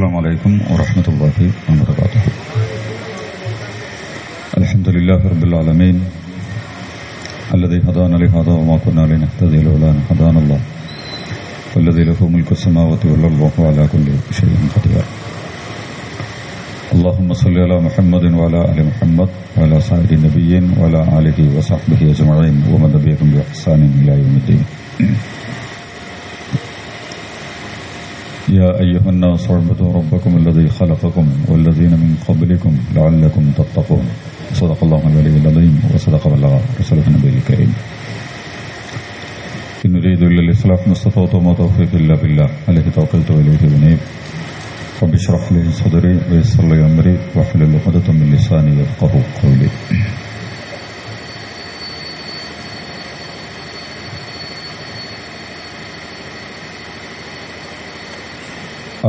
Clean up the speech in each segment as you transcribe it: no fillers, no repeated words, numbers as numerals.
السلام عليكم ورحمة الله وبركاته. الحمد لله رب العالمين الذي هدانا لهذا وما كنا لنهتدي لولا أن هدانا الله والذي له ملك السماوات والأرض وهو على كل شيء قدير. اللهم صل على محمد وعلى آل محمد وعلى سائر النبيين وعلى آله وصحبه أجمعين ومن تبعهم بإحسان إلى يوم الدين. يا أيها الناس اعبدوا ربكم الذي خلقكم والذين من قبلكم لعلكم تتقون. صدق الله العلي العظيم وصدق بلغ رسوله النبي الكريم. إن أريد إلا الإصلاح ما استطعت وما توفيقي إلا بالله عليه توكلت وإليه أنيب. رب اشرح لي صدري ويسر لي أمري واحلل عقدة من لساني يفقهوا قولي.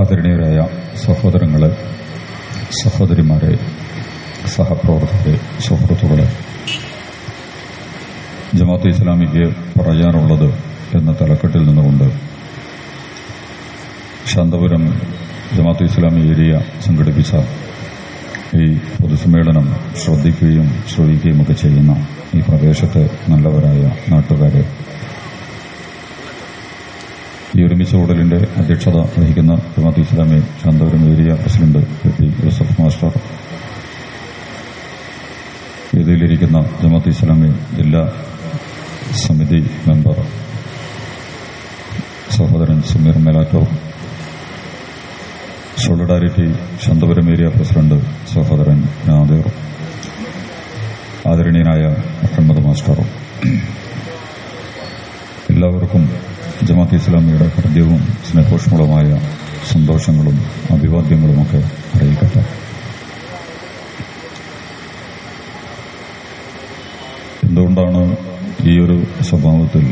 ആദരണീയരായ സഹോദരങ്ങളെ, സഹോദരിമാരെ, സഹപ്രവർത്തകരെ, സുഹൃത്തുക്കളെ, ജമാഅത്തെ ഇസ്ലാമിക്ക് പറയാനുള്ളത് എന്ന തലക്കെട്ടിൽ നിന്നുകൊണ്ട് ശാന്തപുരം ജമാഅത്തെ ഇസ്ലാമി ഏരിയ സംഘടിപ്പിച്ച ഈ പൊതുസമ്മേളനം ശ്രദ്ധിക്കുകയും ശ്രവിക്കുകയുമൊക്കെ ചെയ്യുന്ന ഈ പ്രദേശത്തെ നല്ലവരായ നാട്ടുകാരെ, ഈ ഒരുമിച്ച കൂടലിന്റെ അധ്യക്ഷത വഹിക്കുന്ന Jamaat-e Islami Santhapuram area president P Yusuf master, വേദിയിലിരിക്കുന്ന ജമാഅത്തെ ഇസ്ലാമി ജില്ലാ സമിതി മെമ്പർ സഹോദരൻ Sameer Melattur, Solidarity Santhapuram area president സഹോദരൻ നാദിർ, ആദരണീയനായ മുഹമ്മദ് മാസ്റ്റർ, എല്ലാവർക്കും ജമാഅത്തെ ഇസ്ലാമിയുടെ ഹൃദ്യവും സ്നേഹോഷ്മളമായ സന്തോഷങ്ങളും അഭിവാദ്യങ്ങളുമൊക്കെ അറിയിക്കട്ടെ. എന്തുകൊണ്ടാണ് ഈ ഒരു സ്വഭാവത്തിൽ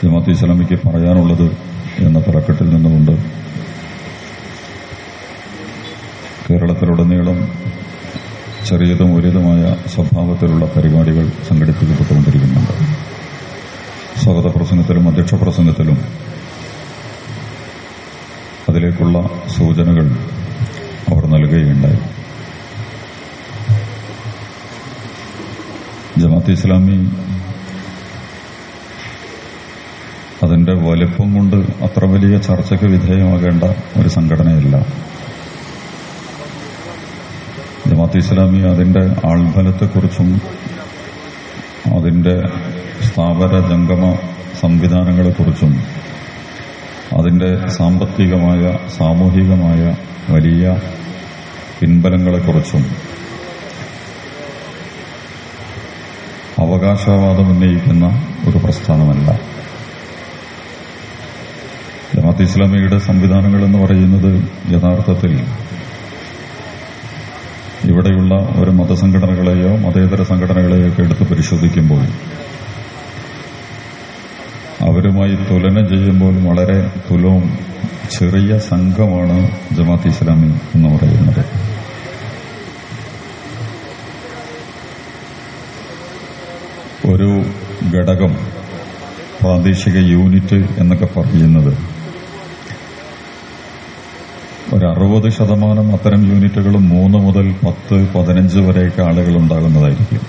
ജമാഅത്തെ ഇസ്ലാമിക്ക് പറയാനുള്ളത് എന്ന തലക്കെട്ടിൽ നിന്നുകൊണ്ട് കേരളത്തിലുടനീളം ചെറിയതും വലിയതുമായ സ്വഭാവത്തിലുള്ള പരിപാടികൾ സംഘടിപ്പിക്കപ്പെട്ടുകൊണ്ടിരിക്കുന്നുണ്ട്. സ്വാഗത പ്രസംഗത്തിലും അധ്യക്ഷ പ്രസംഗത്തിലും അതിലേക്കുള്ള സൂചനകൾ അവർ നൽകുകയുണ്ടായി. ജമാഅത്തെ ഇസ്ലാമി അതിന്റെ വലിപ്പം കൊണ്ട് അത്ര വലിയ ചർച്ചയ്ക്ക് വിധേയമാകേണ്ട ഒരു സംഘടനയല്ല. ജമാഅത്തെ ഇസ്ലാമി അതിന്റെ ആൾബലത്തെക്കുറിച്ചും അതിന്റെ സ്ഥാപന ജംഗമ സംവിധാനങ്ങളെക്കുറിച്ചും അതിന്റെ സാമ്പത്തികമായ സാമൂഹികമായ വലിയ പിൻബലങ്ങളെക്കുറിച്ചും അവകാശവാദം ഉന്നയിക്കുന്ന ഒരു പ്രസ്ഥാനമല്ല. ജമാഅത്തെ ഇസ്ലാമിയുടെ സംവിധാനങ്ങൾ എന്ന് പറയുന്നത് യഥാർത്ഥത്തിൽ ഇവിടെയുള്ള ഒരു മതസംഘടനകളെയോ മതേതര സംഘടനകളെയോ ഒക്കെ എടുത്ത് പരിശോധിക്കുമ്പോൾ അവരുമായി തുലനം ചെയ്യുമ്പോൾ വളരെ തുലവും ചെറിയ സംഘമാണ് ജമാഅത്തെ ഇസ്ലാമി എന്ന് പറയുന്നത്. ഒരു ഘടകം, പ്രാദേശിക യൂണിറ്റ് എന്നൊക്കെ പറയുന്നത് ഒരു 60% അത്തരം യൂണിറ്റുകളും 3 മുതൽ 10, 15 വരെയൊക്കെ ആളുകൾ ഉണ്ടാകുന്നതായിരിക്കും.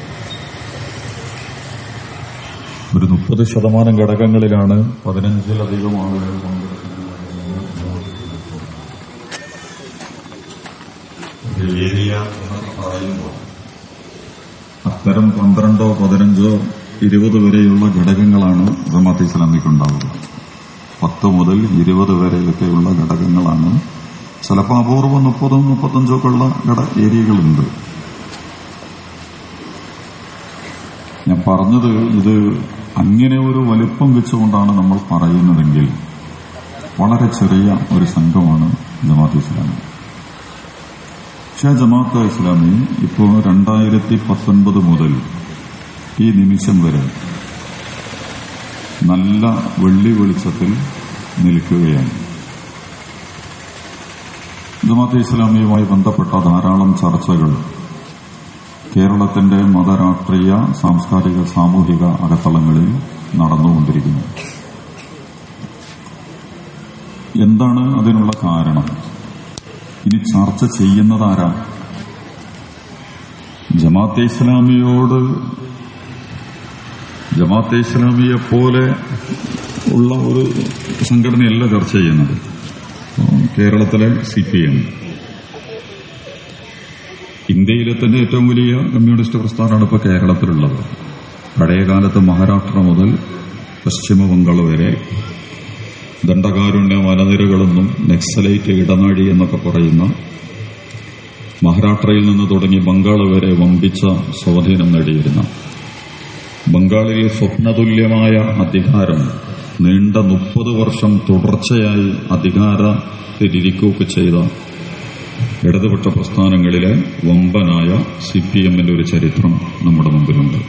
ഒരു 30% ഘടകങ്ങളിലാണ് 15-ലധികം ആളുകൾ ഏരിയ എന്നൊക്കെ പറയുമ്പോൾ അത്തരം 12, 15, 20 വരെയുള്ള ഘടകങ്ങളാണ് ജമാഅത്തെ ഇസ്ലാമിക്കുണ്ടാവുക. 10 മുതൽ 20 വരെയൊക്കെയുള്ള ഘടകങ്ങളാണ്. ചിലപ്പോൾ അപൂർവം 30, 35 ഒക്കെ ഉള്ള ഏരിയകളുണ്ട്. ഞാൻ പറഞ്ഞത് ഇത് അങ്ങനെ ഒരു വലിപ്പം വെച്ചുകൊണ്ടാണ് നമ്മൾ പറയുന്നതെങ്കിൽ വളരെ ചെറിയ ഒരു സംഘമാണ് ജമാഅത്തെ ഇസ്ലാമി. പക്ഷേ ജമാഅത്തെ ഇസ്ലാമി ഇപ്പോൾ 2019 മുതൽ ഈ നിമിഷം വരെ നല്ല വെള്ളി വെളിച്ചത്തിൽ നിൽക്കുകയാണ്. ജമാഅത്തെ ഇസ്ലാമിയുമായി ബന്ധപ്പെട്ട ധാരാളം ചർച്ചകൾ കേരളത്തിന്റെ മതരാഷ്ട്രീയ സാംസ്കാരിക സാമൂഹിക അകത്തളങ്ങളിൽ നടന്നുകൊണ്ടിരിക്കുന്നു. എന്താണ് അതിനുള്ള കാരണം? ഇനി ചർച്ച ചെയ്യുന്നതാരാ? ജമാഅത്തെ ഇസ്ലാമിയെ പോലെ ഉള്ള ഒരു സംഘടനയല്ല ചർച്ച ചെയ്യുന്നത്. കേരളത്തിലെ CPM, ഇന്ത്യയിലെ തന്നെ ഏറ്റവും വലിയ കമ്മ്യൂണിസ്റ്റ് പ്രസ്ഥാനമാണ് ഇപ്പോൾ കേരളത്തിലുള്ളത്. പഴയകാലത്ത് മഹാരാഷ്ട്ര മുതൽ പശ്ചിമ ബംഗാൾ വരെ ദണ്ഡകാരുണ്യ വനനിരകളെന്നും നക്സലൈറ്റ് ഇടനാഴി എന്നൊക്കെ പറയുന്ന മഹാരാഷ്ട്രയിൽ നിന്ന് തുടങ്ങി ബംഗാൾ വരെ വമ്പിച്ച സ്വാധീനം നേടിയിരുന്ന, ബംഗാളിൽ സ്വപ്നതുല്യമായ അധികാരം നീണ്ട 30 വർഷം തുടർച്ചയായി അധികാരത്തിലിരിക്കുകയൊക്കെ ചെയ്ത ഇടതുപക്ഷ പ്രസ്ഥാനങ്ങളിലെ വമ്പനായ CPMന്റെ ഒരു ചരിത്രം നമ്മുടെ മുമ്പിലുണ്ട്.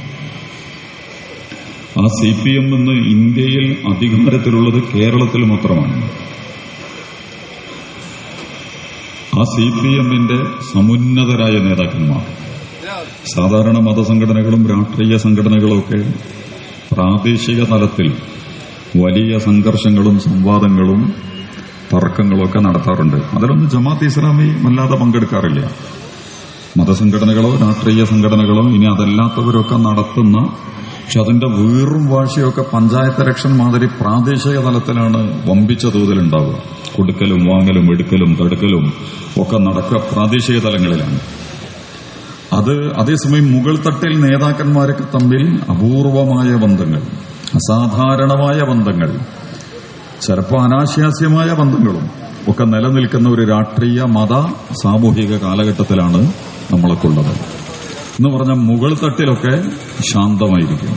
ആ CPM ഇന്ന് ഇന്ത്യയിൽ അധികാരത്തിലുള്ളത് കേരളത്തിൽ മാത്രമാണ്. ആ CPMന്റെ സമുന്നതരായ നേതാക്കന്മാർ, സാധാരണ മതസംഘടനകളും രാഷ്ട്രീയ സംഘടനകളും ഒക്കെ പ്രാദേശിക തലത്തിൽ വലിയ സംഘർഷങ്ങളും സംവാദങ്ങളും തർക്കങ്ങളും ഒക്കെ നടത്താറുണ്ട്. അതിലൊന്നും ജമാഅത്തെ ഇസ്ലാമി വല്ലാതെ പങ്കെടുക്കാറില്ല. മതസംഘടനകളോ രാഷ്ട്രീയ സംഘടനകളോ ഇനി അതല്ലാത്തവരൊക്കെ നടത്തുന്ന, പക്ഷെ അതിന്റെ വീറും വാശിയൊക്കെ പഞ്ചായത്ത് ഇലക്ഷൻ മാതിരി പ്രാദേശിക തലത്തിലാണ് വമ്പിച്ച തോതിലുണ്ടാവുക. കൊടുക്കലും വാങ്ങലും എടുക്കലും തടുക്കലും ഒക്കെ നടക്കുക പ്രാദേശിക തലങ്ങളിലാണ്. അത് അതേസമയം മുകൾ തട്ടിൽ നേതാക്കന്മാരൊക്കെ തമ്മിൽ അപൂർവമായ ബന്ധങ്ങൾ, അസാധാരണമായ ബന്ധങ്ങൾ, ചിലപ്പോൾ അനാശാസ്യമായ ബന്ധങ്ങളും ഒക്കെ നിലനിൽക്കുന്ന ഒരു രാഷ്ട്രീയ മത സാമൂഹിക കാലഘട്ടത്തിലാണ് നമ്മളൊക്കെ ഉള്ളത്. എന്ന് പറഞ്ഞാൽ മുകൾ തട്ടിലൊക്കെ ശാന്തമായിരിക്കും,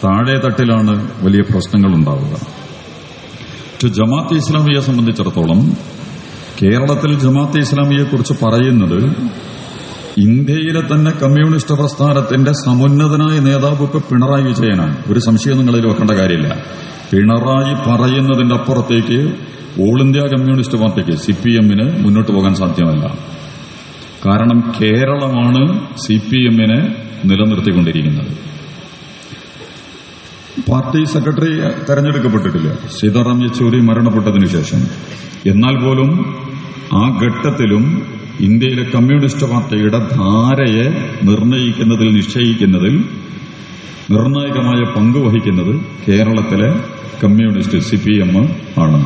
താഴെ തട്ടിലാണ് വലിയ പ്രശ്നങ്ങൾ ഉണ്ടാവുക. ജമാഅത്തെ ഇസ്ലാമിയെ സംബന്ധിച്ചിടത്തോളം കേരളത്തിൽ ജമാഅത്തെ ഇസ്ലാമിയെക്കുറിച്ച് പറയുന്നത് ഇന്ത്യയിലെ തന്നെ കമ്മ്യൂണിസ്റ്റ് പ്രസ്ഥാനത്തിന്റെ സമുന്നതനായ നേതാവ് ഇപ്പൊ പിണറായി വിജയനാണ്. ഒരു സംശയം നിങ്ങളിൽ വെക്കേണ്ട കാര്യമില്ല. പിണറായി പറയുന്നതിന്റെ അപ്പുറത്തേക്ക് ഓൾ ഇന്ത്യ കമ്മ്യൂണിസ്റ്റ് പാർട്ടിക്ക് CPMന് മുന്നോട്ട് പോകാൻ സാധ്യമല്ല. കാരണം കേരളമാണ് CPMനെ നിലനിർത്തിക്കൊണ്ടിരിക്കുന്നത്. പാർട്ടി സെക്രട്ടറി തെരഞ്ഞെടുക്കപ്പെട്ടിട്ടില്ല സീതാറാം യെച്ചൂരി മരണപ്പെട്ടതിനു ശേഷം. എന്നാൽ പോലും ആ ഘട്ടത്തിലും ഇന്ത്യയിലെ കമ്മ്യൂണിസ്റ്റ് പാർട്ടിയുടെ ധാരയെ നിർണയിക്കുന്നതിൽ, നിശ്ചയിക്കുന്നതിൽ നിർണായകമായ പങ്ക് വഹിക്കുന്നത് കേരളത്തിലെ കമ്മ്യൂണിസ്റ്റ് CPM ആണ്.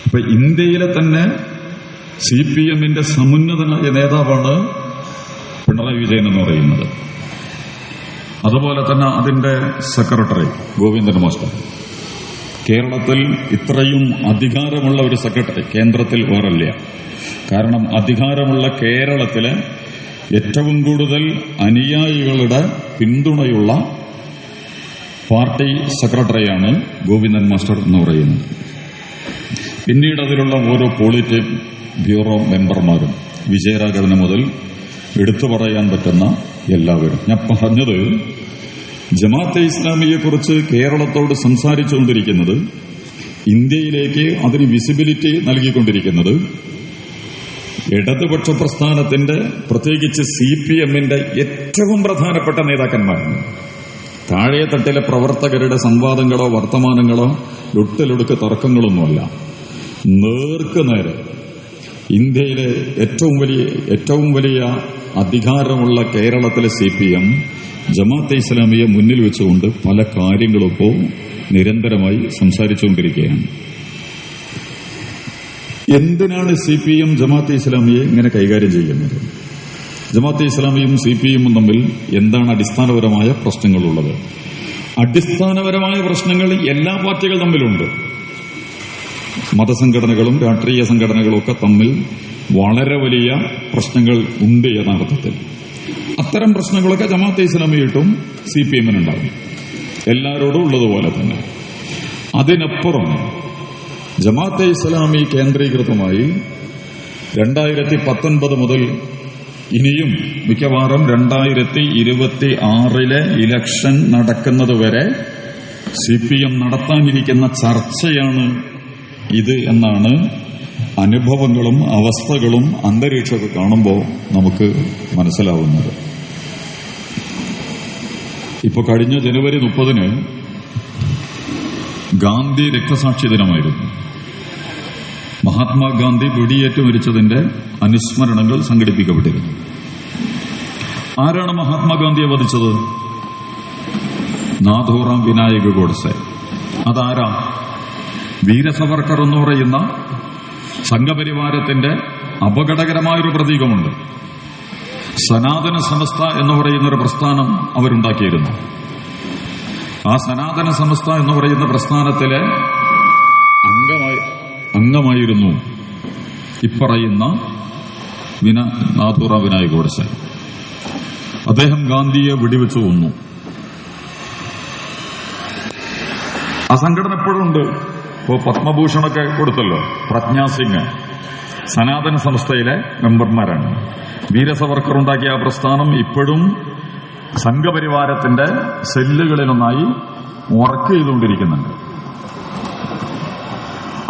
അപ്പൊ ഇന്ത്യയിലെ തന്നെ CPMന്റെ സമുന്നതനായ നേതാവാണ് പിണറായി വിജയൻ എന്ന് പറയുന്നത്. അതുപോലെ തന്നെ അതിന്റെ സെക്രട്ടറി ഗോവിന്ദൻ മാസ്റ്റർ. കേരളത്തിൽ ഇത്രയും അധികാരമുള്ള ഒരു സെക്രട്ടറി കേന്ദ്രത്തിൽ വേറല്ല. കാരണം അധികാരമുള്ള കേരളത്തിലെ ഏറ്റവും കൂടുതൽ അനുയായികളുടെ പിന്തുണയുള്ള പാർട്ടി സെക്രട്ടറിയാണ് ഗോവിന്ദൻ മാസ്റ്റർ എന്ന് പറയുന്നത്. പിന്നീട് അതിലുള്ള ഓരോ പോളിറ്റ് ബ്യൂറോ മെമ്പർമാരും, വിജയരാഘവന് മുതൽ എടുത്തു പറയാൻ പറ്റുന്ന എല്ലാവരും. ഞാൻ പറഞ്ഞത് ജമാഅത്തെ ഇസ്ലാമിയെക്കുറിച്ച് കേരളത്തോട് സംസാരിച്ചുകൊണ്ടിരിക്കുന്നത്, ഇന്ത്യയിലേക്ക് അതിന് വിസിബിലിറ്റി നൽകിക്കൊണ്ടിരിക്കുന്നത് ഇടതുപക്ഷ പ്രസ്ഥാനത്തിന്റെ, പ്രത്യേകിച്ച് CPMന്റെ ഏറ്റവും പ്രധാനപ്പെട്ട നേതാക്കന്മാരാണ്. താഴെ തട്ടിലെ പ്രവർത്തകരുടെ സംവാദങ്ങളോ വർത്തമാനങ്ങളോ ലൊട്ടിലൊടുക്ക് തർക്കങ്ങളൊന്നുമല്ല. നേർക്കുനേരെ ഇന്ത്യയിലെ ഏറ്റവും വലിയ അധികാരമുള്ള കേരളത്തിലെ CPM ജമാഅത്തെ ഇസ്ലാമിയെ മുന്നിൽ വെച്ചുകൊണ്ട് പല കാര്യങ്ങളും ഇപ്പോൾ നിരന്തരമായി സംസാരിച്ചുകൊണ്ടിരിക്കുകയാണ്. എന്തിനാണ് CPM ജമാഅത്തെ ഇസ്ലാമിയെ ഇങ്ങനെ കൈകാര്യം ചെയ്യുന്നത്? ജമാഅത്തെ ഇസ്ലാമിയും CPMും തമ്മിൽ എന്താണ് അടിസ്ഥാനപരമായ പ്രശ്നങ്ങളുള്ളത്? അടിസ്ഥാനപരമായ പ്രശ്നങ്ങൾ എല്ലാ പാർട്ടികളും തമ്മിലുണ്ട്. മതസംഘടനകളും രാഷ്ട്രീയ സംഘടനകളും ഒക്കെ തമ്മിൽ വളരെ വലിയ പ്രശ്നങ്ങൾ ഉണ്ട് യഥാർത്ഥത്തിൽ. അത്തരം പ്രശ്നങ്ങളൊക്കെ ജമാഅത്തെ ഇസ്ലാമിയായിട്ടും CPMനുണ്ടാകും, എല്ലാവരോടും ഉള്ളതുപോലെ തന്നെ. അതിനപ്പുറം ജമാഅത്തെ ഇസ്ലാമി കേന്ദ്രീകൃതമായി 2019 മുതൽ ഇനിയും മിക്കവാറും 2026 ഇലക്ഷൻ നടക്കുന്നതുവരെ CPM നടത്താനിരിക്കുന്ന ചർച്ചയാണ് ഇത് എന്നാണ് അനുഭവങ്ങളും അവസ്ഥകളും അന്തരീക്ഷമൊക്കെ കാണുമ്പോൾ നമുക്ക് മനസ്സിലാവുന്നത്. ഇപ്പൊ കഴിഞ്ഞ ജനുവരി 30 ഗാന്ധി രക്തസാക്ഷി ദിനമായിരുന്നു. മഹാത്മാഗാന്ധി വെടിയേറ്റ് മരിച്ചതിന്റെ അനുസ്മരണങ്ങൾ സംഘടിപ്പിക്കപ്പെട്ടിരുന്നു. ആരാണ് മഹാത്മാഗാന്ധിയെ വധിച്ചത്? നാഥൂറാം വിനായക് ഗോഡ്സെ. അതാരാ? വീര സവർക്കർ എന്ന് പറയുന്ന സംഘപരിവാരത്തിന്റെ അപകടകരമായൊരു പ്രതീകമുണ്ട്. സനാതന സമസ്ത എന്ന് പറയുന്നൊരു പ്രസ്ഥാനം അവരുണ്ടാക്കിയിരുന്നു. ആ സനാതന സമസ്ത എന്ന് പറയുന്ന പ്രസ്ഥാനത്തിലെ അംഗമായിരുന്നു ഇപ്പറയുന്ന നാഥൂറാം വിനായക് ഗോഡ്സെ. അദ്ദേഹം ഗാന്ധിയെ വെടിവെച്ച് കൊന്നു. ആ സംഘടന എപ്പോഴും ഉണ്ട്. ഇപ്പോ പത്മഭൂഷണൊക്കെ കൊടുത്തല്ലോ. പ്രജ്ഞാ സിംഗ് സനാതന സംസ്ഥയിലെ മെമ്പർമാരാണ്. വീര സവർക്കർ ഉണ്ടാക്കിയ ആ പ്രസ്ഥാനം ഇപ്പോഴും സംഘപരിവാരത്തിന്റെ സെല്ലുകളിലൊന്നായി വർക്ക് ചെയ്തുകൊണ്ടിരിക്കുന്നുണ്ട്.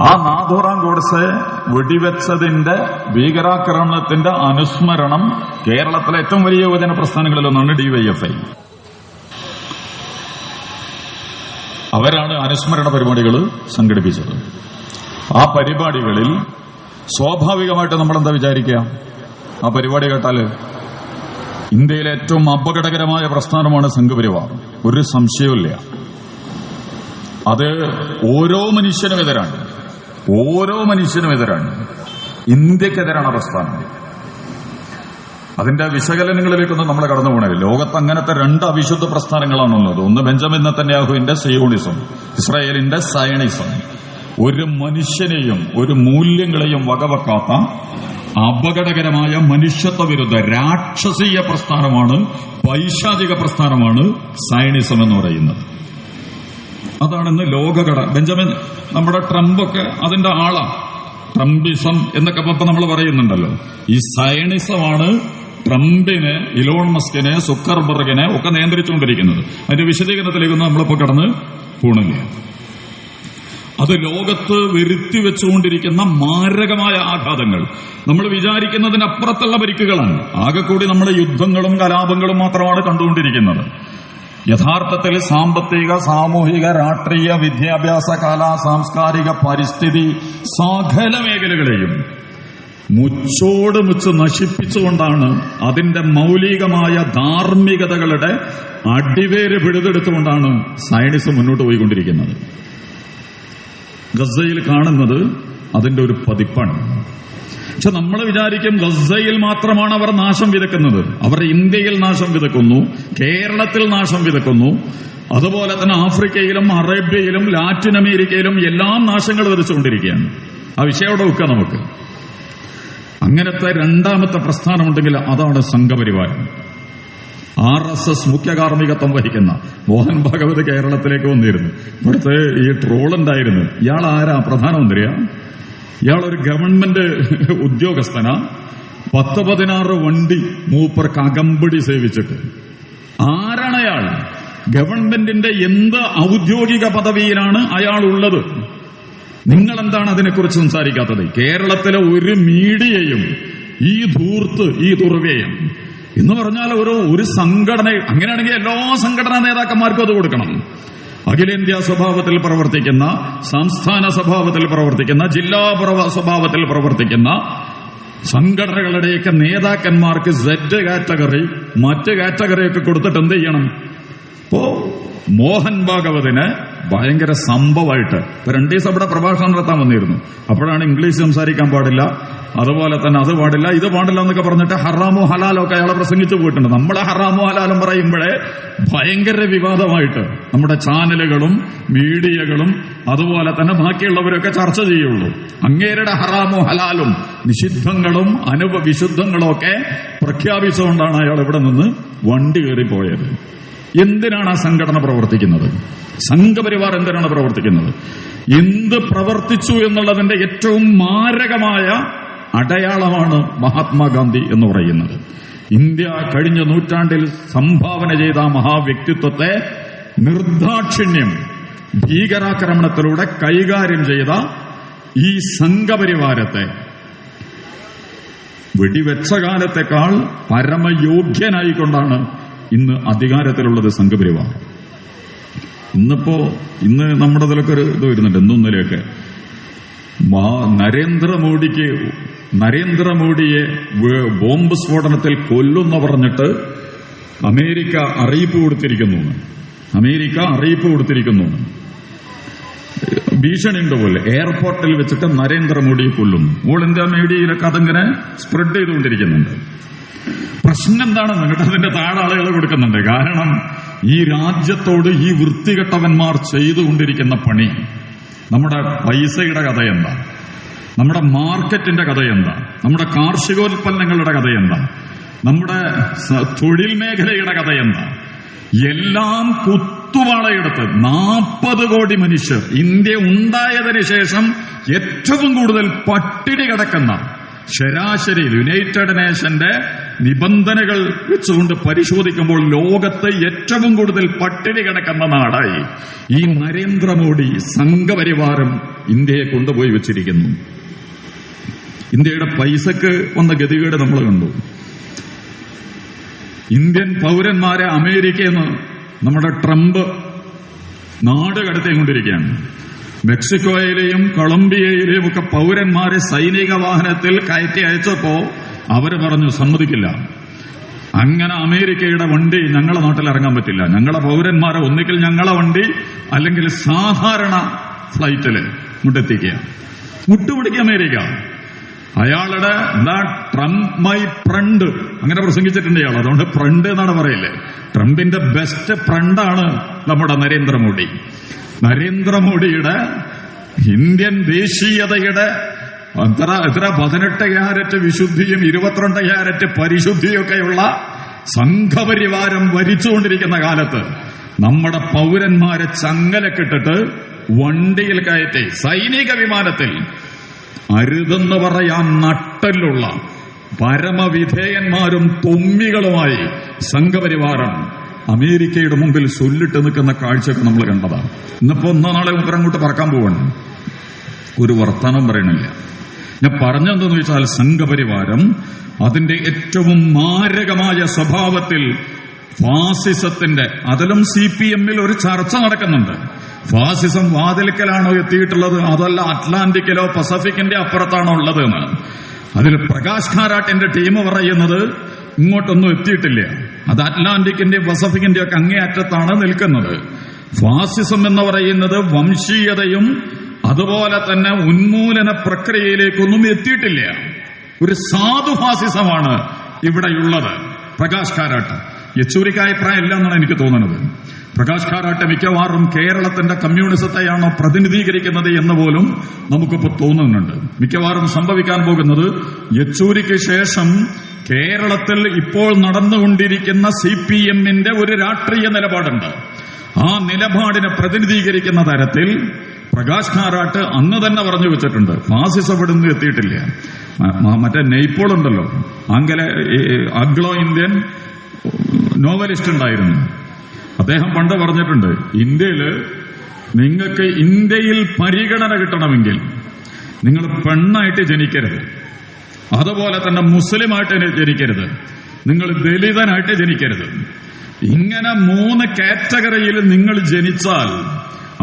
ആ നാഥൂറാം ഗോഡ്സെ വെടിവെച്ചതിന്റെ ഭീകരാക്രമണത്തിന്റെ അനുസ്മരണം കേരളത്തിലെ ഏറ്റവും വലിയ യുവജന പ്രസ്ഥാനങ്ങളിലൊന്നാണ് DYFI. അവരാണ് അനുസ്മരണ പരിപാടികൾ സംഘടിപ്പിച്ചത്. ആ പരിപാടികളിൽ സ്വാഭാവികമായിട്ട് നമ്മളെന്താ വിചാരിക്കുക? ആ പരിപാടി കേട്ടാൽ ഇന്ത്യയിലെ ഏറ്റവും അപകടകരമായ പ്രസ്ഥാനമാണ് സംഘപരിവാർ, ഒരു സംശയവുമില്ല. അത് ഓരോ മനുഷ്യനും എതിരാണ്, ഇന്ത്യക്കെതിരാണ് പ്രസ്ഥാനം. അതിന്റെ വിശകലനങ്ങളിലേക്കൊന്നും നമ്മൾ കടന്നു പോകണേ. ലോകത്ത് അങ്ങനത്തെ 2 അവിശുദ്ധ പ്രസ്ഥാനങ്ങളാണുള്ളത്. ഒന്ന് ബെഞ്ചമിൻ നെതന്യാഹുവിന്റെ സിയോണിസം, ഇസ്രായേലിന്റെ സയണിസം. ഒരു മനുഷ്യനെയും ഒരു മൂല്യങ്ങളെയും വകവെക്കാത്ത അപകടകരമായ മനുഷ്യത്വ വിരുദ്ധ രാക്ഷസീയ പ്രസ്ഥാനമാണ്, പൈശാചിക പ്രസ്ഥാനമാണ് സയണിസം എന്ന് പറയുന്നത്. അതാണിന്ന് ലോകഘട. ബെഞ്ചമിൻ നമ്മുടെ ട്രംപൊക്കെ അതിന്റെ ആളാ. ട്രംപിസം എന്നൊക്കെ ഇപ്പൊ നമ്മൾ പറയുന്നുണ്ടല്ലോ. ഈ സയണിസമാണ് ട്രംപിനെ, ഇലോൺ മസ്കിനെ, സുക്കർബർഗിനെ ഒക്കെ നിയന്ത്രിച്ചുകൊണ്ടിരിക്കുന്നത്. അതിന്റെ വിശദീകരണത്തിലേക്കൊന്നും നമ്മളിപ്പോ കടന്ന് പോണില്ല. അത് ലോകത്ത് വരുത്തി വെച്ചുകൊണ്ടിരിക്കുന്ന മാരകമായ ആഘാതങ്ങൾ, നമ്മൾ വിചാരിക്കുന്നതിനപ്പുറത്തുള്ള പരിക്കുകളാണ്. ആകെ കൂടി നമ്മുടെ യുദ്ധങ്ങളും കലാപങ്ങളും മാത്രമാണ് കണ്ടുകൊണ്ടിരിക്കുന്നത്. യഥാർത്ഥത്തിൽ സാമ്പത്തിക, സാമൂഹിക, രാഷ്ട്രീയ, വിദ്യാഭ്യാസ, കലാ, സാംസ്കാരിക, പരിസ്ഥിതി സകല മേഖലകളെയും മുച്ചോട് മുച്ച് നശിപ്പിച്ചുകൊണ്ടാണ്, അതിന്റെ മൗലികമായ ധാർമ്മികതകളുടെ അടിവേര് പിഴുതെടുത്തുകൊണ്ടാണ് സയനിസം മുന്നോട്ട് പോയിക്കൊണ്ടിരിക്കുന്നത്. ഗസയിൽ കാണുന്നത് അതിന്റെ ഒരു പതിപ്പാണ്. പക്ഷെ നമ്മൾ വിചാരിക്കും ഗസയിൽ മാത്രമാണ് അവർ നാശം വിതക്കുന്നത്. അവർ ഇന്ത്യയിൽ നാശം വിതക്കുന്നു, കേരളത്തിൽ നാശം വിതക്കുന്നു, അതുപോലെ തന്നെ ആഫ്രിക്കയിലും അറേബ്യയിലും ലാറ്റിൻ അമേരിക്കയിലും എല്ലാം നാശങ്ങൾ വിതച്ചുകൊണ്ടിരിക്കുകയാണ്. ആ വിഷയം അവിടെ വെക്കുക നമുക്ക്. അങ്ങനത്തെ 2ാമത്തെ പ്രസ്ഥാനമുണ്ടെങ്കിൽ അതാണ് സംഘപരിവാരം. RSS മുഖ്യ കാർമ്മികത്വം വഹിക്കുന്ന മോഹൻ ഭാഗവത് കേരളത്തിലേക്ക് വന്നിരുന്നു. ഇവിടുത്തെ ഈ ട്രോളുണ്ടായിരുന്നു. ഇയാൾ ആരാ? പ്രധാനമന്ത്രിയാ? ഇയാളൊരു ഗവൺമെന്റ് ഉദ്യോഗസ്ഥനാ? 10-16 വണ്ടി മൂപ്പർക്ക് അകമ്പടി സേവിച്ചിട്ട്. ആരാണ് അയാൾ? ഗവൺമെന്റിന്റെ എന്ത് ഔദ്യോഗിക പദവിയിലാണ് അയാൾ ഉള്ളത്? നിങ്ങളെന്താണ് അതിനെക്കുറിച്ച് സംസാരിക്കാത്തത്? കേരളത്തിലെ ഒരു മീഡിയയും ഈ ധൂർത്ത്, ഈ ദുർവ്യയം എന്ന് പറഞ്ഞാൽ ഒരു സംഘടന, അങ്ങനെയാണെങ്കിൽ എല്ലാ സംഘടനാ നേതാക്കന്മാർക്കും അത് കൊടുക്കണം. അഖിലേന്ത്യാ സ്വഭാവത്തിൽ പ്രവർത്തിക്കുന്ന, സംസ്ഥാന സ്വഭാവത്തിൽ പ്രവർത്തിക്കുന്ന, ജില്ലാ സ്വഭാവത്തിൽ പ്രവർത്തിക്കുന്ന സംഘടനകളുടെയൊക്കെ നേതാക്കന്മാർക്ക് Z കാറ്റഗറി, മറ്റ് കാറ്റഗറിയൊക്കെ കൊടുത്തിട്ട് എന്ത് ചെയ്യണം? ഇപ്പോ മോഹൻ ഭാഗവതിന് ഭയങ്കര സംഭവമായിട്ട് ഇപ്പൊ 2 ദിവസം ഇവിടെ പ്രഭാഷണം നടത്താൻ വന്നിരുന്നു. അപ്പോഴാണ് ഇംഗ്ലീഷ് സംസാരിക്കാൻ പാടില്ല, അതുപോലെ തന്നെ അത് പാടില്ല, ഇത് പാടില്ല എന്നൊക്കെ പറഞ്ഞിട്ട് ഹറാമോ ഹലാലോ ഒക്കെ അയാളെ പ്രസംഗിച്ചു പോയിട്ടുണ്ട്. നമ്മളെ ഹറാമോ ഹലാലും പറയുമ്പോഴേ ഭയങ്കര വിവാദമായിട്ട് നമ്മുടെ ചാനലുകളും മീഡിയകളും അതുപോലെ തന്നെ ബാക്കിയുള്ളവരൊക്കെ ചർച്ച ചെയ്യുള്ളൂ. അങ്ങേരുടെ ഹറാമോ ഹലാലും നിഷിദ്ധങ്ങളും വിശുദ്ധങ്ങളും ഒക്കെ പ്രഖ്യാപിച്ചുകൊണ്ടാണ് അയാൾ ഇവിടെ നിന്ന് വണ്ടി കയറിപ്പോയത്. എന്തിനാണ് ആ സംഘടന പ്രവർത്തിക്കുന്നത്? സംഘപരിവാർ എന്തിനാണ് പ്രവർത്തിക്കുന്നത്? എന്ത് പ്രവർത്തിച്ചു എന്നുള്ളതിന്റെ ഏറ്റവും മാരകമായ അടയാളമാണ് മഹാത്മാഗാന്ധി എന്ന് പറയുന്നത്. ഇന്ത്യ കഴിഞ്ഞ നൂറ്റാണ്ടിൽ സംഭാവന ചെയ്ത മഹാവ്യക്തിത്വത്തെ നിർദാക്ഷിണ്യം ഭീകരാക്രമണത്തിലൂടെ കൈകാര്യം ചെയ്ത ഈ സംഘപരിവാരത്തെ വെടിവെച്ച കാലത്തെക്കാൾ പരമയോഗ്യനായിക്കൊണ്ടാണ് ഇന്ന് അധികാരത്തിലുള്ളത് സംഘപരിവാർ. ഇന്ന് നമ്മുടെ ഇതിലൊക്കെ ഒരു ഇത് വരുന്നുണ്ട്. എന്തൊന്നിലേക്ക് നരേന്ദ്രമോദിയെ ബോംബ് സ്ഫോടനത്തിൽ കൊല്ലുന്ന പറഞ്ഞിട്ട് അമേരിക്ക അറിയിപ്പ് കൊടുത്തിരിക്കുന്നു. ഭീഷണിയുണ്ട് പോലെ എയർപോർട്ടിൽ വെച്ചിട്ട് നരേന്ദ്രമോദിയെ കൊല്ലുന്നു. ഓൾ ഇന്ത്യ മീഡിയയിലൊക്കെ അതിങ്ങനെ സ്പ്രെഡ് ചെയ്തുകൊണ്ടിരിക്കുന്നുണ്ട്. പ്രശ്നം എന്താണെന്ന് എന്നിട്ട് അതിന്റെ താഴെ ആളുകൾ കൊടുക്കുന്നുണ്ട്. കാരണം ഈ രാജ്യത്തോട് ഈ വൃത്തികെട്ടവന്മാർ ചെയ്തുകൊണ്ടിരിക്കുന്ന പണി, നമ്മുടെ പൈസയുടെ കഥ എന്താ, നമ്മുടെ മാർക്കറ്റിന്റെ കഥ എന്താ, നമ്മുടെ കാർഷികോൽപ്പന്നങ്ങളുടെ കഥ എന്താ, നമ്മുടെ തൊഴിൽ മേഖലയുടെ കഥ എന്താ, എല്ലാം കുത്തുവാളയെടുത്ത് 40 കോടി മനുഷ്യർ ഇന്ത്യ ഉണ്ടായതിനു ശേഷം ഏറ്റവും കൂടുതൽ പട്ടിണി കിടക്കുന്ന, ശരാശരി യുണൈറ്റഡ് നേഷന്റെ നിബന്ധനകൾ വെച്ചുകൊണ്ട് പരിശോധിക്കുമ്പോൾ ലോകത്ത് ഏറ്റവും കൂടുതൽ പട്ടിണി കിടക്കുന്ന നാടായി ഈ നരേന്ദ്രമോദി സംഘപരിവാരം ഇന്ത്യയെ കൊണ്ടുപോയി വെച്ചിരിക്കുന്നു. ഇന്ത്യയുടെ പൈസക്ക് വന്ന ഗതികേട് നമ്മൾ കണ്ടു. ഇന്ത്യൻ പൗരന്മാരെ അമേരിക്കയിൽ നിന്ന് നമ്മുടെ ട്രംപ് നാട് കടത്തിക്കൊണ്ടിരിക്കുകയാണ്. മെക്സിക്കോയിലെയും കൊളംബിയയിലെയും ഒക്കെ പൗരന്മാരെ സൈനിക വാഹനത്തിൽ കയറ്റി അയച്ചപ്പോ അവര് പറഞ്ഞു സമ്മതിക്കില്ല, അങ്ങനെ അമേരിക്കയുടെ വണ്ടി ഞങ്ങളെ നാട്ടിൽ ഇറങ്ങാൻ പറ്റില്ല, ഞങ്ങളെ പൗരന്മാരെ ഒന്നുകിൽ ഞങ്ങളെ വണ്ടി അല്ലെങ്കിൽ സാധാരണ ഫ്ലൈറ്റില് മുട്ടെത്തിക്കുക, മുട്ടുപിടിക്കുക അമേരിക്ക. അയാളുടെ എന്താ ട്രംപ് മൈ ഫ്രണ്ട് അങ്ങനെ പ്രസംഗിച്ചിട്ടുണ്ട് ഇയാൾ. അതുകൊണ്ട് ഫ്രണ്ട് എന്നാണ് പറയില്ലേ. ട്രംപിന്റെ ബെസ്റ്റ് ഫ്രണ്ടാണ് നമ്മുടെ നരേന്ദ്രമോദിയുടെ ഇന്ത്യൻ ദേശീയതയുടെ എത്ര 18 ക്യാരറ്റ് വിശുദ്ധിയും 22 ക്യാരറ്റ് പരിശുദ്ധിയൊക്കെയുള്ള സംഘപരിവാരം ഭരിച്ചുകൊണ്ടിരിക്കുന്ന കാലത്ത് നമ്മുടെ പൗരന്മാരെ ചങ്ങലക്കിട്ടിട്ട് വണ്ടിയിൽ കയറ്റി സൈനിക വിമാനത്തിൽ അരുതെന്ന് പറയാൻ നട്ടലുള്ള പരമവിധേയന്മാരും തുമ്മികളുമായി സംഘപരിവാരം അമേരിക്കയുടെ മുമ്പിൽ ചൊല്ലിട്ട് നിൽക്കുന്ന കാഴ്ചയൊക്കെ നമ്മൾ കണ്ടതാണ്. ഇന്നിപ്പോ നാളെ അങ്ങോട്ട് പറക്കാൻ പോവാണ്, ഒരു വർത്തമാനം പറയണില്ല. ഞാൻ പറഞ്ഞെന്തെന്ന് വെച്ചാൽ സംഘപരിവാരം അതിന്റെ ഏറ്റവും മാരകമായ സ്വഭാവത്തിൽ ഫാസിസത്തിന്റെ, അതിലും CPM-ൽ ഒരു ചർച്ച നടക്കുന്നുണ്ട്. ഫാസിസം വാതിൽക്കലാണോ എത്തിയിട്ടുള്ളത്, അതല്ല അറ്റ്ലാന്റിക്കിലോ പസഫിക്കിന്റെ അപ്പുറത്താണോ ഉള്ളത് എന്ന്. അതിൽ പ്രകാശ് കാരാട്ടിന്റെ ടീം പറയുന്നത് ഇങ്ങോട്ടൊന്നും എത്തിയിട്ടില്ല, അത് അറ്റ്ലാന്റിക്കിന്റെയും പസഫിക്കിന്റെയും ഒക്കെ അങ്ങേയറ്റത്താണ് നിൽക്കുന്നത്. ഫാസിസം എന്ന് പറയുന്നത് വംശീയതയും അതുപോലെ തന്നെ ഉന്മൂലന പ്രക്രിയയിലേക്കൊന്നും എത്തിയിട്ടില്ല. ഒരു സാധു ഫാസിസമാണ് ഇവിടെയുള്ളത്. പ്രകാശ് കാരാട്ട് യെച്ചൂരിക്ക് അഭിപ്രായം ഇല്ല എന്നാണ് എനിക്ക് തോന്നുന്നത്. പ്രകാശ് കാരാട്ട് മിക്കവാറും കേരളത്തിന്റെ കമ്മ്യൂണിസത്തെയാണോ പ്രതിനിധീകരിക്കുന്നത് എന്ന് പോലും നമുക്കിപ്പോൾ തോന്നുന്നുണ്ട്. മിക്കവാറും സംഭവിക്കാൻ പോകുന്നത് യെച്ചൂരിക്ക് ശേഷം കേരളത്തിൽ ഇപ്പോൾ നടന്നുകൊണ്ടിരിക്കുന്ന CPM-ന്റെ ഒരു രാഷ്ട്രീയ നിലപാടുണ്ട്. ആ നിലപാടിനെ പ്രതിനിധീകരിക്കുന്ന തരത്തിൽ പ്രകാശ് കാരാട്ട് അന്ന് തന്നെ പറഞ്ഞു വെച്ചിട്ടുണ്ട്, ഫാസിസം ഇവിടുന്ന് എത്തിയിട്ടില്ല. മറ്റേ നെയ്പോൾ ഉണ്ടല്ലോ, ആംഗ്ലോ ഇന്ത്യൻ നോവലിസ്റ്റ് ഉണ്ടായിരുന്നു, അദ്ദേഹം പണ്ട് പറഞ്ഞിട്ടുണ്ട്, നിങ്ങൾക്ക് ഇന്ത്യയിൽ പരിഗണന കിട്ടണമെങ്കിൽ നിങ്ങൾ പെണ്ണായിട്ട് ജനിക്കരുത്, അതുപോലെ തന്നെ മുസ്ലിമായിട്ട് ജനിക്കരുത്, നിങ്ങൾ ദലിതനായിട്ട് ജനിക്കരുത്. ഇങ്ങനെ 3 കാറ്റഗറിയിൽ നിങ്ങൾ ജനിച്ചാൽ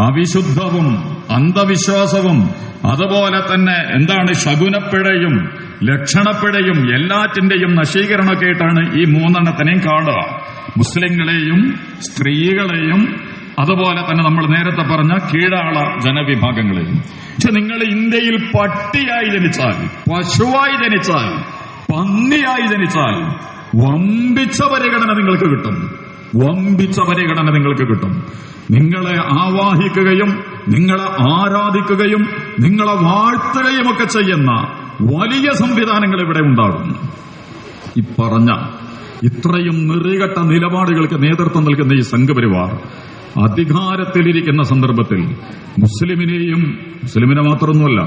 അവിശുദ്ധവും അന്ധവിശ്വാസവും അതുപോലെ തന്നെ ശകുനപ്പിഴയും ലക്ഷണപ്പിഴയും എല്ലാറ്റിന്റെയും നശീകരണമൊക്കെ ആയിട്ടാണ് ഈ 3 കാണുക. മുസ്ലിങ്ങളെയും സ്ത്രീകളെയും അതുപോലെ തന്നെ നമ്മൾ നേരത്തെ പറഞ്ഞ കീഴാള ജനവിഭാഗങ്ങളെയും. പക്ഷെ നിങ്ങൾ ഇന്ത്യയിൽ പട്ടിയായി ജനിച്ചാൽ, പശുവായി ജനിച്ചാൽ, പന്നിയായി ജനിച്ചാൽ വമ്പിച്ച പരിഗണന നിങ്ങൾക്ക് കിട്ടും. നിങ്ങളെ ആവാഹിക്കുകയും നിങ്ങളെ ആരാധിക്കുകയും നിങ്ങളെ വാഴ്ത്തുകയും ഒക്കെ ചെയ്യുന്ന വലിയ സംവിധാനങ്ങൾ ഇവിടെ ഉണ്ടാകും. ഈ പറഞ്ഞ ഇത്രയും നെറികെട്ട നിലപാടുകൾക്ക് നേതൃത്വം നൽകുന്ന ഈ സംഘപരിവാർ അധികാരത്തിലിരിക്കുന്ന സന്ദർഭത്തിൽ മുസ്ലിമിനെ മാത്രമൊന്നുമല്ല,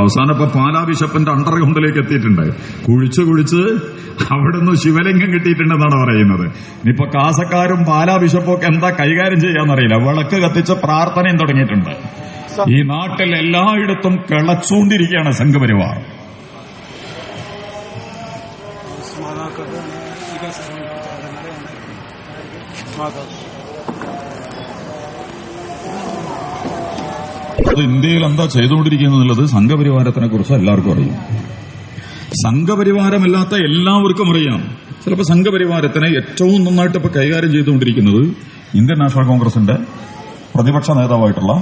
അവസാനം ഇപ്പൊ പാലാ ബിഷപ്പിന്റെ അണ്ടർഗ്രൗണ്ടിലേക്ക് എത്തിയിട്ടുണ്ട്. കുഴിച്ച് അവിടുന്ന് ശിവലിംഗം കിട്ടിയിട്ടുണ്ടെന്നാണ് പറയുന്നത്. ഇനിയിപ്പോ കാസക്കാരും പാലാ ബിഷപ്പും ഒക്കെ എന്താ കൈകാര്യം ചെയ്യാന്നറിയില്ല. വിളക്ക് കത്തിച്ച് പ്രാർത്ഥനയും തുടങ്ങിയിട്ടുണ്ട്. ഈ നാട്ടിൽ എല്ലായിടത്തും കിളച്ചുകൊണ്ടിരിക്കുകയാണ് സംഘപരിവാർ. ഇന്ത്യയിൽ എന്താ ചെയ്തുകൊണ്ടിരിക്കുന്നത് സംഘപരിവാരത്തിനെ കുറിച്ച് എല്ലാവർക്കും അറിയാം. സംഘപരിവാരമല്ലാത്ത എല്ലാവർക്കും അറിയാം. ചിലപ്പോൾ സംഘപരിവാരത്തിനെ ഏറ്റവും നന്നായിട്ട് ഇപ്പൊ കൈകാര്യം ചെയ്തുകൊണ്ടിരിക്കുന്നത് ഇന്ത്യൻ നാഷണൽ കോൺഗ്രസിന്റെ പ്രതിപക്ഷ നേതാവായിട്ടുള്ള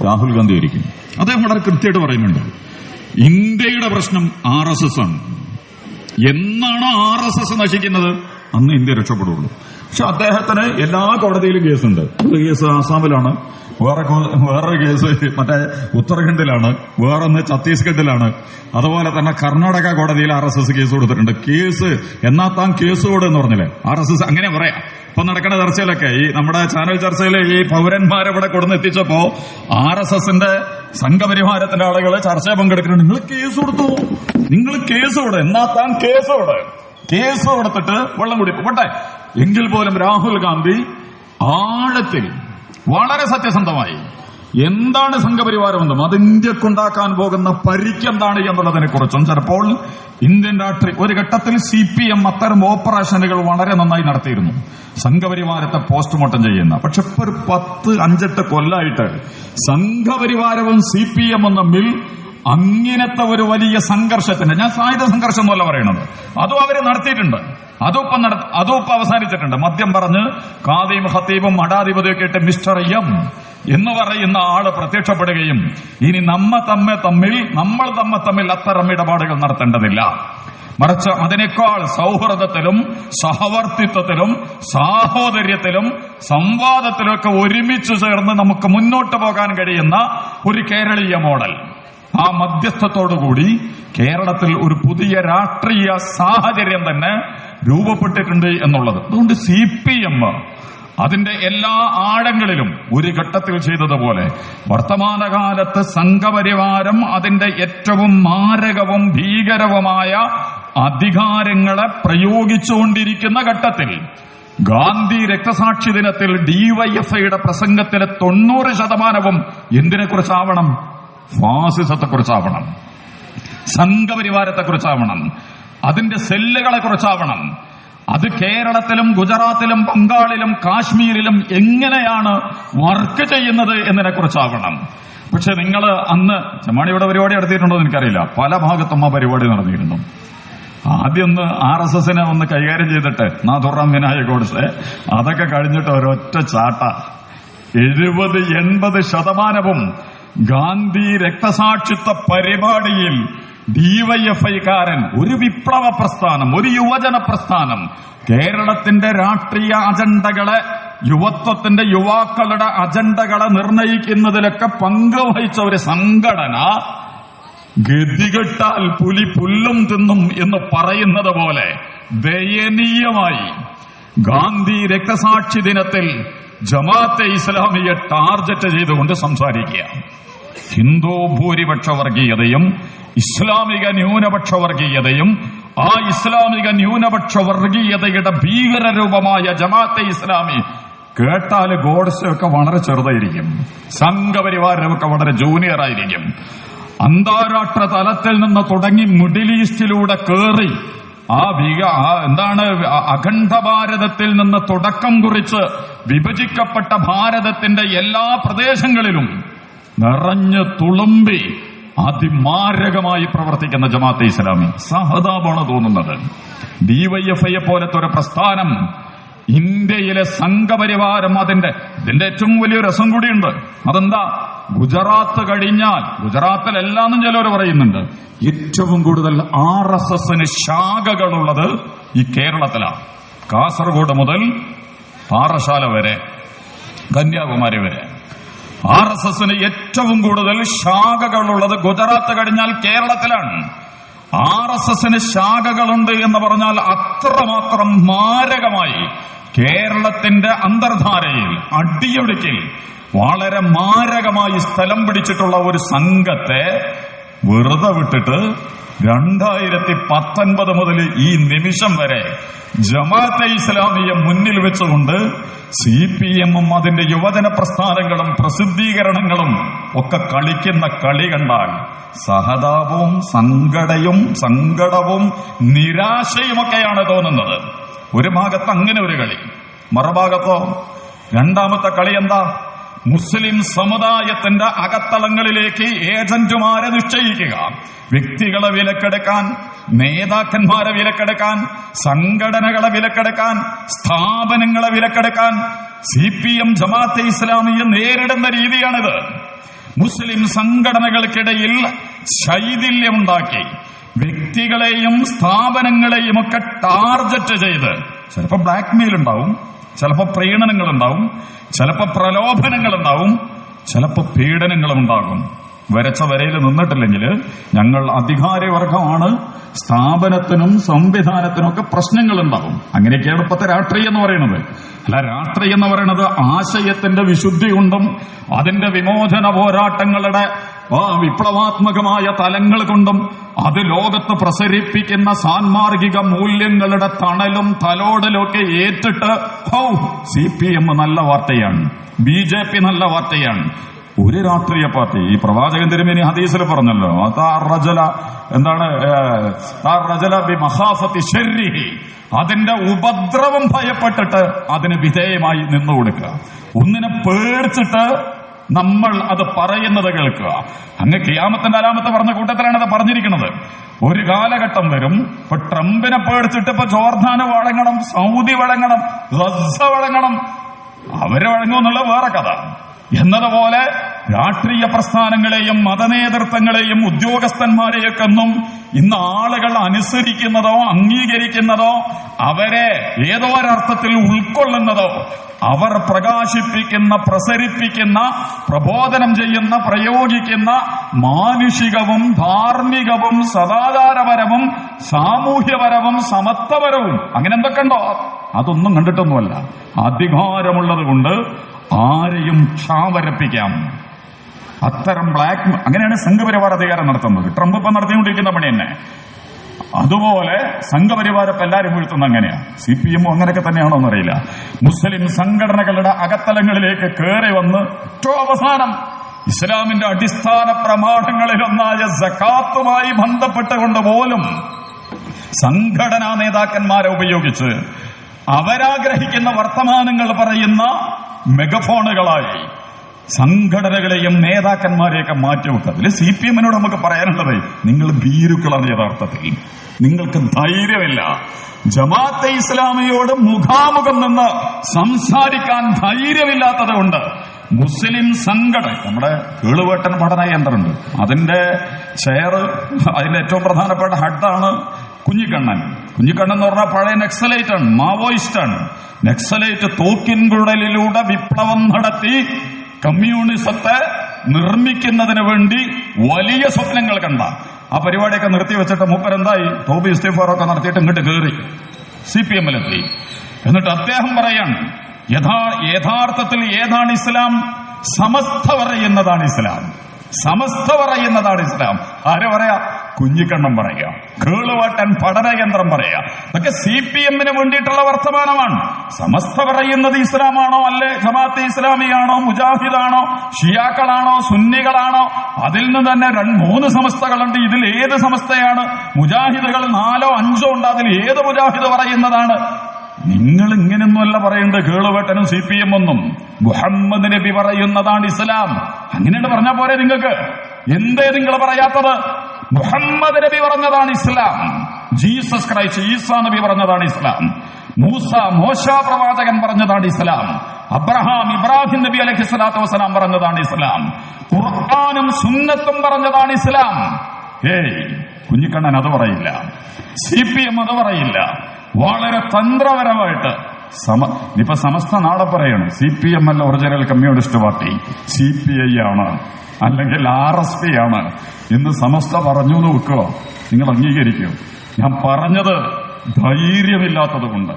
രാഹുൽ ഗാന്ധി ആയിരിക്കും. അദ്ദേഹം വളരെ കൃത്യമായിട്ട് പറയുന്നുണ്ട്, ഇന്ത്യയുടെ പ്രശ്നം RSS ആണ്. എന്നാണ് RSS നശിക്കുന്നത് അന്ന് ഇന്ത്യ രക്ഷപ്പെടുള്ളൂ. പക്ഷെ അദ്ദേഹത്തിന് എല്ലാ കോടതിയിലും കേസുണ്ട്. ഒരു കേസ് ആസാമിലാണ്, വേറൊരു കേസ് മറ്റേ ഉത്തരാഖണ്ഡിലാണ്, വേറൊന്ന് ഛത്തീസ്ഗഡിലാണ്, അതുപോലെ തന്നെ കർണാടക കോടതിയിൽ RSS കേസ് കൊടുത്തിട്ടുണ്ട്. കേസ് എന്നാ താൻ കേസോട് എന്ന് പറഞ്ഞില്ലേ, RSS അങ്ങനെ പറയാം. ഇപ്പൊ നടക്കുന്ന ചർച്ചയിലൊക്കെ ഈ നമ്മുടെ ചാനൽ ചർച്ചയിൽ ഈ പൗരന്മാരെ ഇവിടെ കൊടുന്നെത്തിച്ചപ്പോ RSSന്റെ സംഘപരിവാരത്തിന്റെ ആളുകൾ ചർച്ചയിൽ പങ്കെടുക്കുന്നുണ്ട്. നിങ്ങൾ കേസ് കൊടുത്തു, നിങ്ങൾ കേസോട് എന്നാ താൻ കേസ് കൊടുത്തിട്ട് വെള്ളം കുടിക്കും പോട്ടെ. എങ്കിൽ പോലും രാഹുൽ ഗാന്ധി ആഴത്തിൽ വളരെ സത്യസന്ധമായി എന്താണ് സംഘപരിവാരമെന്നും അത് ഇന്ത്യക്കുണ്ടാക്കാൻ പോകുന്ന പരിക്കെന്താണ് എന്നുള്ളതിനെ കുറിച്ചും ചിലപ്പോൾ ഇന്ത്യൻ രാഷ്ട്രീയ ഒരു ഘട്ടത്തിൽ CPM അത്തരം ഓപ്പറേഷനുകൾ വളരെ നന്നായി നടത്തിയിരുന്നു, സംഘപരിവാരത്തെ പോസ്റ്റ്മോർട്ടം ചെയ്യുന്ന. പക്ഷെ ഇപ്പൊ ഒരു 10-5 കൊല്ലമായിട്ട് സംഘപരിവാരവും CPM-ഉം തമ്മിൽ അങ്ങനത്തെ ഒരു വലിയ സംഘർഷത്തിന്, ഞാൻ സായുധ സംഘർഷം എന്നല്ല പറയണത്, അതും അവര് നടത്തിയിട്ടുണ്ട്, അതും ഇപ്പൊ അവസാനിച്ചിട്ടുണ്ട്. മദ്യം പറഞ്ഞ് ഖാദിയും ഖത്തീബും മഠാധിപതിയൊക്കെ ഇട്ട് മിസ്റ്റർ എം എന്ന് പറയുന്ന ആള് പ്രത്യക്ഷപ്പെടുകയും ഇനി നമ്മൾ തമ്മിൽ അത്തരം ഇടപാടുകൾ നടത്തേണ്ടതില്ല, മറിച്ച് അതിനേക്കാൾ സൗഹൃദത്തിലും സഹവർത്തിത്വത്തിലും സാഹോദര്യത്തിലും സംവാദത്തിലൊക്കെ ഒരുമിച്ച് ചേർന്ന് നമുക്ക് മുന്നോട്ട് പോകാൻ കഴിയുന്ന ഒരു കേരളീയ മോഡൽ, ആ മധ്യസ്ഥത്തോടുകൂടി കേരളത്തിൽ ഒരു പുതിയ രാഷ്ട്രീയ സാഹചര്യം തന്നെ രൂപപ്പെട്ടിട്ടുണ്ട് എന്നുള്ളത്. അതുകൊണ്ട് CPM അതിന്റെ എല്ലാ ആഴങ്ങളിലും ഒരു ഘട്ടത്തിൽ ചെയ്തതുപോലെ വർത്തമാനകാലത്ത് സംഘപരിവാരം അതിന്റെ ഏറ്റവും മാരകവും ഭീകരവുമായ അധികാരങ്ങളെ പ്രയോഗിച്ചുകൊണ്ടിരിക്കുന്ന ഘട്ടത്തിൽ ഗാന്ധി രക്തസാക്ഷി ദിനത്തിൽ DYFIയുടെ പ്രസംഗത്തിലെ 90% എന്തിനെക്കുറിച്ചാവണം? ഫാസിസത്തെക്കുറിച്ചാവണം, സംഘപരിവാരത്തെക്കുറിച്ചാവണം, അതിന്റെ സെല്ലുകളെ കുറിച്ചാവണം. അത് കേരളത്തിലും ഗുജറാത്തിലും ബംഗാളിലും കാശ്മീരിലും എങ്ങനെയാണ് വർക്ക് ചെയ്യുന്നത് എന്നതിനെ കുറിച്ചാവണം. പക്ഷെ നിങ്ങൾ അന്ന് ചെമ്മാണിയുടെ പരിപാടി നടത്തിയിട്ടുണ്ടോ എന്ന് എനിക്കറിയില്ല, പല ഭാഗത്തും ആ പരിപാടി നടന്നിരുന്നു. ആദ്യം RSSനെ ഒന്ന് കൈകാര്യം ചെയ്തിട്ട് നാഥുറാം വിനായക് ഗോഡ്സെ, അതൊക്കെ കഴിഞ്ഞിട്ട് ഒരൊറ്റ ചാട്ട 70-80% ഗാന്ധി രക്തസാക്ഷിത്വ പരിപാടിയിൽ DYFIക്കാരൻ, ഒരു വിപ്ലവ പ്രസ്ഥാനം, ഒരു യുവജന പ്രസ്ഥാനം, കേരളത്തിന്റെ രാഷ്ട്രീയ അജണ്ടകളെ, യുവത്വത്തിന്റെ യുവാക്കളുടെ അജണ്ടകളെ നിർണയിക്കുന്നതിലൊക്കെ പങ്കുവഹിച്ച ഒരു സംഘടന ഗതികെട്ടാൽ പുലി പുല്ലും തിന്നും എന്ന് പറയുന്നത് പോലെ ദയനീയമായി ഗാന്ധി രക്തസാക്ഷി ദിനത്തിൽ ജമാഅത്തെ ഇസ്ലാമിയെ ടാർഗറ്റ് ചെയ്തുകൊണ്ട് സംസാരിക്കുക. ഹിന്ദു ഭൂരിപക്ഷ വർഗീയതയും ഇസ്ലാമിക ന്യൂനപക്ഷ വർഗീയതയും ആ ഇസ്ലാമിക ന്യൂനപക്ഷ വർഗീയതയുടെ ഭീകര രൂപമായ ജമാഅത്തെ ഇസ്ലാമി കേട്ടാൽ ഗോഡ്സെയൊക്കെ വളരെ ചെറുതായിരിക്കും, സംഘപരിവാരമൊക്കെ വളരെ ജൂനിയർ ആയിരിക്കും. അന്താരാഷ്ട്ര തലത്തിൽ നിന്ന് തുടങ്ങി മിഡിൽ ഈസ്റ്റിലൂടെ കയറി എന്താണ് അഖണ്ഡ ഭാരതത്തിൽ നിന്ന് തുടക്കം കുറിച്ച് വിഭജിക്കപ്പെട്ട ഭാരതത്തിന്റെ എല്ലാ പ്രദേശങ്ങളിലും നിറഞ്ഞു തുളുമ്പി അതിമാരകമായി പ്രവർത്തിക്കുന്ന ജമാഅത്തെ ഇസ്ലാമി സഹതാപാണ് തോന്നുന്നത്. DYFIയെ പോലത്തെ ഒരു പ്രസ്ഥാനം ഇന്ത്യയിലെ സംഘപരിവാരം ഇതിന്റെ ഏറ്റവും വലിയ രസം കൂടിയുണ്ട്. അതെന്താ? ഗുജറാത്ത് കഴിഞ്ഞാൽ, ഗുജറാത്തിലെല്ലാന്നും ചിലവർ പറയുന്നുണ്ട്, ഏറ്റവും കൂടുതൽ RSSന് ശാഖകളുള്ളത് ഈ കേരളത്തിലാണ്. കാസർഗോഡ് മുതൽ പാറശാല വരെ, കന്യാകുമാരി വരെ RSSന് ഏറ്റവും കൂടുതൽ ശാഖകളുള്ളത് ഗുജറാത്ത് കഴിഞ്ഞാൽ കേരളത്തിലാണ്. RSSന് ശാഖകളുണ്ട് എന്ന് പറഞ്ഞാൽ അത്രമാത്രം മാരകമായി കേരളത്തിന്റെ അന്തർധാരയിൽ അടിയൊടുക്കിൽ വളരെ മാരകമായി സ്ഥലം പിടിച്ചിട്ടുള്ള ഒരു സംഘത്തെ വെറുതെ വിട്ടിട്ട് 2019 മുതൽ ഈ നിമിഷം വരെ ജമാഅത്തെ ഇസ്ലാമിയെ മുന്നിൽ വെച്ചുകൊണ്ട് CPM-ഉം അതിന്റെ യുവജന പ്രസ്ഥാനങ്ങളും പ്രസിദ്ധീകരണങ്ങളും ഒക്കെ കളിക്കുന്ന കളി കണ്ടാൽ സഹതാപവും സങ്കടവും നിരാശയുമൊക്കെയാണ് തോന്നുന്നത്. ഒരു ഭാഗത്ത് അങ്ങനെ ഒരു കളി, മറുഭാഗത്തോ രണ്ടാമത്തെ കളി എന്താ? മുസ്ലിം സമുദായത്തിന്റെ അകത്തളങ്ങളിലേക്ക് ഏജന്റുമാരെ നിശ്ചയിക്കുക, വ്യക്തികളെ വിലക്കെടുക്കാൻ, നേതാക്കന്മാരെ വിലക്കെടുക്കാൻ, സംഘടനകളെ വിലക്കെടുക്കാൻ, സ്ഥാപനങ്ങളെ വിലക്കെടുക്കാൻ CPM ജമാഅത്തെ ഇസ്ലാമിയെ നേരിടുന്ന രീതിയാണിത്. മുസ്ലിം സംഘടനകൾക്കിടയിൽ ശൈഥില്യമുണ്ടാക്കി വ്യക്തികളെയും സ്ഥാപനങ്ങളെയും ഒക്കെ ടാർഗറ്റ് ചെയ്ത് ചിലപ്പോൾ ബ്ലാക്ക്മെയിൽ ഉണ്ടാവും, ചിലപ്പോൾ പ്രീണനങ്ങളുണ്ടാവും, ചിലപ്പോൾ പ്രലോഭനങ്ങളുണ്ടാവും, ചിലപ്പോൾ പീഡനങ്ങളുണ്ടാകും. വരച്ച വരയിൽ നിന്നിട്ടില്ലെങ്കിൽ ഞങ്ങൾ അധികാരവർഗമാണ്, സ്ഥാപനത്തിനും സംവിധാനത്തിനും ഒക്കെ പ്രശ്നങ്ങളുണ്ടാവും. അങ്ങനെയൊക്കെയാണ് ഇപ്പോഴത്തെ രാഷ്ട്രീയം എന്ന് പറയുന്നത്. അല്ല, രാഷ്ട്രീയം എന്ന് പറയുന്നത് ആശയത്തിന്റെ വിശുദ്ധി കൊണ്ടും അതിന്റെ വിമോചന പോരാട്ടങ്ങളുടെ വിപ്ലവാത്മകമായ തലങ്ങൾ കൊണ്ടും അത് ലോകത്ത് പ്രസരിപ്പിക്കുന്ന സാൻമാർഗിക മൂല്യങ്ങളുടെ തണലും തലോടലും ഒക്കെ ഏറ്റിട്ട് CPM നല്ല വാർത്തയാണ്, BJP നല്ല വാർത്തയാണ്. ഒരു രാഷ്ട്രീയ പാർട്ടി, ഈ പ്രവാചകൻ തിരുമേനി ഹദീസിൽ പറഞ്ഞല്ലോ, അതിന്റെ ഉപദ്രവം ഭയപ്പെട്ടിട്ട് അതിന് വിധേയമായി നിന്നു കൊടുക്കുക. ഒന്നിനെ പേടിച്ചിട്ട് നമ്മൾ അത് പറയുന്നത് കേൾക്കുക. അങ്ങ് ഖിയാമത്തിന്റെ അലാമത്ത് പറഞ്ഞ കൂട്ടത്തിലാണ് അത് പറഞ്ഞിരിക്കുന്നത്. ഒരു കാലഘട്ടം വരും, ഇപ്പൊ ട്രംപിനെ പേടിച്ചിട്ട് ഇപ്പൊ ജോർദാന് വഴങ്ങണം, സൗദി വഴങ്ങണം, ഗസ വഴങ്ങണം. അവര് വഴങ്ങുമെന്നുള്ള വേറെ കഥ. എന്നതുപോലെ രാഷ്ട്രീയ പ്രസ്ഥാനങ്ങളെയും മതനേതൃത്വങ്ങളെയും ഉദ്യോഗസ്ഥന്മാരെയൊക്കെ ഒന്നും ഇന്ന് ആളുകൾ അനുസരിക്കുന്നതോ അംഗീകരിക്കുന്നതോ അവരെ ഏതോ ഒരർത്ഥത്തിൽ ഉൾക്കൊള്ളുന്നതോ അവർ പ്രകാശിപ്പിക്കുന്ന, പ്രസരിപ്പിക്കുന്ന, പ്രബോധനം ചെയ്യുന്ന, പ്രയോഗിക്കുന്ന മാനുഷികവും ധാർമ്മികവും സദാചാരപരവും സാമൂഹ്യപരവും സമത്വപരവും അങ്ങനെ എന്തൊക്കെ ഉണ്ടോ അതൊന്നും കണ്ടിട്ടൊന്നുമല്ല. അധികാരമുള്ളത് കൊണ്ട് ആരെയും ക്ഷാമരപ്പിക്കാം. അത്തരം അങ്ങനെയാണ് സംഘപരിവാർ അധികാരം നടത്തുന്നത്. ട്രംപ് ഇപ്പം നടത്തിക്കൊണ്ടിരിക്കുന്ന പണി തന്നെ. അതുപോലെ സംഘപരിവാരപ്പ് എല്ലാവരും വീഴ്ത്തുന്ന അങ്ങനെയാ. CPM അങ്ങനെയൊക്കെ തന്നെയാണോ എന്നറിയില്ല. മുസ്ലിം സംഘടനകളുടെ അകത്തലങ്ങളിലേക്ക് കയറി വന്ന് ഏറ്റവും അവസാനം ഇസ്ലാമിന്റെ അടിസ്ഥാന പ്രമാണങ്ങളിലൊന്നായ സകാത്തുമായി ബന്ധപ്പെട്ടുകൊണ്ട് പോലും സംഘടനാ നേതാക്കന്മാരെ ഉപയോഗിച്ച് അവരാഗ്രഹിക്കുന്ന വർത്തമാനങ്ങൾ പറയുന്ന മെഗഫോണുകളായി സംഘടനകളെയും നേതാക്കന്മാരെയൊക്കെ മാറ്റിവെക്കുക. അതിൽ CPM-നോട് നമുക്ക് പറയാനുള്ളത്, നിങ്ങൾ ഭീരുക്കളാണ്. യഥാർത്ഥത്തിൽ നിങ്ങൾക്ക് ധൈര്യമില്ല. ജമാഅത്തെ ഇസ്ലാമിയോട് മുഖാമുഖം നിന്ന് സംസാരിക്കാൻ ധൈര്യമില്ലാത്തത് കൊണ്ട് മുസ്ലിം സംഘടന, നമ്മുടെ കേളുവേട്ടൻ പഠന കേന്ദ്രമുണ്ട്, അതിന്റെ ചെയർ, അതിന്റെ ഏറ്റവും പ്രധാനപ്പെട്ട ഹെഡാണ് കുഞ്ഞിക്കണ്ണൻ. കുഞ്ഞിക്കണ്ണൻ എന്ന് പറഞ്ഞാൽ പഴയ നക്സലൈറ്റ് ആണ്, മാവോയിസ്റ്റ് ആണ്. നക്സലൈറ്റ് തോക്കിൻകുഴലിലൂടെ വിപ്ലവം നടത്തി കമ്മ്യൂണിസത്തെ നിർമ്മിക്കുന്നതിന് വേണ്ടി വലിയ സ്വപ്നങ്ങൾ കണ്ട ആ പരിപാടിയൊക്കെ നിർത്തിവെച്ചിട്ട് മൂപ്പരെന്തായി, തോബി ഇസ്തിഗ്ഫാറൊക്കെ നടത്തിയിട്ട് ഇങ്ങോട്ട് കയറി CPM-ലെത്തി. എന്നിട്ട് അദ്ദേഹം പറയാണ്, യഥാർത്ഥത്തിൽ ഏതാണ് ഇസ്ലാം? സമസ്ത പറയുന്നതാണ് ഇസ്ലാം. സമസ്ത പറയുന്നതാണ് ഇസ്ലാം. ആര് പറയാ? കുഞ്ഞിക്കണ്ണം പറയാ, കേളുവാട്ടൻ പഠനകേന്ദ്രം പറയാ. ഇതൊക്കെ CPM-ന് വേണ്ടിയിട്ടുള്ള വർത്തമാനമാണ്. സമസ്ത പറയുന്നത് ഇസ്ലാമാണോ, അല്ലെ ജമാഅത്തെ ഇസ്ലാമിയാണോ, മുജാഹിദാണോ, ഷിയാക്കളാണോ, സുന്നികളാണോ? അതിൽ നിന്ന് തന്നെ 2-3 സമസ്തകളുണ്ട്. ഇതിൽ ഏത് സമസ്തയാണ്? മുജാഹിദുകൾ 4 or 5 ഉണ്ട്. അതിൽ ഏത് മുജാഹിദ് പറയുന്നതാണ്? നിങ്ങൾ ഇങ്ങനെയൊന്നുമല്ല പറയേണ്ടത്. കേളുവേട്ടനും CPM ഒന്നും. മുഹമ്മദ് നബി പറയുന്നതാണ് ഇസ്ലാം. അങ്ങനെയാണ് പറഞ്ഞാൽ പോരെ നിങ്ങൾക്ക്? എന്തേ നിങ്ങൾ പറയാത്തത്? മുഹമ്മദ് നബി പറഞ്ഞതാണ് ഇസ്ലാം. ജീസസ് ക്രൈസ്റ്റ്, ഈസാ നബി പറഞ്ഞതാണ് ഇസ്ലാം. മോശ പ്രവാചകൻ പറഞ്ഞതാണ് ഇസ്ലാം. ഇബ്രാഹിം നബി അലൈഹി സ്വലാത്തു വസ്സലാം പറഞ്ഞതാണ് ഇസ്ലാം. ഖുർആനും സുന്നത്തും പറഞ്ഞതാണ് ഇസ്ലാം. കുഞ്ഞിക്കണ്ണൻ അത് പറയില്ല, CPM അത് പറയില്ല. വളരെ തന്ത്രപരമായിട്ട് ഇപ്പൊ സമസ്ത നാളെ പറയാണ് CPM അല്ല ഒറിജിനൽ കമ്മ്യൂണിസ്റ്റ് പാർട്ടി, CPI ആണ്, അല്ലെങ്കിൽ RSP ആണ് എന്ന് സമസ്ത പറഞ്ഞു എന്ന് വെക്കുക. നിങ്ങൾ അംഗീകരിക്കും. ഞാൻ പറഞ്ഞത് ധൈര്യമില്ലാത്തത് കൊണ്ട്,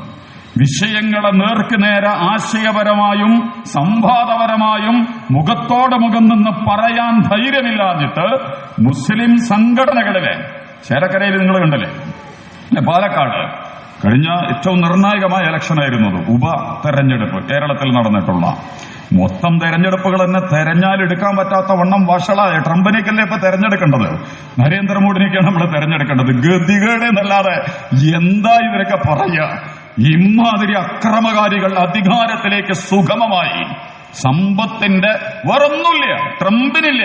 വിഷയങ്ങളെ നേർക്കുനേരെ ആശയപരമായും സംവാദപരമായും മുഖത്തോട് മുഖം നിന്ന് പറയാൻ ധൈര്യമില്ലാഞ്ഞിട്ട് മുസ്ലിം സംഘടനകളിലെ ചേലക്കരയിൽ നിങ്ങൾ കണ്ടല്ലേ, പാലക്കാട് കഴിഞ്ഞ ഏറ്റവും നിർണായകമായ ഇലക്ഷനായിരുന്നു ഉപതെരഞ്ഞെടുപ്പ് കേരളത്തിൽ നടന്നിട്ടുള്ള. മൊത്തം തെരഞ്ഞെടുപ്പുകൾ തന്നെ തെരഞ്ഞാലെടുക്കാൻ പറ്റാത്ത വണ്ണം വഷളായ ട്രംപിനേക്കല്ലേ ഇപ്പൊ തെരഞ്ഞെടുക്കേണ്ടത്, നരേന്ദ്രമോദിനേക്കാണ് നമ്മൾ തെരഞ്ഞെടുക്കേണ്ടത്. ഗതികേട് എന്നല്ലാതെ എന്താ ഇവരൊക്കെ പറയുക? ഇമാതിരി അക്രമകാരികൾ അധികാരത്തിലേക്ക് സുഗമമായി സമ്പത്തിന്റെ വേറൊന്നുമില്ല. ട്രംപിനില്ല,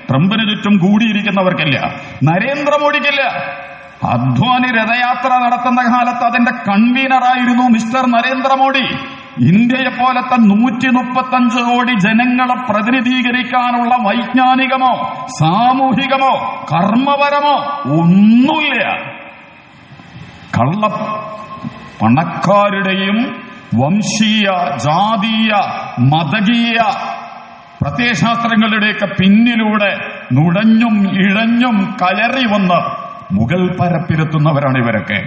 ട്രംപിന് ചുറ്റും കൂടിയിരിക്കുന്നവർക്കില്ല, നരേന്ദ്രമോദിക്കില്ല. അദ്വാനി രഥയാത്ര നടത്തുന്ന കാലത്ത് അതിന്റെ കൺവീനറായിരുന്നു മിസ്റ്റർ നരേന്ദ്രമോദി. ഇന്ത്യയെ പോലത്തെ 135 കോടി ജനങ്ങളെ പ്രതിനിധീകരിക്കാനുള്ള വൈജ്ഞാനികമോ സാമൂഹികമോ കർമ്മപരമോ ഒന്നുമില്ല. കള്ള പണക്കാരുടെയും വംശീയ ജാതീയ മതകീയ പ്രത്യയശാസ്ത്രങ്ങളുടെയൊക്കെ പിന്നിലൂടെ നുഴഞ്ഞും ഇഴഞ്ഞും കയറി വന്ന് മുഗൾ പരപ്പിലെത്തുന്നവരാണ് ഇവരൊക്കെ.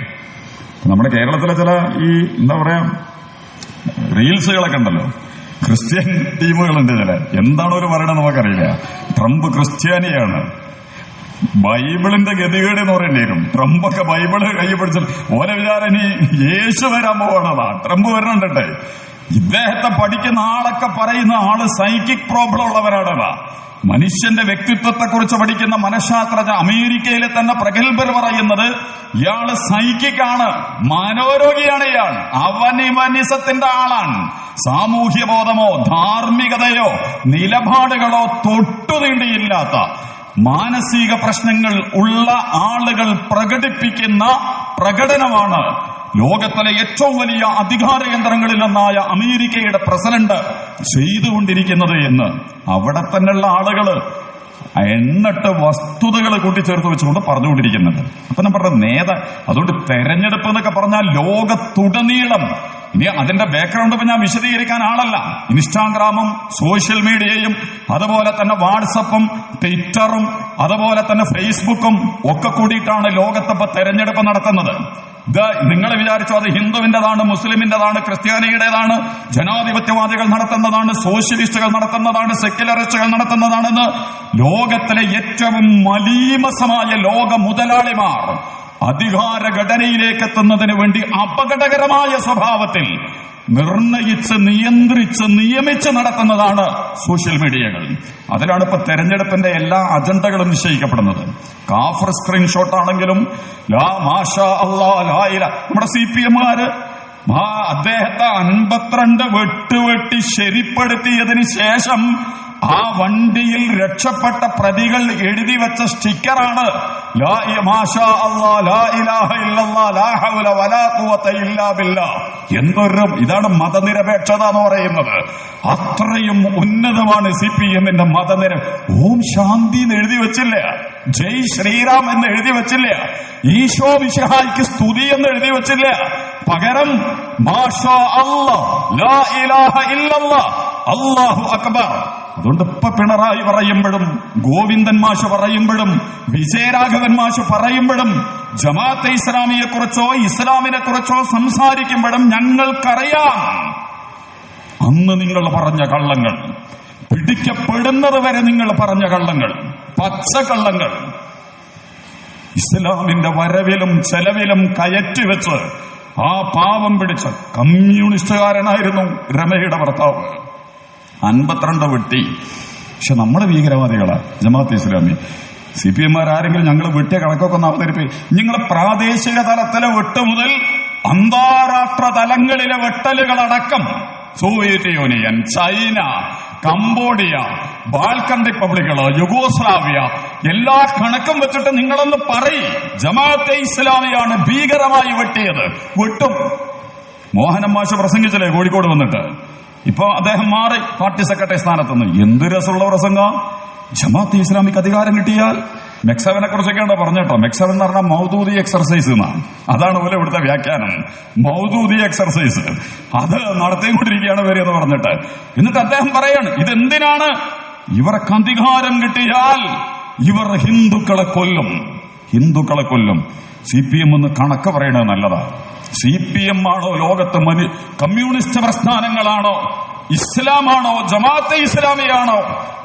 നമ്മുടെ കേരളത്തിലെ ചില ഈ എന്താ പറയാ റീൽസുകളൊക്കെ ഉണ്ടല്ലോ, ക്രിസ്ത്യൻ ടീമുകളുണ്ട് ചില. എന്താണ് ഒരു പറയണത് നമുക്കറിയില്ല. ട്രംപ് ക്രിസ്ത്യാനിയാണ്, ബൈബിളിന്റെ ഗതികേട് എന്ന് പറയേണ്ടി വരും. ട്രംപൊക്കെ ബൈബിള് കൈ പിടിച്ചാൽ ഓരോ വിചാരം ഇനി യേശു വരാൻ പോകണതാ. ട്രംപ് വരണുണ്ടട്ടെ. ഇദ്ദേഹത്തെ പഠിക്കുന്ന ആളൊക്കെ പറയുന്ന ആള് സൈക്കിക് പ്രോബ്ലം ഉള്ളവരാണതാ. മനുഷ്യന്റെ വ്യക്തിത്വത്തെക്കുറിച്ച് പഠിക്കുന്ന മനഃശാസ്ത്രജ്ഞ അമേരിക്കയിലെ തന്നെ പ്രഗത്ഭർ പറയുന്നത് ഇയാള് സൈക്കിക്കാണ്, മനോരോഗിയാണ് ഇയാൾ, അവനിമനിസത്തിന്റെ ആളാണ്. സാമൂഹ്യ ബോധമോ ധാർമ്മികതയോ നിലപാടുകളോ തൊട്ടുതീണ്ടിയില്ലാത്ത മാനസിക പ്രശ്നങ്ങൾ ഉള്ള ആളുകൾ പ്രകടിപ്പിക്കുന്ന പ്രകടനമാണ് ലോകത്തിലെ ഏറ്റവും വലിയ അധികാര കേന്ദ്രങ്ങളിലൊന്നായ അമേരിക്കയുടെ പ്രസിഡന്റ് ചെയ്തുകൊണ്ടിരിക്കുന്നത് എന്ന് അവിടെ തന്നെയുള്ള ആളുകള് എന്നിട്ട് വസ്തുതകൾ കൂട്ടിച്ചേർത്ത് വെച്ചുകൊണ്ട് പറഞ്ഞുകൊണ്ടിരിക്കുന്നത്. അപ്പൊ ഞാൻ പറഞ്ഞ അതുകൊണ്ട് തെരഞ്ഞെടുപ്പ് എന്നൊക്കെ പറഞ്ഞാൽ ലോകത്തുടനീളം, ഇനി അതിന്റെ ബാക്ക്ഗ്രൗണ്ട് ഇപ്പൊ ഞാൻ വിശദീകരിക്കാൻ ആളല്ല, ഇൻസ്റ്റാഗ്രാമും സോഷ്യൽ മീഡിയയും അതുപോലെ തന്നെ വാട്സപ്പും ട്വിറ്ററും അതുപോലെ തന്നെ ഫേസ്ബുക്കും ഒക്കെ കൂടിയിട്ടാണ് ലോകത്തിപ്പോ തെരഞ്ഞെടുപ്പ് നടത്തുന്നത്. ഇത് നിങ്ങൾ വിചാരിച്ചോ അത് ഹിന്ദുവിന്റേതാണ്, മുസ്ലിമിന്റേതാണ്, ക്രിസ്ത്യാനിയുടേതാണ്, ജനാധിപത്യവാദികൾ നടത്തുന്നതാണ്, സോഷ്യലിസ്റ്റുകൾ നടത്തുന്നതാണ്, സെക്യുലറിസ്റ്റുകൾ നടത്തുന്നതാണെന്ന് ലോകത്തിലെ ഏറ്റവും മലീമസമായ ലോക മുതലാളിമാർ അധികാര ഘടനയിലേക്ക് എത്തുന്നതിന് വേണ്ടി അപകടകരമായ സ്വഭാവത്തിൽ നിർണയിച്ച് നിയന്ത്രിച്ച് നിയമിച്ച് നടത്തുന്നതാണ് സോഷ്യൽ മീഡിയകൾ. അതിലാണ് ഇപ്പൊ തെരഞ്ഞെടുപ്പിന്റെ എല്ലാ അജണ്ടകളും നിശ്ചയിക്കപ്പെടുന്നത്. കാഫർ സ്ക്രീൻഷോട്ട് ആണെങ്കിലും ലാ മാഷാ അല്ലാ ലാ ഇലാഹ, നമ്മുടെ CPM-കാര് അദ്ദേഹത്തെ 52 വെട്ടുവെട്ടി ശരിപ്പെടുത്തിയതിന് ശേഷം ആ വണ്ടിയിൽ രക്ഷപ്പെട്ട പ്രതികൾ എഴുതി വെച്ച സ്റ്റിക്കറാണ് ലാ മാഷാ അല്ലാ ലാ ഇലാഹ ഇല്ലല്ലാ ലാ ഹൗല വലാ ഖുവത ഇല്ലാ ബില്ലാഹ്. എന്തൊരു ഇതാണ് മതനിരപേക്ഷത എന്ന് പറയുന്നത്. അത്രയും ഉന്നതമാണ് CPM-ന്റെ ഓം ശാന്തി എന്ന് എഴുതി വെച്ചില്ല, ജയ് ശ്രീറാം എന്ന് എഴുതി വെച്ചില്ല, ഈശോ മിശിഹായ്ക്ക് സ്തുതി എന്ന് എഴുതി വെച്ചില്ല. പകരം മാഷാ അല്ലാ ലാ ഇലാഹ ഇല്ലല്ലാ അല്ലാഹു അക്ബർ. അതുകൊണ്ട് ഇപ്പൊ പിണറായി പറയുമ്പോഴും ഗോവിന്ദൻ മാഷ് പറയുമ്പോഴും വിജയരാഘവൻ മാഷ് പറയുമ്പോഴും ജമാഅത്തെ ഇസ്ലാമിയെ കുറിച്ചോ ഇസ്ലാമിനെ കുറിച്ചോ സംസാരിക്കുമ്പോഴും ഞങ്ങൾക്കറിയാം അന്ന് നിങ്ങൾ പറഞ്ഞ കള്ളങ്ങൾ, പിടിക്കപ്പെടുന്നത് വരെ നിങ്ങൾ പറഞ്ഞ കള്ളങ്ങൾ, പച്ചക്കള്ളങ്ങൾ, ഇസ്ലാമിന്റെ വരവിലും ചെലവിലും കയറ്റിവെച്ച് ആ പാവം പിടിച്ച കമ്മ്യൂണിസ്റ്റുകാരനായിരുന്നു രമയുടെ ഭർത്താവ്. 52 വെട്ടി. പക്ഷെ നമ്മുടെ ഭീകരവാദികളാ ജമാഅത്തെ ഇസ്ലാമി. CPM-മാരെങ്കിലും ഞങ്ങൾ വെട്ടിയ കണക്കൊക്കെ ഒന്ന് അവതരിപ്പിക്കും. നിങ്ങൾ പ്രാദേശിക തലത്തിലെ വെട്ട് മുതൽ അന്താരാഷ്ട്ര തലങ്ങളിലെ വെട്ടലുകളടക്കം Soviet Union, China, Cambodia, Balkan റിപ്പബ്ലിക്കുകൾ, യുഗോസ്ലാവിയ, എല്ലാ കണക്കും വെച്ചിട്ട് നിങ്ങളൊന്ന് പറയും ജമാഅത്തെ ഇസ്ലാമിയാണ് ഭീകരമായി വെട്ടിയത്. വെട്ടും. മോഹനൻ മാഷ് പ്രസംഗിച്ചില്ലേ കോഴിക്കോട് വന്നിട്ട്? ഇപ്പൊ അദ്ദേഹം മാറി പാർട്ടി സെക്രട്ടറി സ്ഥാനത്തുനിന്ന്. എന്ത് രസമുള്ള പ്രസംഗം. ജമാഅത്തെ ഇസ്ലാമിക്ക് അധികാരം കിട്ടിയാൽ മെക്സവനെ കുറിച്ചൊക്കെയാണോ പറഞ്ഞേട്ടോ. മെക്സവൻ എന്ന് പറഞ്ഞാൽ മൗദൂദി എക്സർസൈസ് എന്നാണ്. അതാണ് പോലെ ഇവിടുത്തെ വ്യാഖ്യാനം. മൗദൂദി എക്സർസൈസ് അത് നടത്തിക്കൊണ്ടിരിക്കുകയാണ് വരെ എന്ന് പറഞ്ഞിട്ട്. എന്നിട്ട് അദ്ദേഹം പറയാണ് ഇതെന്തിനാണ്? ഇവർക്ക് അധികാരം കിട്ടിയാൽ ഇവർ ഹിന്ദുക്കളെ കൊല്ലും, ഹിന്ദുക്കളെ കൊല്ലും. CPM എന്ന് കണക്ക് പറയണത് നല്ലതാ. CPM ആണോ ലോകത്ത് കമ്മ്യൂണിസ്റ്റ് പ്രസ്ഥാനങ്ങളാണോ ഇസ്ലാമാണോ ജമാഅത്തെ ഇസ്ലാമിയാണോ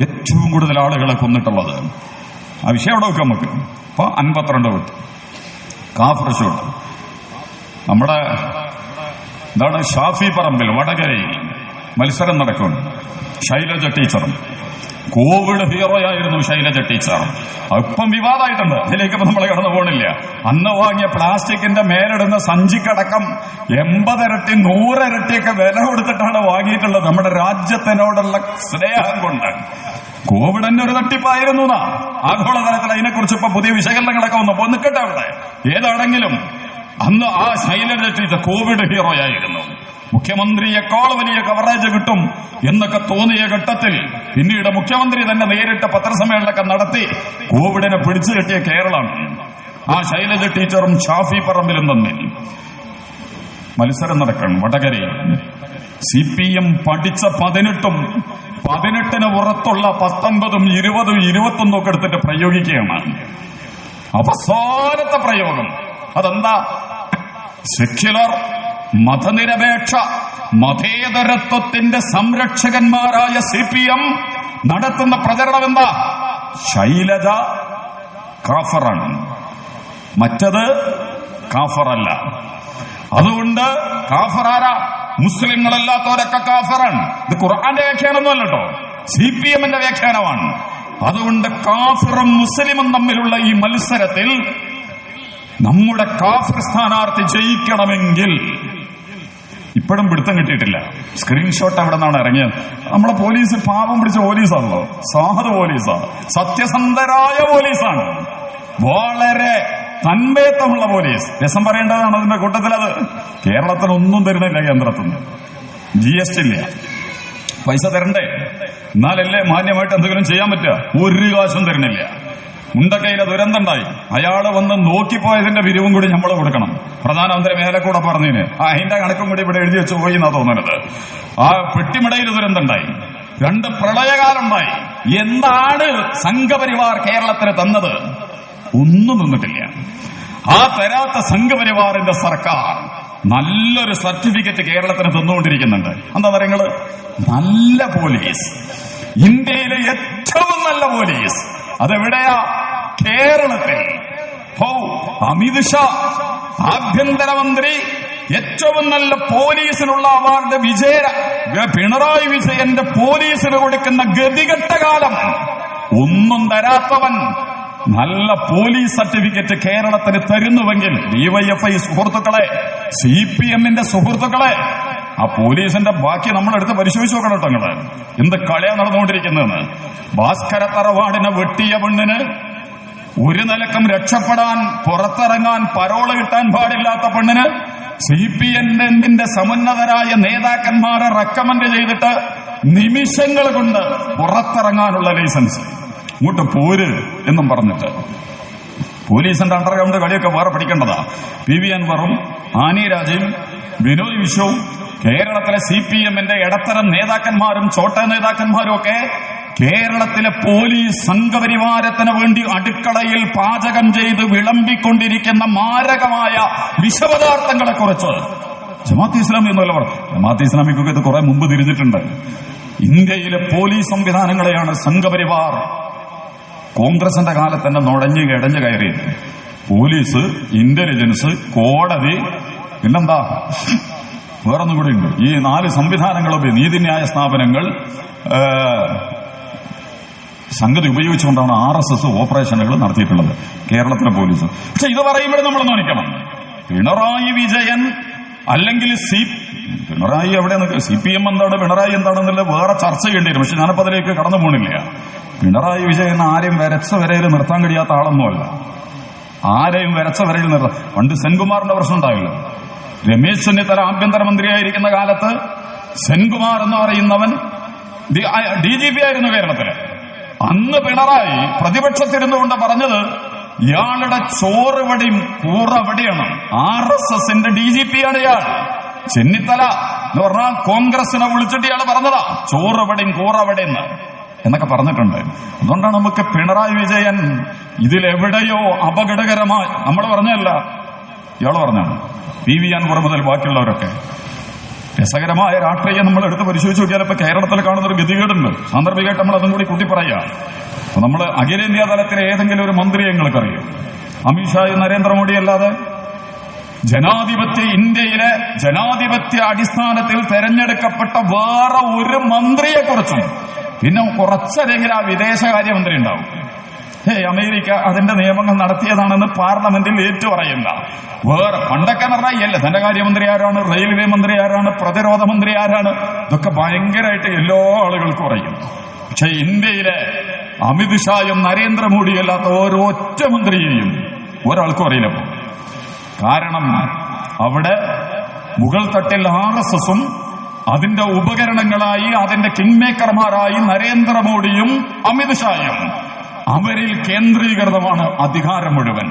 ഏറ്റവും കൂടുതൽ ആളുകളെ കൊന്നിട്ടുള്ളത്? ആ വിഷയം അവിടെ വെക്കാം നമുക്ക്. ഇപ്പൊ 52 വെട്ട് കാഫർ ഷൂട്ട്. നമ്മുടെ എന്താണ് ഷാഫി പറമ്പിൽ വടകരയിൽ മത്സരം നടക്കുന്നു. ശൈലജ ടീച്ചറും കോവിഡ് ഹീറോയായിരുന്നു ശൈലജ ടീച്ചർ. ഇപ്പം വിവാദമായിട്ടുണ്ട്, അതിലേക്ക് ഇപ്പം നമ്മൾ കടന്നു പോകണില്ല. അന്ന് വാങ്ങിയ പ്ലാസ്റ്റിക്കിന്റെ മേലിടുന്ന സഞ്ചിക്കടക്കം 80 ഇരട്ടി 100 ഇരട്ടിയൊക്കെ വില കൊടുത്തിട്ടാണ് വാങ്ങിയിട്ടുള്ളത്. നമ്മുടെ രാജ്യത്തിനോടുള്ള സ്നേഹം കൊണ്ട്. കോവിഡ് തന്നെ ഒരു തട്ടിപ്പായിരുന്നു. ആഗോളതലത്തിൽ അതിനെക്കുറിച്ച് ഇപ്പൊ പുതിയ വിശകലനങ്ങളൊക്കെ വന്നപ്പോ നിൽക്കട്ടെ അവിടെ. ഏതാണെങ്കിലും അന്ന് ആ ശൈലജ ടീച്ചർ കോവിഡ് ഹീറോയായിരുന്നു. മുഖ്യമന്ത്രിയെക്കാൾ വലിയ കവറേജ് കിട്ടും എന്നൊക്കെ തോന്നിയ ഘട്ടത്തിൽ പിന്നീട് മുഖ്യമന്ത്രി തന്നെ നേരിട്ട് പത്രസമ്മേളനമൊക്കെ നടത്തി കോവിഡിനെ പിടിച്ചു കെട്ടിയ കേരളം. ആ ശൈലജ ടീച്ചറും ഷാഫി പറമ്പിലും തമ്മിൽ മത്സരം നടക്കണം വടകരയിൽ. CPM പഠിച്ച 18-ഉം 18-ന് പുറത്തുള്ള 19-ഉം 20-ഉം 21-ഉം ഒക്കെ എടുത്തിട്ട് പ്രയോഗിക്കുകയാണ്. അവസാനത്തെ പ്രയോഗം അതെന്താ? സെക്യുലർ മതനിരപേക്ഷ മതേതരത്വത്തിന്റെ സംരക്ഷകന്മാരായ CPM നടത്തുന്ന പ്രചരണം എന്താ? ശൈലജ കാഫറാണ്, മറ്റത് കാഫറല്ല. അതുകൊണ്ട് കാഫറാരാ? മുസ്ലിങ്ങളല്ലാത്തവരൊക്കെ കാഫറാണ്. ഇത് ഖുർആന്റെ വ്യാഖ്യാനമൊന്നുമല്ല കേട്ടോ, CPMന്റെ വ്യാഖ്യാനമാണ്. അതുകൊണ്ട് കാഫിറും മുസ്ലിമും തമ്മിലുള്ള ഈ മത്സരത്തിൽ നമ്മുടെ കാഫിർ സ്ഥാനാർത്ഥി ജയിക്കണമെങ്കിൽ ഇപ്പോഴും പിടുത്തം കിട്ടിയിട്ടില്ല. സ്ക്രീൻഷോട്ട് എവിടെ നിന്നാണ് ഇറങ്ങിയത്? നമ്മളെ പോലീസ് പാപം പിടിച്ച പോലീസാണല്ലോ, സാഹത പോലീസാണ്, സത്യസന്ധരായ പോലീസാണ്, വളരെ തന്മയത്വമുള്ള പോലീസ്. രസം പറയേണ്ടതാണ് അതിന്റെ കൂട്ടത്തിൽ. അത് കേരളത്തിന് ഒന്നും തരുന്നില്ല, കേന്ദ്രത്തിന് GST ഇല്ല, പൈസ തരണ്ടേ, എന്നാലല്ലേ മാന്യമായിട്ട് എന്തെങ്കിലും ചെയ്യാൻ പറ്റുക. ഒരു കാശും തരുന്നില്ല. മുണ്ടക്കയിലെ ദുരന്തമുണ്ടായി, അയാള് വന്ന് നോക്കിപ്പോയതിന്റെ പിരിവും കൂടി നമ്മൾ കൊടുക്കണം. പ്രധാനമന്ത്രി മേലെ കൂടെ പറഞ്ഞതിന് അതിന്റെ കണക്കും കൂടി ഇവിടെ എഴുതി വെച്ച് പോയി എന്നാ തോന്നുന്നത്. ആ പെട്ടിമടയിൽ ദുരന്തമുണ്ടായി, 2 പ്രളയകാലമുണ്ടായി. എന്താണ് സംഘപരിവാർ കേരളത്തിന് തന്നത്? ഒന്നും നിന്നിട്ടില്ല. ആ തരാത്ത സംഘപരിവാറിന്റെ സർക്കാർ നല്ലൊരു സർട്ടിഫിക്കറ്റ് കേരളത്തിന് തന്നുകൊണ്ടിരിക്കുന്നുണ്ട്. എന്താ പറയുന്നത്? നല്ല പോലീസ്, ഇന്ത്യയിലെ ഏറ്റവും നല്ല പോലീസ്. അതെവിടെയാ? കേരളത്തിൽ. അമിത്ഷാ ആഭ്യന്തരമന്ത്രി ഏറ്റവും നല്ല പോലീസിനുള്ള അവാർഡ് പിണറായി വിജയന്റെ പോലീസിന് കൊടുക്കുന്ന ഗതികെട്ട കാലം. ഒന്നും തരാത്തവൻ നല്ല പോലീസ് സർട്ടിഫിക്കറ്റ് കേരളത്തിന് തരുന്നുവെങ്കിൽ, DYFI സുഹൃത്തുക്കളെ, CPMന്റെ സുഹൃത്തുക്കളെ, ആ പോലീസിന്റെ ബാക്കി നമ്മളെടുത്ത് പരിശോധിച്ച് നോക്കണം കേട്ടോ. നിങ്ങള് എന്ത് കളിയാ നടന്നുകൊണ്ടിരിക്കുന്നതെന്ന്. ഭാസ്കര തറവാടിനെ വെട്ടിയ പെണ്ണിന് ഒരു നിലക്കും രക്ഷപ്പെടാൻ, പുറത്തിറങ്ങാൻ, പരോള് കിട്ടാൻ പാടില്ലാത്ത പെണ്ണിന് CPMന്റെ സമുന്നതരായ നേതാക്കന്മാരെ റെക്കമെൻഡ് ചെയ്തിട്ട് നിമിഷങ്ങൾ കൊണ്ട് പുറത്തിറങ്ങാനുള്ള ലൈസൻസ് ഇങ്ങോട്ട് പോര് എന്നും പറഞ്ഞിട്ട്. പോലീസിന്റെ അണ്ടർഗ്രൗണ്ട് കളിയൊക്കെ വേറെ പഠിക്കേണ്ടതാ. PV അൻവറും ആനി രാജയും ബിനോയ് വിശ്വവും കേരളത്തിലെ CPMന്റെ ഇടത്തരം നേതാക്കന്മാരും ചോട്ട നേതാക്കന്മാരും ഒക്കെ കേരളത്തിലെ പോലീസ് സംഘപരിവാരത്തിന് വേണ്ടി അടുക്കളയിൽ പാചകം ചെയ്ത് വിളമ്പിക്കൊണ്ടിരിക്കുന്ന മാരകമായ വിഷപദാർത്ഥങ്ങളെ കുറിച്ച് ജമാഅത്ത് ഇസ്ലാമി എന്നല്ല പറഞ്ഞു. ജമാഅത്ത് ഇസ്ലാമിക്കൊക്കെ ഇത് കുറെ മുമ്പ് തിരിഞ്ഞിട്ടുണ്ട്. ഇന്ത്യയിലെ പോലീസ് സംവിധാനങ്ങളെയാണ് സംഘപരിവാർ കോൺഗ്രസിന്റെ കാലത്ത് തന്നെ നുഴഞ്ഞു കിടഞ്ഞു കയറിയത്. പോലീസ്, ഇന്റലിജൻസ്, കോടതി, പിന്നെന്താ വേറൊന്നും കൂടി ഉണ്ട്. ഈ 4 സംവിധാനങ്ങളും നീതിന്യായ സ്ഥാപനങ്ങൾ സംഗതി ഉപയോഗിച്ചുകൊണ്ടാണ് RSS ഓപ്പറേഷനുകൾ നടത്തിയിട്ടുള്ളത് കേരളത്തിലെ പോലീസ്. പക്ഷെ ഇത് പറയുമ്പോൾ നമ്മൾ നോക്കണം, പിണറായി വിജയൻ അല്ലെങ്കിൽ പിണറായി എവിടെ CPM എന്താണ്, പിണറായി എന്താണെന്നുള്ള വേറെ ചർച്ച ചെയ്യേണ്ടി വരും. പക്ഷെ ഞാനിപ്പോൾ അതിലേക്ക് കടന്നു പോണില്ല. പിണറായി വിജയൻ ആരെയും വരച്ച വരയിൽ നിർത്താൻ കഴിയാത്ത ആളൊന്നുമല്ല. ആരെയും വരച്ച വരയിൽ നിർത്താൻ. പണ്ട് സെൻകുമാറിന്റെ പ്രശ്നം ഉണ്ടായില്ല. രമേശ് ചെന്നിത്തല ആഭ്യന്തരമന്ത്രിയായിരിക്കുന്ന കാലത്ത് സെൻകുമാർ എന്ന് പറയുന്നവൻ DGP ആയിരുന്നു കേരളത്തില്. അന്ന് പിണറായി പ്രതിപക്ഷത്തിരുന്നുകൊണ്ട് പറഞ്ഞത് ഇയാളുടെ ചോറുവടിയും കൂറവടിയാണ്. RSSന്റെ DGP ആണ് ഇയാൾ. ചെന്നിത്തല എന്ന് പറഞ്ഞാൽ കോൺഗ്രസിനെ വിളിച്ചിട്ട് ഇയാൾ പറഞ്ഞതാ ചോറുവടിയും കൂറവടിയെന്ന് എന്നൊക്കെ പറഞ്ഞിട്ടുണ്ട്. അതുകൊണ്ടാണ് നമുക്ക് പിണറായി വിജയൻ ഇതിലെവിടെയോ അപകടകരമായി, നമ്മൾ പറഞ്ഞല്ല ഇയാൾ പറഞ്ഞാണ്, PV അൻവർ മുതൽ ബാക്കിയുള്ളവരൊക്കെ. രസകരമായ രാഷ്ട്രീയം നമ്മൾ എടുത്ത് പരിശോധിച്ച് നോക്കിയാൽ ഇപ്പൊ കേരളത്തിൽ കാണുന്നൊരു ഗതികേടുണ്ട്. സാന്ദർഭികമായിട്ട് നമ്മൾ അതും കൂടി കൂട്ടി പറയാ. അപ്പൊ നമ്മൾ അഖിലേന്ത്യാ തലത്തിലെ ഏതെങ്കിലും ഒരു മന്ത്രിയെ നിങ്ങൾക്കറിയാം? അമിത്ഷാ, നരേന്ദ്രമോദി അല്ലാതെ ഇന്ത്യയിലെ ജനാധിപത്യ അടിസ്ഥാനത്തിൽ തെരഞ്ഞെടുക്കപ്പെട്ട വേറെ ഒരു മന്ത്രിയെക്കുറിച്ചും പിന്നെ കുറച്ചല്ലെങ്കിൽ ആ വിദേശകാര്യമന്ത്രി ഉണ്ടാവും. അമേരിക്ക അതിന്റെ നിയമങ്ങൾ നടത്തിയതാണെന്ന് പാർലമെന്റിൽ ഏറ്റു പറയില്ല. വേറെ പണ്ടൊക്കെ പറഞ്ഞാൽ തന്റെ കാര്യമന്ത്രി ആരാണ്, റെയിൽവേ മന്ത്രി ആരാണ്, പ്രതിരോധ മന്ത്രി ആരാണ്, ഇതൊക്കെ ഭയങ്കരമായിട്ട് എല്ലാ ആളുകൾക്കും അറിയും. പക്ഷെ ഇന്ത്യയിലെ അമിത്ഷായും നരേന്ദ്രമോദിയും അല്ലാത്ത ഓരോറ്റ മന്ത്രിയെയും ഒരാൾക്കും അറിയില്ല. കാരണം അവിടെ മുകൾ തട്ടിൽ RSSഉം അതിന്റെ ഉപകരണങ്ങളായി അതിന്റെ കിങ് മേക്കർമാരായി നരേന്ദ്രമോദിയും അമിത്ഷായും, അവരിൽ കേന്ദ്രീകൃതമാണ് അധികാരം മുഴുവൻ.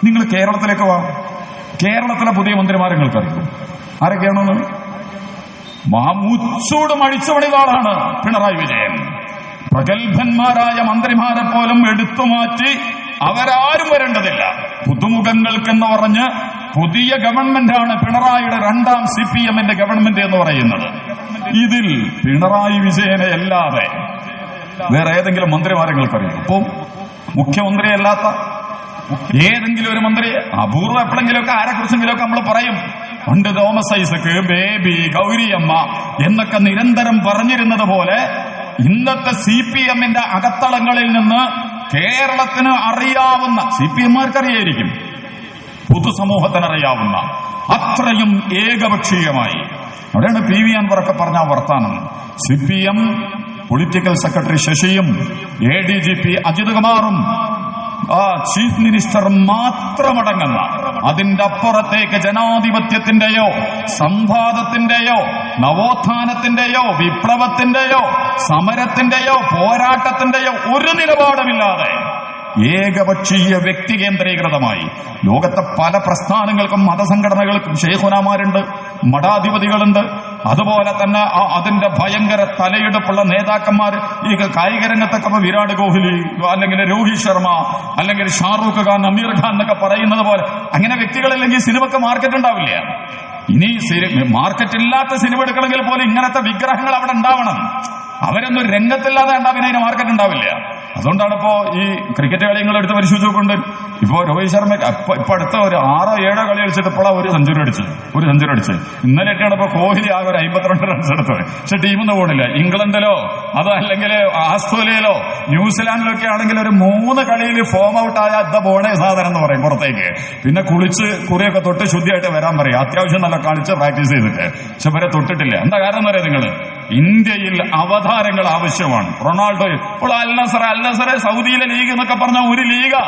നിങ്ങൾ കേരളത്തിലേക്ക് വാ. കേരളത്തിലെ പുതിയ മന്ത്രിമാരെ നിങ്ങൾക്കറിയും ആരൊക്കെയാണെന്ന്? മുച്ചൂടും അഴിച്ചുപണികളാണ് പിണറായി വിജയൻ. പ്രഗത്ഭന്മാരായ മന്ത്രിമാരെ പോലും എടുത്തുമാറ്റി അവരാരും വരേണ്ടതില്ല. പുതുമുഖങ്ങൾക്കെന്ന് പറഞ്ഞ് പുതിയ ഗവൺമെന്റാണ് പിണറായിയുടെ രണ്ടാം CPMന്റെ ഗവൺമെന്റ് എന്ന് പറയുന്നത്. ഇതിൽ പിണറായി വിജയനെ അല്ലാതെ വേറെ ഏതെങ്കിലും മന്ത്രിമാരെ നിങ്ങൾക്കറിയും? ഇപ്പം മുഖ്യമന്ത്രിയല്ലാത്ത ഏതെങ്കിലും ഒരു മന്ത്രി അപൂർവം എപ്പോഴെങ്കിലുമൊക്കെ ആരെക്കുറിച്ചെങ്കിലുമൊക്കെ നമ്മൾ പറയും. പണ്ട് തോമസ് ഐസക്, ബേബി, ഗൗരിയമ്മ എന്നൊക്കെ നിരന്തരം പറഞ്ഞിരുന്നത് പോലെ ഇന്നത്തെ CPMന്റെ അകത്തളങ്ങളിൽ നിന്ന് കേരളത്തിന് അറിയാവുന്ന, CPMമാർക്കറിയായിരിക്കും, പൊതുസമൂഹത്തിനറിയാവുന്ന അത്രയും ഏകപക്ഷീയമായി, അവിടെയാണ് PV അൻവറൊക്കെ പറഞ്ഞ വർത്താനം. CPM പൊളിറ്റിക്കൽ സെക്രട്ടറി ശശിയും ADGP അജിത് കുമാറും ചീഫ് മിനിസ്റ്റർ മാത്രമടങ്ങുന്ന, അതിന്റെ അപ്പുറത്തേക്ക് ജനാധിപത്യത്തിന്റെയോ സംവാദത്തിന്റെയോ നവോത്ഥാനത്തിന്റെയോ വിപ്ലവത്തിന്റെയോ സമരത്തിന്റെയോ പോരാട്ടത്തിന്റെയോ ഒരു നിലപാടുമില്ലാതെ ഏകപക്ഷീയ വ്യക്തി കേന്ദ്രീകൃതമായി ലോകത്തെ പല പ്രസ്ഥാനങ്ങൾക്കും മതസംഘടനകൾക്കും ശൈഖുനാമാരുണ്ട്, മഠാധിപതികളുണ്ട്. അതുപോലെ തന്നെ അതിന്റെ ഭയങ്കര തലയെടുപ്പുള്ള നേതാക്കന്മാർ. ഈ കായിക രംഗത്തൊക്കെ വിരാട് കോഹ്ലി അല്ലെങ്കിൽ രോഹിത് ശർമ്മ അല്ലെങ്കിൽ ഷാറൂഖ് ഖാൻ, അമീർ ഖാൻ എന്നൊക്കെ പറയുന്നത് പോലെ അങ്ങനെ വ്യക്തികളില്ലെങ്കിൽ സിനിമക്ക് മാർക്കറ്റ് ഉണ്ടാവില്ല. ഇനി മാർക്കറ്റ് ഇല്ലാത്ത സിനിമ എടുക്കണമെങ്കിൽ പോലും ഇങ്ങനത്തെ വിഗ്രഹങ്ങൾ അവിടെ ഉണ്ടാവണം. അവരൊന്നും രംഗത്തില്ലാതെ ഉണ്ടാവില്ല, അതിന് മാർക്കറ്റ് ഉണ്ടാവില്ല. അതുകൊണ്ടാണ് ഇപ്പോ ഈ ക്രിക്കറ്റ് കളികൾ എടുത്ത് പരിശോധിച്ചു കൊണ്ട് ഇപ്പോ രോഹിത് ശർമ്മ ഇപ്പൊ അടുത്ത ഒരു 6-7 കളി കളിച്ചിട്ട് ഇപ്പോഴാണ് ഒരു സെഞ്ചുറി അടിച്ച്. ഇന്നലെയൊക്കെയാണ് ഇപ്പൊ കോഹ്ലി ആകെ ഒരു 52 റൺസ് എടുത്തത്. പക്ഷെ ടീമൊന്നും പോണില്ല. ഇംഗ്ലണ്ടിലോ അതോ അല്ലെങ്കിൽ ഓസ്ട്രേലിയയിലോ ന്യൂസിലാൻഡിലോ ഒക്കെ ആണെങ്കിൽ ഒരു 3 കളിയിൽ ഫോം ഔട്ട് ആയ അദ്ദ പോണേ സാധനം എന്ന് പറയും പുറത്തേക്ക്. പിന്നെ കുളിച്ച് കുറിയൊക്കെ തൊട്ട് ശുദ്ധിയായിട്ട് വരാൻ പറയും. അത്യാവശ്യം നല്ല കളിച്ച് പ്രാക്ടീസ് ചെയ്തിട്ട്. പക്ഷെ വരെ തൊട്ടിട്ടില്ല. എന്താ കാരണം എന്ന് പറയാം നിങ്ങൾ? ഇന്ത്യയിൽ അവതാരങ്ങൾ ആവശ്യമാണ്. റൊണാൾഡോ ഇപ്പോൾ അൽ നസർ സൗദിയിലെ ലീഗ് എന്നൊക്കെ പറഞ്ഞ ഒരു ലീഗാ.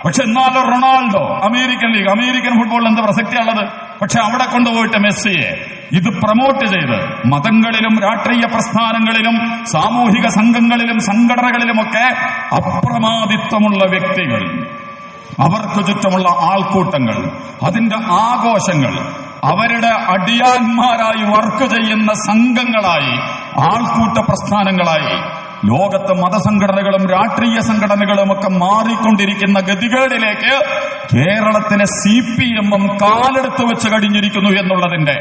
പക്ഷെ എന്നാലും റൊണാൾഡോ അമേരിക്കൻ ഫുട്ബോളിൽ എന്താ പ്രസക്തിയുള്ളത്? പക്ഷെ അവിടെ കൊണ്ടുപോയിട്ട് മെസ്സിയെ ഇത് പ്രൊമോട്ട് ചെയ്ത് മതങ്ങളിലും രാഷ്ട്രീയ പ്രസ്ഥാനങ്ങളിലും സാമൂഹിക സംഘങ്ങളിലും സംഘടനകളിലുമൊക്കെ അപ്രമാദിത്വമുള്ള വ്യക്തികൾ, അവർക്ക് ചുറ്റുമുള്ള ആൾക്കൂട്ടങ്ങൾ, അതിന്റെ ആഘോഷങ്ങൾ, അവരുടെ അടിയാന്മാരായി വർക്ക് ചെയ്യുന്ന സംഘങ്ങളായി, ആൾക്കൂട്ട പ്രസ്ഥാനങ്ങളായി ലോകത്ത് മതസംഘടനകളും രാഷ്ട്രീയ സംഘടനകളും ഒക്കെ മാറിക്കൊണ്ടിരിക്കുന്ന ഗതികേടിലേക്ക് കേരളത്തിലെ CPMും കാലെടുത്ത് വെച്ച് കഴിഞ്ഞിരിക്കുന്നു എന്നുള്ളതിന്റെ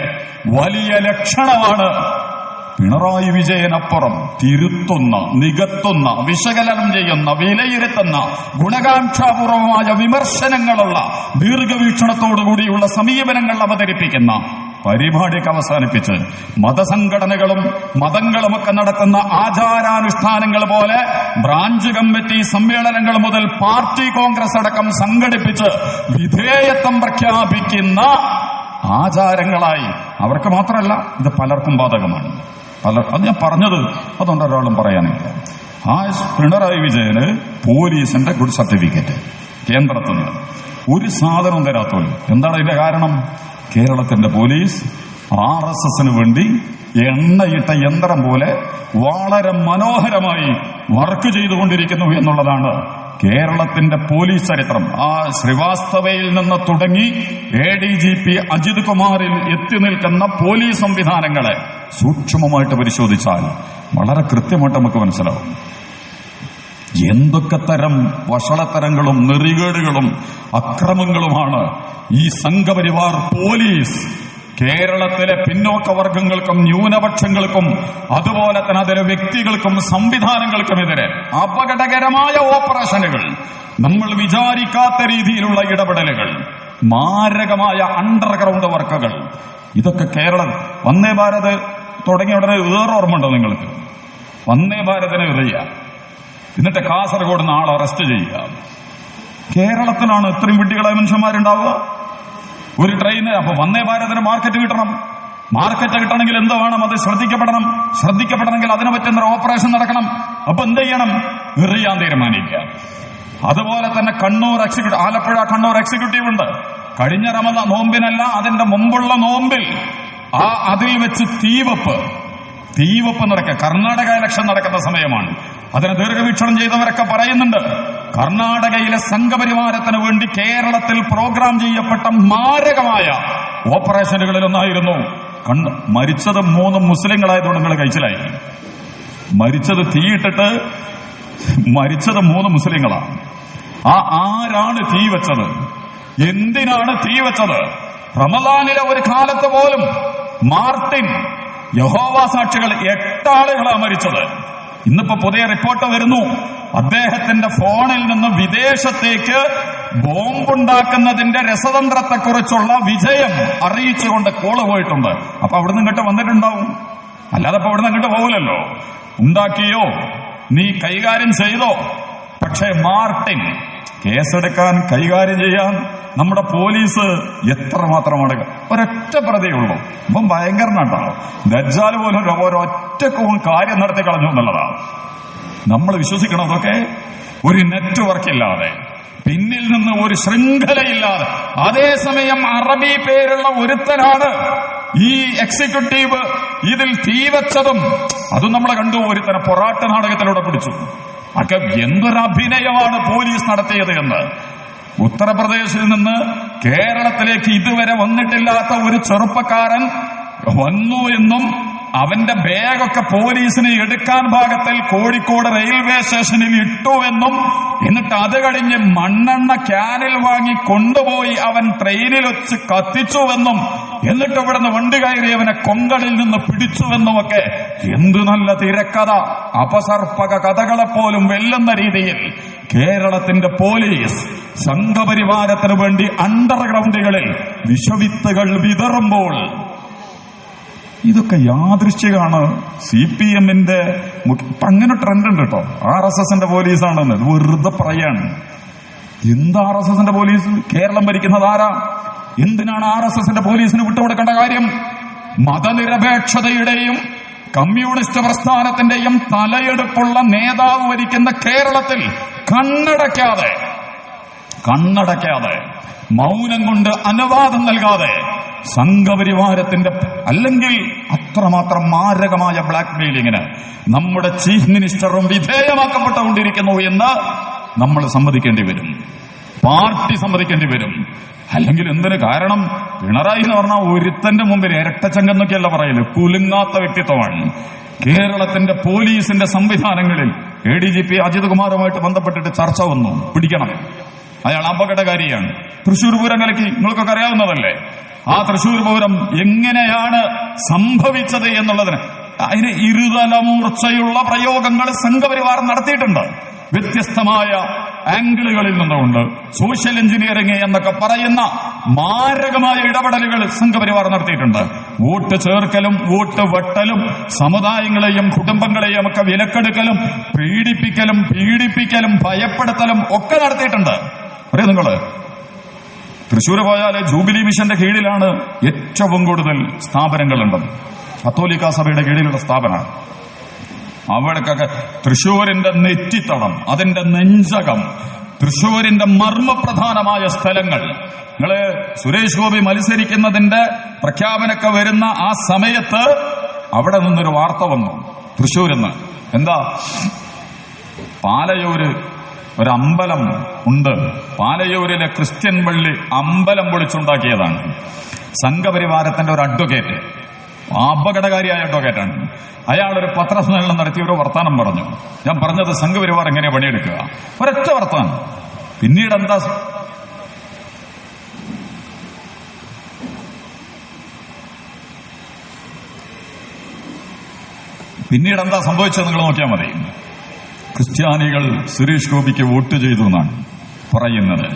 വലിയ ലക്ഷണമാണ് പിണറായി വിജയനപ്പുറം തിരുത്തുന്ന, നികത്തുന്ന, വിശകലനം ചെയ്യുന്ന, വിലയിരുത്തുന്ന, ഗുണകാംക്ഷാപൂർവമായ വിമർശനങ്ങളുള്ള ദീർഘവീക്ഷണത്തോടുകൂടിയുള്ള സമീപനങ്ങൾ അവതരിപ്പിക്കുന്ന പരിപാടിക്ക് അവസാനിപ്പിച്ച് മതസംഘടനകളും മതങ്ങളുമൊക്കെ നടത്തുന്ന ആചാരാനുഷ്ഠാനങ്ങൾ പോലെ ബ്രാഞ്ച് കമ്മിറ്റി സമ്മേളനങ്ങൾ മുതൽ പാർട്ടി കോൺഗ്രസ് അടക്കം സംഘടിപ്പിച്ച് വിധേയത്വം പ്രഖ്യാപിക്കുന്ന ആചാരങ്ങളായി അവർക്ക് മാത്രമല്ല, ഇത് പലർക്കും ബാധകമാണ്. അത് ഞാൻ പറഞ്ഞത് അതുകൊണ്ട് ഒരാളും പറയാനില്ല. പിണറായി വിജയന് പോലീസിന്റെ ഗുഡ് സർട്ടിഫിക്കറ്റ് കേന്ദ്രത്തിൽ നിന്ന് ഒരു സാധനവും തരാത്തോലും. എന്താണ് ഇതിന്റെ കാരണം? കേരളത്തിന്റെ പോലീസ് RSSന് വേണ്ടി എണ്ണയിട്ട യന്ത്രം പോലെ വളരെ മനോഹരമായി വർക്ക് ചെയ്തുകൊണ്ടിരിക്കുന്നു എന്നുള്ളതാണ് കേരളത്തിന്റെ പോലീസ് ചരിത്രം. ശ്രീവാസ്തവയിൽ നിന്ന് തുടങ്ങി ADGP അജിത് കുമാറിൽ എത്തി നിൽക്കുന്ന പോലീസ് സംവിധാനങ്ങളെ സൂക്ഷ്മമായിട്ട് പരിശോധിച്ചാൽ വളരെ കൃത്യമായിട്ട് നമുക്ക് മനസ്സിലാവും എന്തൊക്കെ തരം വഷളത്തരങ്ങളും നെറികേടുകളും അക്രമങ്ങളുമാണ് ഈ സംഘപരിവാർ പോലീസ് കേരളത്തിലെ പിന്നോക്ക വർഗങ്ങൾക്കും ന്യൂനപക്ഷങ്ങൾക്കും അതുപോലെ തന്നെ അതിലെ വ്യക്തികൾക്കും സംവിധാനങ്ങൾക്കുമെതിരെ അപകടകരമായ ഓപ്പറേഷനുകൾ, നമ്മൾ വിചാരിക്കാത്ത രീതിയിലുള്ള ഇടപെടലുകൾ, മാരകമായ അണ്ടർഗ്രൗണ്ട് വർക്കുകൾ, ഇതൊക്കെ കേരളം വന്ദേ ഭാരത് തുടങ്ങിയ ഉടനെ ഓർമ്മയുണ്ടോ നിങ്ങൾക്ക്? വന്ദേ ഭാരതിനെ എറിയുക, എന്നിട്ട് കാസർഗോഡ് നിന്ന് ആളെ അറസ്റ്റ് ചെയ്യുക. കേരളത്തിലാണ് ഇത്രയും വിഡ്ഢികളായ മനുഷ്യന്മാരുണ്ടാവുക? ഒരു ട്രെയിന് അപ്പൊ വന്ദേ ഭാരതിന് മാർക്കറ്റ് കിട്ടണം. മാർക്കറ്റ് കിട്ടണമെങ്കിൽ എന്ത് വേണം? അത് ശ്രദ്ധിക്കപ്പെടണമെങ്കിൽ അതിനെ പറ്റുന്ന ഓപ്പറേഷൻ നടക്കണം. അപ്പൊ എന്ത് ചെയ്യണം? എറിയാൻ തീരുമാനിക്കുക. അതുപോലെ തന്നെ ആലപ്പുഴ കണ്ണൂർ എക്സിക്യൂട്ടീവ് ഉണ്ട്. കഴിഞ്ഞ റമദാൻ നോമ്പിനല്ല, അതിന്റെ മുമ്പുള്ള നോമ്പിൽ അതിൽ വെച്ച് തീവെപ്പ് നടക്കുക. കർണാടക ഇലക്ഷൻ നടക്കുന്ന സമയമാണ്. അതിനെ ദീർഘവീക്ഷണം ചെയ്തവരൊക്കെ പറയുന്നുണ്ട്, കർണാടകയിലെ സംഘപരിവാരത്തിന് വേണ്ടി കേരളത്തിൽ പ്രോഗ്രാം ചെയ്യപ്പെട്ട മാരകമായ ഓപ്പറേഷനുകളിലൊന്നായിരുന്നു. മരിച്ചത് 3 മുസ്ലിങ്ങളായതുകൊണ്ട് നിങ്ങൾ കഴിച്ചിലായി. മരിച്ചത് തീയിട്ടിട്ട് മരിച്ചത് 3 മുസ്ലിങ്ങളാണ്. ആരാണ് തീ വെച്ചത്? എന്തിനാണ് തീ വെച്ചത്? റമദാനിലെ ഒരു കാലത്ത് പോലും മാർട്ടിൻ യഹോവ സാക്ഷികൾ 8 ആളുകളാണ് മരിച്ചത്. ഇന്നിപ്പോ പുതിയ റിപ്പോർട്ട് വരുന്നു, അദ്ദേഹത്തിന്റെ ഫോണിൽ നിന്ന് വിദേശത്തേക്ക് ബോംബുണ്ടാക്കുന്നതിന്റെ രസതന്ത്രത്തെക്കുറിച്ചുള്ള വിജയം അറിയിച്ചുകൊണ്ട് കോള് പോയിട്ടുണ്ട്. അപ്പൊ അവിടുന്ന് ഇങ്ങോട്ട് വന്നിട്ടുണ്ടാവും, അല്ലാതെ അപ്പൊ അവിടുന്ന് അങ്ങോട്ട് പോകില്ലല്ലോ. ഉണ്ടാക്കിയോ, നീ കൈകാര്യം ചെയ്തോ. പക്ഷേ മാർട്ടിൻ കേസെടുക്കാൻ, കൈകാര്യം ചെയ്യാൻ നമ്മുടെ പോലീസ് എത്രമാത്രമാണ്? ഒരൊറ്റ പ്രതിയുള്ളൂ. ഇപ്പം ഭയങ്കരനായിട്ടാണ്. ദജ്ജാൽ പോലും ഒരൊറ്റക്കും കാര്യം നടത്തി കളഞ്ഞു എന്നുള്ളതാണ്. നമ്മൾ വിശ്വസിക്കണം അതൊക്കെ. ഒരു നെറ്റ്വർക്ക് ഇല്ലാതെ, പിന്നിൽ നിന്ന് ഒരു ശൃംഖലയില്ലാതെ, അതേസമയം അറബി പേരുള്ള ഒരുത്തനാണ് ഈ എക്സിക്യൂട്ടീവ് ഇതിൽ തീവച്ചതും. അതും നമ്മൾ കണ്ടു. ഒരുത്തനെ പൊറാട്ട നാടകത്തിലൂടെ പിടിച്ചു. ഒക്കെ എന്തൊരഭിനയമാണ് പോലീസ് നടത്തിയത് എന്ന്. ഉത്തർപ്രദേശിൽ നിന്ന് കേരളത്തിലേക്ക് ഇതുവരെ വന്നിട്ടില്ലാത്ത ഒരു ചെറുപ്പക്കാരൻ വന്നു എന്നും അവന്റെ ബാഗൊക്കെ പോലീസിന് എടുക്കാൻ ഭാഗത്തിൽ കോഴിക്കോട് റെയിൽവേ സ്റ്റേഷനിൽ ഇട്ടുവെന്നും, എന്നിട്ട് അത് കഴിഞ്ഞ് മണ്ണെണ്ണ ക്യാനിൽ വാങ്ങി കൊണ്ടുപോയി അവൻ ട്രെയിനിൽ വെച്ച് കത്തിച്ചുവെന്നും, എന്നിട്ട് ഇവിടുന്ന് വണ്ടി കയറി അവനെ കൊങ്കണിൽ നിന്ന് പിടിച്ചുവെന്നുമൊക്കെ. എന്തു നല്ല തിരക്കഥ! അപസർപ്പക കഥകളെപ്പോലും വെല്ലുന്ന രീതിയിൽ കേരളത്തിന്റെ പോലീസ് സംഘപരിവാരത്തിന് വേണ്ടി അണ്ടർഗ്രൗണ്ടുകളിൽ വിഷവിത്തുകൾ വിതറുമ്പോൾ ഇതൊക്കെ യാദൃശ്ചികമാണ്. CPM-ന്റെ അങ്ങനെ ട്രെൻഡ് ഉണ്ട് കേട്ടോ. RSSന്റെ പോലീസാണെന്ന് വെറുതെ പറയാണ്. എന്താ RSSന്റെ പോലീസ്? കേരളം ഭരിക്കുന്നത് ആരാ? എന്തിനാണ് RSSന്റെ പോലീസിന് വിട്ടുകൊടുക്കേണ്ട കാര്യം? മതനിരപേക്ഷതയുടെയും കമ്മ്യൂണിസ്റ്റ് പ്രസ്ഥാനത്തിന്റെയും തലയെടുപ്പുള്ള നേതാവ് ഭരിക്കുന്ന കേരളത്തിൽ കണ്ണടയ്ക്കാതെ മൗനം കൊണ്ട് അനുവാദം നൽകാതെ സംഘപരിവാരത്തിന്റെ അല്ലെങ്കിൽ അത്രമാത്രം മാരകമായ ബ്ലാക്ക് മെയിലിങ്ങിന് നമ്മുടെ ചീഫ് മിനിസ്റ്ററും വിധേയമാക്കപ്പെട്ടുകൊണ്ടിരിക്കുന്നു എന്ന് നമ്മൾ സമ്മതിക്കേണ്ടി വരും, പാർട്ടി സമ്മതിക്കേണ്ടി വരും. അല്ലെങ്കിൽ എന്തിന്? കാരണം പിണറായി എന്ന് പറഞ്ഞാൽ ഒരുത്തന്റെ മുമ്പിൽ ഇരട്ടച്ചങ്കെന്നൊക്കെയല്ല പറയല്, കുലുങ്ങാത്ത വ്യക്തിത്വമാണ്. കേരളത്തിന്റെ പോലീസിന്റെ സംവിധാനങ്ങളിൽ ADGP അജിത് കുമാറുമായിട്ട് ബന്ധപ്പെട്ടിട്ട് ചർച്ച വന്നു. പിടിക്കണം, അയാൾ അപകടകാരിയാണ്. തൃശൂർ പൂരം കലക്കി, നിങ്ങൾക്കൊക്കെ അറിയാവുന്നതല്ലേ. ആ തൃശൂർ പൂരം എങ്ങനെയാണ് സംഭവിച്ചത് എന്നുള്ളതിന് അതിന് ഇരുതലമൂർച്ചയുള്ള പ്രയോഗങ്ങൾ സംഘപരിവാരം നടത്തിയിട്ടുണ്ട്. വ്യത്യസ്തമായ ആംഗിളുകളിൽ നിന്നുകൊണ്ട് സോഷ്യൽ എഞ്ചിനീയറിംഗ് എന്നൊക്കെ പറയുന്ന മാരകമായ ഇടപെടലുകൾ സംഘപരിവാരം നടത്തിയിട്ടുണ്ട്. വോട്ട് ചേർക്കലും വോട്ട് വെട്ടലും സമുദായങ്ങളെയും കുടുംബങ്ങളെയും ഒക്കെ വിലക്കെടുക്കലും പീഡിപ്പിക്കലും ഭയപ്പെടുത്തലും ഒക്കെ നടത്തിയിട്ടുണ്ട്. അറിയാം നിങ്ങള് തൃശ്ശൂർ പോയാൽ ജൂബിലി മിഷന്റെ കീഴിലാണ് ഏറ്റവും കൂടുതൽ സ്ഥാപനങ്ങളുള്ളത്. കത്തോലിക്ക സഭയുടെ കീഴിലുള്ള സ്ഥാപനമാണ്. അവിടേക്കൊക്കെ തൃശ്ശൂരിന്റെ നെറ്റിത്തടം, അതിന്റെ നെഞ്ചകം, തൃശ്ശൂരിന്റെ മർമ്മപ്രധാനമായ സ്ഥലങ്ങൾ. നിങ്ങള് സുരേഷ് ഗോപി മത്സരിക്കുന്നതിന്റെ പ്രഖ്യാപനമൊക്കെ വരുന്ന ആ സമയത്ത് അവിടെ നിന്നൊരു വാർത്ത വന്നു തൃശ്ശൂരിന്ന്. എന്താ? പാലയൂര് ഒരമ്പലം ഉണ്ട്. പാലയൂരിലെ ക്രിസ്ത്യൻ പള്ളി അമ്പലം പൊളിച്ചുണ്ടാക്കിയതാണ് സംഘപരിവാരത്തിന്റെ ഒരു അഡ്വക്കേറ്റ്. അപകടകാരിയായ അഡ്വക്കേറ്റാണ്. അയാളൊരു പത്രസമ്മേളനം നടത്തി ഒരു വർത്താനം പറഞ്ഞു. ഞാൻ പറഞ്ഞത് സംഘപരിവാർ എങ്ങനെയാ പണിയെടുക്കുക, ഒരൊറ്റ വർത്താനം. പിന്നീട് എന്താ സംഭവിച്ചത് നിങ്ങൾ നോക്കിയാൽ മതി. ക്രിസ്ത്യാനികൾ സുരേഷ് ഗോപിക്ക് വോട്ട് ചെയ്തു എന്നാണ് പറയുന്നത്.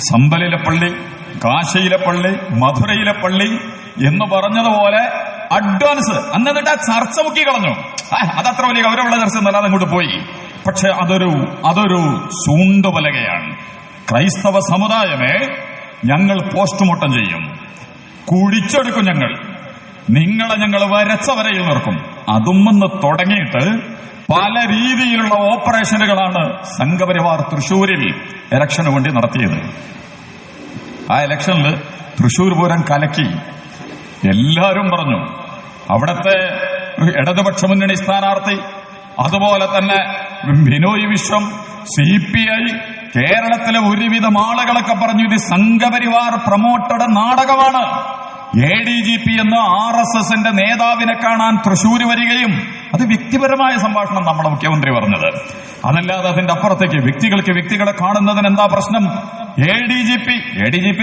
സമ്പലിലെ പള്ളി, കാശിയിലെ പള്ളി, മധുരയിലെ പള്ളി എന്ന് പറഞ്ഞതുപോലെ അഡ്വാൻസ് എന്നിട്ട് ആ ചർച്ച മുക്കി കളഞ്ഞു. അതത്ര വലിയ ഗൗരവമുള്ള ചർച്ച എന്നല്ലാതെ അങ്ങോട്ട് പോയി. പക്ഷെ അതൊരു ചൂണ്ടുപലകയാണ്. ക്രൈസ്തവ സമുദായമേ, ഞങ്ങൾ പോസ്റ്റ്മോർട്ടം ചെയ്യും, കുഴിച്ചെടുക്കും, നിങ്ങളെ ഞങ്ങൾ വരച്ച വരയിൽ നിർക്കും. അതുമെന്ന് തുടങ്ങിയിട്ട് പല രീതിയിലുള്ള ഓപ്പറേഷനുകളാണ് സംഘപരിവാർ തൃശൂരിൽ ഇലക്ഷന് വേണ്ടി നടത്തിയത്. ആ ഇലക്ഷനിൽ തൃശൂർ പൂരം കലക്കി. എല്ലാവരും പറഞ്ഞു, അവിടത്തെ ഇടതുപക്ഷ മുന്നണി സ്ഥാനാർത്ഥി, അതുപോലെ തന്നെ ബിനോയ് വിശ്വം, CPI, കേരളത്തിലെ ഒരുവിധം ആളുകളൊക്കെ പറഞ്ഞു ഇത് സംഘപരിവാർ പ്രൊമോട്ടഡ് നാടകമാണ്. ADGP എന്ന RSSന്റെ നേതാവിനെ കാണാൻ തൃശൂർ വരികയും, അത് വ്യക്തിപരമായ സംഭാഷണം നമ്മളെ മുഖ്യമന്ത്രി പറഞ്ഞത്, അതല്ലാതെ അതിന്റെ അപ്പുറത്തേക്ക് വ്യക്തികൾക്ക് വ്യക്തികളെ കാണുന്നതിന് എന്താ പ്രശ്നം? ADGP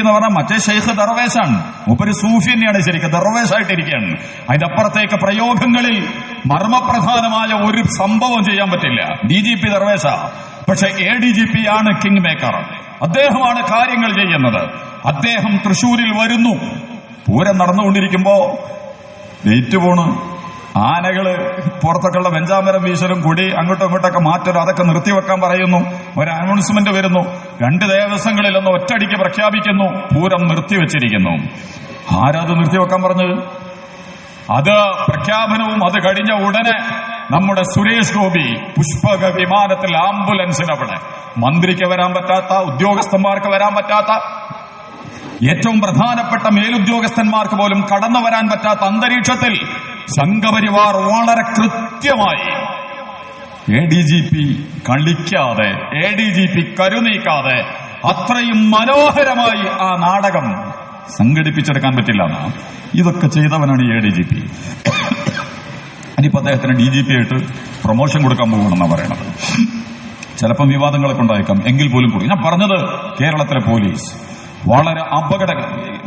എന്ന് പറഞ്ഞാൽ മറ്റേ ഷെയ്ഖ് ദർവേശാണ്, മൂപ്പര് സൂഫി തന്നെയാണ്, ശരിക്കും ദർവേശായിട്ടിരിക്കുകയാണ്. അതിന്റെ അപ്പുറത്തേക്ക് പ്രയോഗങ്ങളിൽ മർമ്മപ്രധാനമായ ഒരു സംഭവം ചെയ്യാൻ പറ്റില്ല. DGP ദർവേശ, പക്ഷെ ADGP ആണ് കിങ് മേക്കർ, അദ്ദേഹമാണ് കാര്യങ്ങൾ ചെയ്യുന്നത്. അദ്ദേഹം തൃശൂരിൽ വരുന്നു. പൂരം നടന്നുകൊണ്ടിരിക്കുമ്പോ ഗേറ്റ് പോണ്, ആനകള് പുറത്തൊക്കെയുള്ള വെഞ്ചാമരം വീശലും കൊടി അങ്ങോട്ടും ഇങ്ങോട്ടൊക്കെ മാറ്റലും അതൊക്കെ നിർത്തിവെക്കാൻ പറയുന്നു. ഒരു അനൗൺസ്മെന്റ് വരുന്നു. 2 ദേവസ്വങ്ങളിലൊന്ന് ഒറ്റയടിക്ക് പ്രഖ്യാപിക്കുന്നു, പൂരം നിർത്തിവെച്ചിരിക്കുന്നു. ആരാത് നിർത്തിവെക്കാൻ പറഞ്ഞത്? അത് പ്രഖ്യാപനവും അത് കഴിഞ്ഞ ഉടനെ നമ്മുടെ സുരേഷ് ഗോപി പുഷ്പക വിമാനത്തിൽ ആംബുലൻസിനവിടെ, മന്ത്രിക്ക് വരാൻ പറ്റാത്ത, ഉദ്യോഗസ്ഥന്മാർക്ക് വരാൻ പറ്റാത്ത, ഏറ്റവും പ്രധാനപ്പെട്ട മേലുദ്യോഗസ്ഥന്മാർക്ക് പോലും കടന്നു വരാൻ പറ്റാത്ത അന്തരീക്ഷത്തിൽ സംഘപരിവാർ വളരെ കൃത്യമായി ADGP കളിക്കാതെ, ADGP കരുനീക്കാതെ അത്രയും മനോഹരമായി ആ നാടകം സംഘടിപ്പിച്ചെടുക്കാൻ പറ്റില്ല. ഇതൊക്കെ ചെയ്തവനാണ് ഈ ADGP. ഇനിയിപ്പോ അദ്ദേഹത്തിന് DGP ആയിട്ട് പ്രൊമോഷൻ കൊടുക്കാൻ പോകുമെന്നാണ് പറയണത്. ചിലപ്പം വിവാദങ്ങളൊക്കെ ഉണ്ടായേക്കാം, എങ്കിൽ പോലും കൂടി ഞാൻ പറഞ്ഞത് കേരളത്തിലെ പോലീസ് വളരെ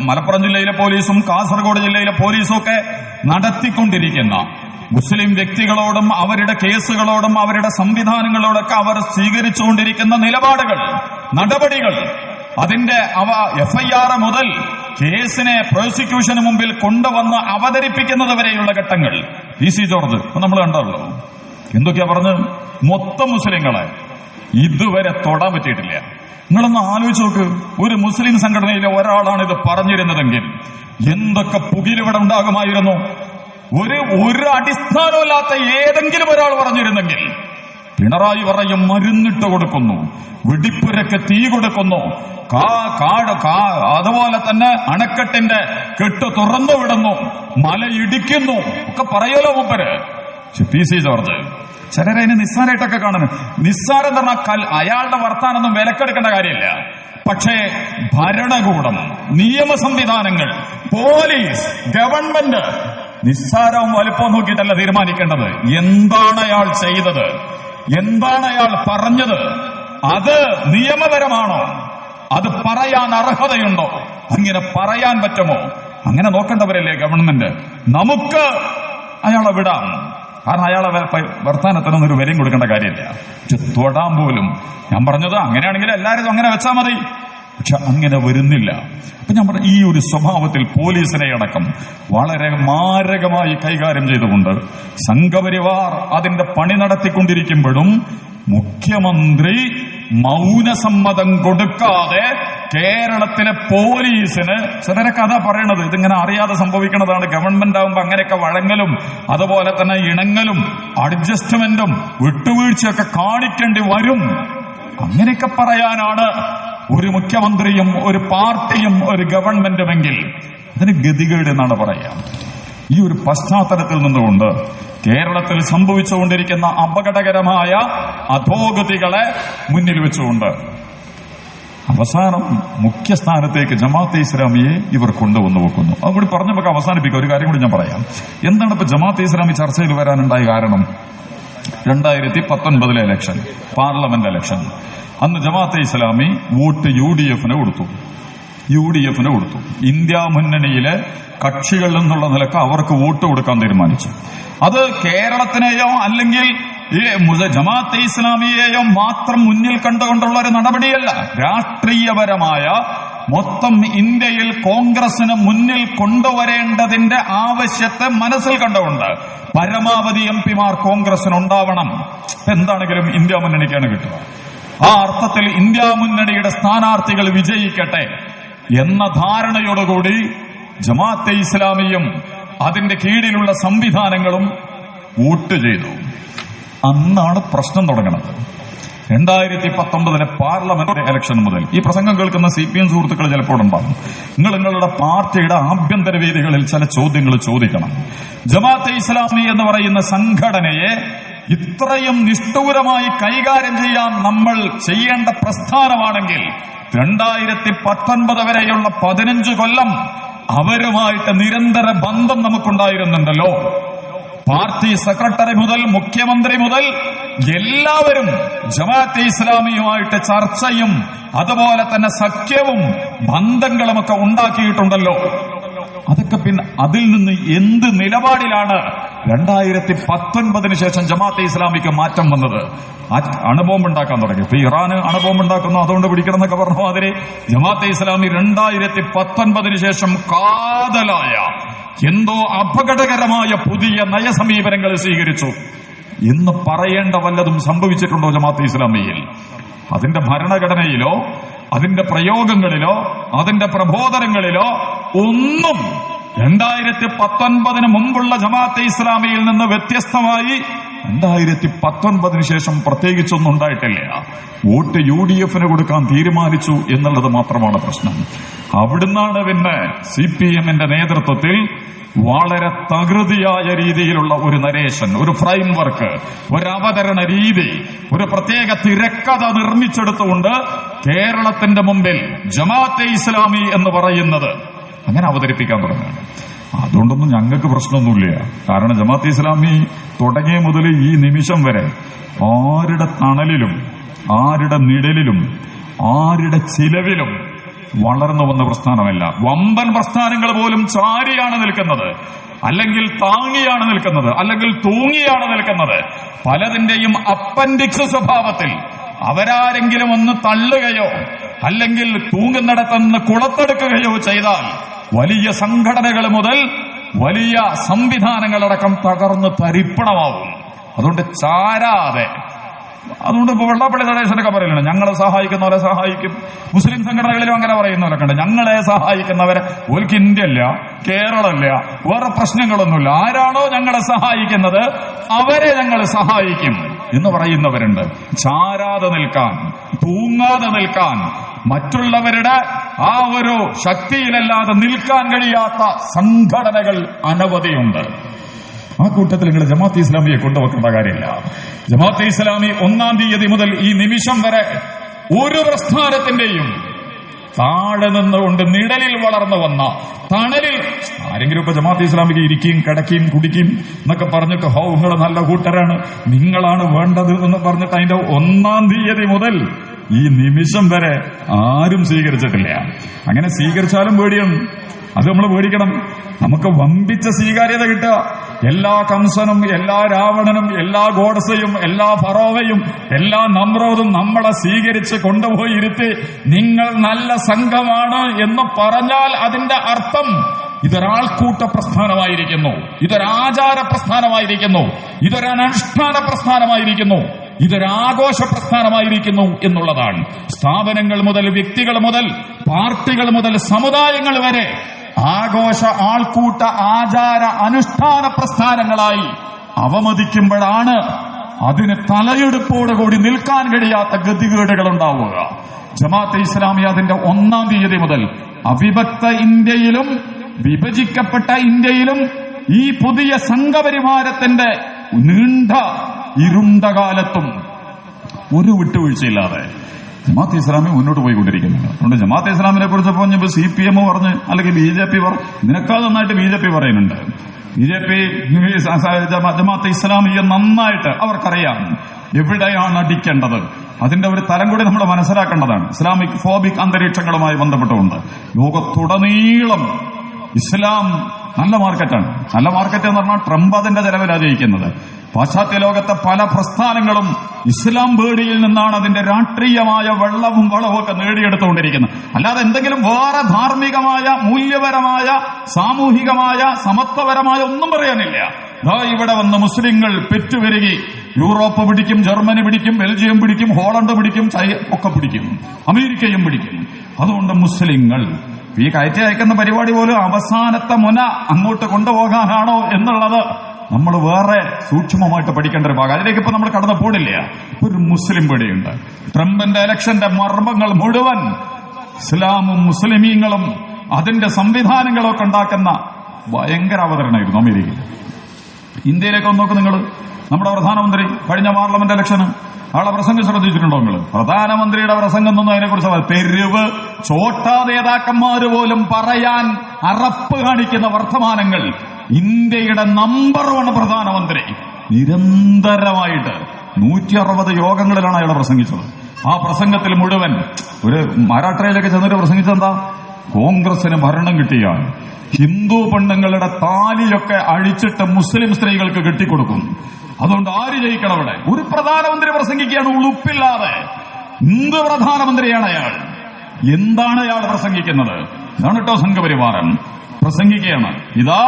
മലപ്പുറം ജില്ലയിലെ പോലീസും കാസർഗോഡ് ജില്ലയിലെ പോലീസും ഒക്കെ നടത്തിക്കൊണ്ടിരിക്കുന്ന മുസ്ലിം വ്യക്തികളോടും അവരുടെ കേസുകളോടും അവരുടെ സംവിധാനങ്ങളോടൊക്കെ അവർ സ്വീകരിച്ചുകൊണ്ടിരിക്കുന്ന നിലപാടുകൾ, നടപടികൾ, അതിന്റെ FIR മുതൽ കേസിനെ പ്രോസിക്യൂഷന് മുമ്പിൽ കൊണ്ടുവന്ന് അവതരിപ്പിക്കുന്നത് വരെയുള്ള ഘട്ടങ്ങൾ PC ജോർജ് നമ്മൾ കണ്ടല്ലോ. എന്തൊക്കെയാ പറഞ്ഞ്? മൊത്തം മുസ്ലിങ്ങളെ ഇതുവരെ തൊടാൻ പറ്റിയിട്ടില്ല. നിങ്ങളൊന്ന് ആലോചിച്ച് നോക്ക്, ഒരു മുസ്ലിം സംഘടനയിലെ ഒരാളാണ് ഇത് പറഞ്ഞിരുന്നതെങ്കിൽ എന്തൊക്കെ പുകിലിവിടെ ഉണ്ടാകുമായിരുന്നു. ഒരു അടിസ്ഥാനമില്ലാത്ത ഏതെങ്കിലും ഒരാൾ പറഞ്ഞിരുന്നെങ്കിൽ, പിണറായി പറയും മരുന്നിട്ട് കൊടുക്കുന്നു, വെടിപ്പുരക്ക് തീ കൊടുക്കുന്നു, അതുപോലെ തന്നെ അണക്കെട്ടിന്റെ കെട്ട് തുറന്നു വിടുന്നു, മല ഇടിക്കുന്നു ഒക്കെ പറയലോ മൂപ്പര്. PC ജോർജ് ചിലരതിന് നിസ്സാരമായിട്ടൊക്കെ കാണുന്നു. നിസ്സാരം എന്ന് പറഞ്ഞാൽ അയാളുടെ വർത്താനൊന്നും വിലക്കെടുക്കേണ്ട കാര്യമില്ല. പക്ഷേ ഭരണകൂടം, നിയമ സംവിധാനങ്ങൾ, പോലീസ്, ഗവൺമെന്റ് നിസ്സാരവും വലുപ്പവും നോക്കിയിട്ടല്ല തീരുമാനിക്കേണ്ടത്. എന്താണ് അയാൾ ചെയ്തത്, എന്താണ് അയാൾ പറഞ്ഞത്, അത് നിയമപരമാണോ, അത് പറയാൻ അർഹതയുണ്ടോ, അങ്ങനെ പറയാൻ പറ്റുമോ, അങ്ങനെ നോക്കേണ്ടവരല്ലേ ഗവൺമെന്റ്. നമുക്ക് അയാളെ വിടാം, കാരണം അയാളെ വർത്താനത്തിനൊന്നും ഒരു വിലയും കൊടുക്കേണ്ട കാര്യമില്ല. പക്ഷെ തൊടാൻ പോലും, ഞാൻ പറഞ്ഞത് അങ്ങനെയാണെങ്കിൽ എല്ലാവരും അങ്ങനെ വെച്ചാൽ മതി, പക്ഷെ അങ്ങനെ വരുന്നില്ല. അപ്പൊ ഞാൻ പറഞ്ഞ ഈ ഒരു സ്വഭാവത്തിൽ പോലീസിനെ അടക്കം വളരെ മാരകമായി കൈകാര്യം ചെയ്തുകൊണ്ട് സംഘപരിവാർ അതിന്റെ പണി നടത്തിക്കൊണ്ടിരിക്കുമ്പോഴും മുഖ്യമന്ത്രി മൗനസമ്മതം കൊടുക്കാതെ കേരളത്തിലെ പോലീസിന്, ചിലരൊക്കെ അതാ പറയണത്, ഇതിങ്ങനെ അറിയാതെ സംഭവിക്കുന്നതാണ്, ഗവൺമെന്റ് ആകുമ്പോൾ അങ്ങനെയൊക്കെ വഴങ്ങലും അതുപോലെ തന്നെ ഇണങ്ങലും അഡ്ജസ്റ്റ്മെന്റും വിട്ടുവീഴ്ചയൊക്കെ കാണിക്കേണ്ടി വരും, അങ്ങനെയൊക്കെ പറയാനാണ് ഒരു മുഖ്യമന്ത്രിയും ഒരു പാർട്ടിയും ഒരു ഗവൺമെന്റുമെങ്കിൽ അതിന് ഗതികേട് എന്നാണ് പറയാം. ഈ ഒരു പശ്ചാത്തലത്തിൽ നിന്നുകൊണ്ട് കേരളത്തിൽ സംഭവിച്ചുകൊണ്ടിരിക്കുന്ന അപകടകരമായ അധോഗതികളെ മുന്നിൽ വെച്ചുകൊണ്ട് അവസാനം മുഖ്യസ്ഥാനത്തേക്ക് ജമാഅത്തെ ഇസ്ലാമിയെ ഇവർ കൊണ്ടുവന്നു വെക്കുന്നു. അതുകൂടി പറഞ്ഞ് നമുക്ക് അവസാനിപ്പിക്കാം. ഒരു കാര്യം കൂടി ഞാൻ പറയാം. എന്താണ് ഇപ്പൊ ജമാഅത്തെ ഇസ്ലാമി ചർച്ചയിൽ വരാനുണ്ടായ കാരണം? 2019 ഇലക്ഷൻ, പാർലമെന്റ് ഇലക്ഷൻ, അന്ന് ജമാഅത്തെ ഇസ്ലാമി വോട്ട് UDFന് കൊടുത്തു. ഇന്ത്യ മുന്നണിയിലെ കക്ഷികളിൽ നിന്നുള്ള നിലക്ക് അവർക്ക് വോട്ട് കൊടുക്കാൻ തീരുമാനിച്ചു. അത് കേരളത്തിനെയോ അല്ലെങ്കിൽ ഈ ജമാഅത്തെ ഇസ്ലാമിയെയോ മാത്രം മുന്നിൽ കണ്ടുകൊണ്ടുള്ള ഒരു നടപടിയല്ല. രാഷ്ട്രീയപരമായ മൊത്തം ഇന്ത്യയിൽ കോൺഗ്രസിന് മുന്നിൽ കൊണ്ടുവരേണ്ടതിന്റെ ആവശ്യത്തെ മനസ്സിൽ കണ്ടുകൊണ്ട് പരമാവധി എംപിമാർ കോൺഗ്രസിന് ഉണ്ടാവണം. എന്താണെങ്കിലും ഇന്ത്യ മുന്നണിക്കാണ് കിട്ടുക. ആ അർത്ഥത്തിൽ ഇന്ത്യ മുന്നണിയുടെ സ്ഥാനാർത്ഥികൾ വിജയിക്കട്ടെ എന്ന ധാരണയോടുകൂടി ജമാഅത്തെ ഇസ്ലാമിയും അതിന്റെ കീഴിലുള്ള സംവിധാനങ്ങളും വോട്ട് ചെയ്തു. അന്നാണ് പ്രശ്നം തുടങ്ങുന്നത്. 2019 പാർലമെന്റ് ഇലക്ഷൻ മുതൽ ഈ പ്രസംഗം കേൾക്കുന്ന CPM സുഹൃത്തുക്കൾ ചിലപ്പോൾ ഉണ്ടാകും. നിങ്ങളുടെ പാർട്ടിയുടെ ആഭ്യന്തര വേദികളിൽ ചില ചോദ്യങ്ങൾ ചോദിക്കണം. ജമാഅത്തെ ഇസ്ലാമി എന്ന് പറയുന്ന സംഘടനയെ ഇത്രയും നിഷ്ഠൂരമായി കൈകാര്യം ചെയ്യാൻ നമ്മൾ ചെയ്യേണ്ട പ്രസ്ഥാനമാണെങ്കിൽ 2019 വരെയുള്ള 15 കൊല്ലം അവരുമായിട്ട് നിരന്തര ബന്ധം നമുക്കുണ്ടായിരുന്നുണ്ടല്ലോ. പാർട്ടി സെക്രട്ടറി മുതൽ മുഖ്യമന്ത്രി മുതൽ എല്ലാവരും ജമാഅത്തെ ഇസ്ലാമിയുമായിട്ട് ചർച്ചയും അതുപോലെ തന്നെ സഖ്യവും ബന്ധങ്ങളുമൊക്കെ ഉണ്ടാക്കിയിട്ടുണ്ടല്ലോ. അതൊക്കെ പിന്നെ അതിൽ നിന്ന് എന്ത് നിലപാടിലാണ് 2019 ശേഷം ജമാഅത്തെ ഇസ്ലാമിക്ക് മാറ്റം വന്നത്? അണുബോംബ് ഉണ്ടാക്കാൻ തുടങ്ങി. ഇപ്പൊ ഇറാന് അണുബോംബ് ഉണ്ടാക്കുന്നു, അതുകൊണ്ട് പിടിക്കണം എന്നൊക്കെ പറഞ്ഞ മാതിരി ജമാഅത്തെ ഇസ്ലാമി 2019 ശേഷം കാതലായ എന്തോ അപകടകരമായ പുതിയ നയസമീപനങ്ങൾ സ്വീകരിച്ചു എന്ന് പറയേണ്ട വല്ലതും സംഭവിച്ചിട്ടുണ്ടോ ജമാഅത്തെ ഇസ്ലാമിയിൽ? അതിന്റെ ഭരണഘടനയിലോ അതിന്റെ പ്രയോഗങ്ങളിലോ അതിന്റെ പ്രബോധനങ്ങളിലോ ഒന്നും 2019 മുമ്പുള്ള ജമാഅത്തെ ഇസ്ലാമിയിൽ നിന്ന് വ്യത്യസ്തമായി 2019 ശേഷം പ്രത്യേകിച്ചൊന്നും ഉണ്ടായിട്ടില്ല. വോട്ട് UDF-ന് കൊടുക്കാൻ തീരുമാനിച്ചു എന്നുള്ളത് മാത്രമാണ് പ്രശ്നം. അവിടുന്നാണ് പിന്നെ CPM-ന്റെ നേതൃത്വത്തിൽ വളരെ തകൃതിയായ രീതിയിലുള്ള ഒരു നരേഷൻ, ഒരു ഫ്രെയിം വർക്ക്, ഒരു അവതരണ രീതി, ഒരു പ്രത്യേക തിരക്കഥ നിർമ്മിച്ചെടുത്തുകൊണ്ട് കേരളത്തിന്റെ മുമ്പിൽ ജമാഅത്തെ ഇസ്ലാമി എന്ന് പറയുന്നത് അങ്ങനെ അവതരിപ്പിക്കാൻ തുടങ്ങുകയാണ്. അതുകൊണ്ടൊന്നും ഞങ്ങൾക്ക് പ്രശ്നമൊന്നുമില്ല. കാരണം ജമാഅത്തെ ഇസ്ലാമി തുടങ്ങിയ മുതൽ ഈ നിമിഷം വരെ ആരുടെ തണലിലും ആരുടെ നിഴലിലും ആരുടെ ചിലവിലും വളർന്നു വന്ന പ്രസ്ഥാനമല്ല. വമ്പൻ പ്രസ്ഥാനങ്ങൾ പോലും ചാരിയാണ് നിൽക്കുന്നത്, അല്ലെങ്കിൽ താങ്ങിയാണ് നിൽക്കുന്നത്, അല്ലെങ്കിൽ തൂങ്ങിയാണ് നിൽക്കുന്നത്. പലതിന്റെയും അപ്പൻഡിക്സ് സ്വഭാവത്തിൽ അവരാരെങ്കിലും ഒന്ന് തള്ളുകയോ അല്ലെങ്കിൽ തൂങ്ങുന്നിടത്തുനിന്ന് കുളത്തെടുക്കുകയോ ചെയ്താൽ വലിയ സംഘടനകൾ മുതൽ വലിയ സംവിധാനങ്ങളടക്കം തകർന്ന് തരിപ്പണമാവും. അതുകൊണ്ട് ചാരാതെ, അതുകൊണ്ട് ഇപ്പൊ വെള്ളാപ്പള്ളി നടേശനൊക്കെ പറയുന്നുണ്ട്, ഞങ്ങളെ സഹായിക്കുന്നവരെ സഹായിക്കും. മുസ്ലിം സംഘടനകളിലും അങ്ങനെ പറയുന്നവരൊക്കെ ഉണ്ട്. ഞങ്ങളെ സഹായിക്കുന്നവരെ ഓൽക്ക് ഇന്ത്യല്ല, കേരളമല്ല, വേറെ പ്രശ്നങ്ങളൊന്നുമില്ല, ആരാണോ ഞങ്ങളെ സഹായിക്കുന്നത് അവരെ ഞങ്ങൾ സഹായിക്കും എന്ന് പറയുന്നവരുണ്ട്. ചാരാതെ നിൽക്കാൻ, തൂങ്ങാതെ നിൽക്കാൻ, മറ്റുള്ളവരുടെ ആ ഒരു ശക്തിയിലല്ലാതെ നിൽക്കാൻ കഴിയാത്ത സംഘടനകൾ അനവധിയുണ്ട്. ആ കൂട്ടത്തിൽ നിങ്ങൾ ജമാഅത്തെ ഇസ്ലാമിയെ കൊണ്ടുവെക്കേണ്ട കാര്യമില്ല. ജമാഅത്തെ ഇസ്ലാമി 1-ാം തീയതി മുതൽ ഈ നിമിഷം വരെ ഒരു പ്രസ്ഥാനത്തിന്റെയും താഴെ നിന്നുകൊണ്ട് നിഴലിൽ വളർന്നു വന്ന തണലിൽ ആരെങ്കിലും ഇപ്പൊ ജമാഅത്തെ ഇസ്ലാമിക്ക് ഇരിക്കുകയും കിടക്കുകയും കുടിക്കുകയും എന്നൊക്കെ പറഞ്ഞിട്ട് നിങ്ങൾ നല്ല കൂട്ടരാണ്, നിങ്ങളാണ് വേണ്ടത് എന്ന് പറഞ്ഞിട്ട് അതിന്റെ 1-ാം തീയതി മുതൽ ഈ നിമിഷം വരെ ആരും സ്വീകരിച്ചിട്ടില്ല. അങ്ങനെ സ്വീകരിച്ചാലും പേടിയാണ്. അത് നമ്മൾ പേടിക്കണം. നമുക്ക് വമ്പിച്ച സ്വീകാര്യത കിട്ടുക. എല്ലാ കംസനും എല്ലാ രാവണനും എല്ലാ ഗോഡ്സയും എല്ലാ ഫറോവയും എല്ലാ നമ്രോദും നമ്മളെ സ്വീകരിച്ച് കൊണ്ടുപോയി ഇരുത്തി നിങ്ങൾ നല്ല സംഘമാണ് എന്ന് പറഞ്ഞാൽ അതിന്റെ അർത്ഥം ഇതൊരാൾക്കൂട്ട പ്രസ്ഥാനമായിരിക്കുന്നു, ഇതൊരാചാര പ്രസ്ഥാനമായിരിക്കുന്നു, ഇതൊരനുഷ്ഠാന പ്രസ്ഥാനമായിരിക്കുന്നു, ഇതൊരാഘോഷ പ്രസ്ഥാനമായിരിക്കുന്നു എന്നുള്ളതാണ്. സ്ഥാപനങ്ങൾ മുതൽ വ്യക്തികൾ മുതൽ പാർട്ടികൾ മുതൽ സമുദായങ്ങൾ വരെ ആഘോഷ ആൾക്കൂട്ട ആചാര അനുഷ്ഠാന പ്രസ്ഥാനങ്ങളായി അവമതിക്കുമ്പോഴാണ് അതിന് തലയെടുപ്പോടുകൂടി നിൽക്കാൻ കഴിയാത്ത ഗതികേടുകൾ ഉണ്ടാവുക. ജമാഅത്തെ ഇസ്ലാമി അതിന്റെ 1-ാം തീയതി മുതൽ അവിഭക്ത ഇന്ത്യയിലും വിഭജിക്കപ്പെട്ട ഇന്ത്യയിലും ഈ പുതിയ സംഘപരിവാരത്തിന്റെ നീണ്ട ഇരുണ്ട കാലത്തും ഒരു വിട്ടുവീഴ്ചയില്ലാതെ ജമാഅത്തെ ഇസ്ലാമി മുന്നോട്ട് പോയിക്കൊണ്ടിരിക്കുന്നുണ്ട്. അതുകൊണ്ട് ജമാഅത്തെ ഇസ്ലാമിനെ കുറിച്ച് പറഞ്ഞപ്പോൾ CPM പറഞ്ഞ് അല്ലെങ്കിൽ BJP ഇതിനേക്കാൾ നന്നായിട്ട് BJP പറയുന്നുണ്ട്. BJP ജമാഅത്തെ ഇസ്ലാമിയെ നന്നായിട്ട് അവർക്കറിയാം എവിടെയാണ് അടിക്കേണ്ടത്. അതിന്റെ ഒരു തലം കൂടി നമ്മൾ മനസ്സിലാക്കേണ്ടതാണ്. ഇസ്ലാമിക് ഫോബിക് അന്തരീക്ഷങ്ങളുമായി ബന്ധപ്പെട്ടുകൊണ്ട് ലോകത്തുടനീളം ഇസ്ലാം നല്ല മാർക്കറ്റാണ്. നല്ല മാർക്കറ്റ് എന്ന് പറഞ്ഞാൽ ട്രംപ് അതിന്റെ ചെലവിലാണ് ജയിക്കുന്നത്. പാശ്ചാത്യ ലോകത്തെ പല പ്രസ്ഥാനങ്ങളും ഇസ്ലാം പേടിയിൽ നിന്നാണ് അതിന്റെ രാഷ്ട്രീയമായ വെള്ളവും വളവും ഒക്കെ നേടിയെടുത്തുകൊണ്ടിരിക്കുന്നത്. അല്ലാതെ എന്തെങ്കിലും വേറെ ധാർമ്മികമായ, മൂല്യപരമായ, സാമൂഹികമായ, സമത്വപരമായ ഒന്നും പറയാനില്ല. ഇവിടെ വന്ന് മുസ്ലിങ്ങൾ പെറ്റുവരുകി യൂറോപ്പ് പിടിക്കും, ജർമ്മനി പിടിക്കും, ബെൽജിയം പിടിക്കും, ഹോളണ്ട് പിടിക്കും, ഒക്കെ പിടിക്കും, അമേരിക്കയും പിടിക്കും. അതുകൊണ്ട് മുസ്ലിങ്ങൾ ഈ കയറ്റി അയക്കുന്ന പരിപാടി പോലും അവസാനത്തെ മുന അങ്ങോട്ട് കൊണ്ടുപോകാനാണോ എന്നുള്ളത് നമ്മൾ വേറെ സൂക്ഷ്മമായിട്ട് പഠിക്കേണ്ട ഒരു ഭാഗം. അതിലേക്ക് ഇപ്പൊ നമ്മൾ കടന്നു പോണില്ല. ഒരു മുസ്ലിം പേടിയുണ്ട്. ട്രംപിന്റെ ഇലക്ഷന്റെ മർമ്മങ്ങൾ മുഴുവൻ ഇസ്ലാമും മുസ്ലിമീങ്ങളും അതിന്റെ സംവിധാനങ്ങളും ഒക്കെ ഉണ്ടാക്കുന്ന ഭയങ്കര അവതരണമായിരുന്നു അമേരിക്കയിൽ. ഇന്ത്യയിലേക്ക് ഒന്ന് നോക്ക് നിങ്ങൾ. നമ്മുടെ പ്രധാനമന്ത്രി കഴിഞ്ഞ പാർലമെന്റ് ഇലക്ഷന് ആളെ പ്രസംഗം ശ്രദ്ധിച്ചിട്ടുണ്ടോ നിങ്ങൾ? പ്രധാനമന്ത്രിയുടെ പ്രസംഗം ഒന്നും അതിനെക്കുറിച്ച് തെരുവ് ചോട്ടാ നേതാക്കന്മാര് പോലും പറയാൻ അറപ്പ് കാണിക്കുന്ന വർത്തമാനങ്ങൾ. ഇന്ത്യയുടെ നമ്പർ 1 പ്രധാനമന്ത്രി നിരന്തരമായിട്ട് 160 യോഗങ്ങളിലാണ് അയാൾ പ്രസംഗിച്ചത്. ആ പ്രസംഗത്തിൽ മുഴുവൻ ഒരു മഹാരാഷ്ട്രയിലേക്ക് ചെന്നിട്ട് പ്രസംഗിച്ചെന്താ? കോൺഗ്രസിന് ഭരണം കിട്ടിയാൽ ഹിന്ദു പെണ്ണുങ്ങളുടെ താലിയൊക്കെ അഴിച്ചിട്ട് മുസ്ലിം സ്ത്രീകൾക്ക് കെട്ടിക്കൊടുക്കും. അതുകൊണ്ട് ആര് ജയിക്കണം അവിടെ? ഒരു പ്രധാനമന്ത്രി പ്രസംഗിക്കുകയാണ് ഉളുപ്പില്ലാതെ. എന്ത് പ്രധാനമന്ത്രിയാണ് അയാൾ? എന്താണ് അയാൾ പ്രസംഗിക്കുന്നത്? ഇതാണ് കേട്ടോ സംഘപരിവാരം പ്രസംഗിക്കുകയാണ്. ഇതാ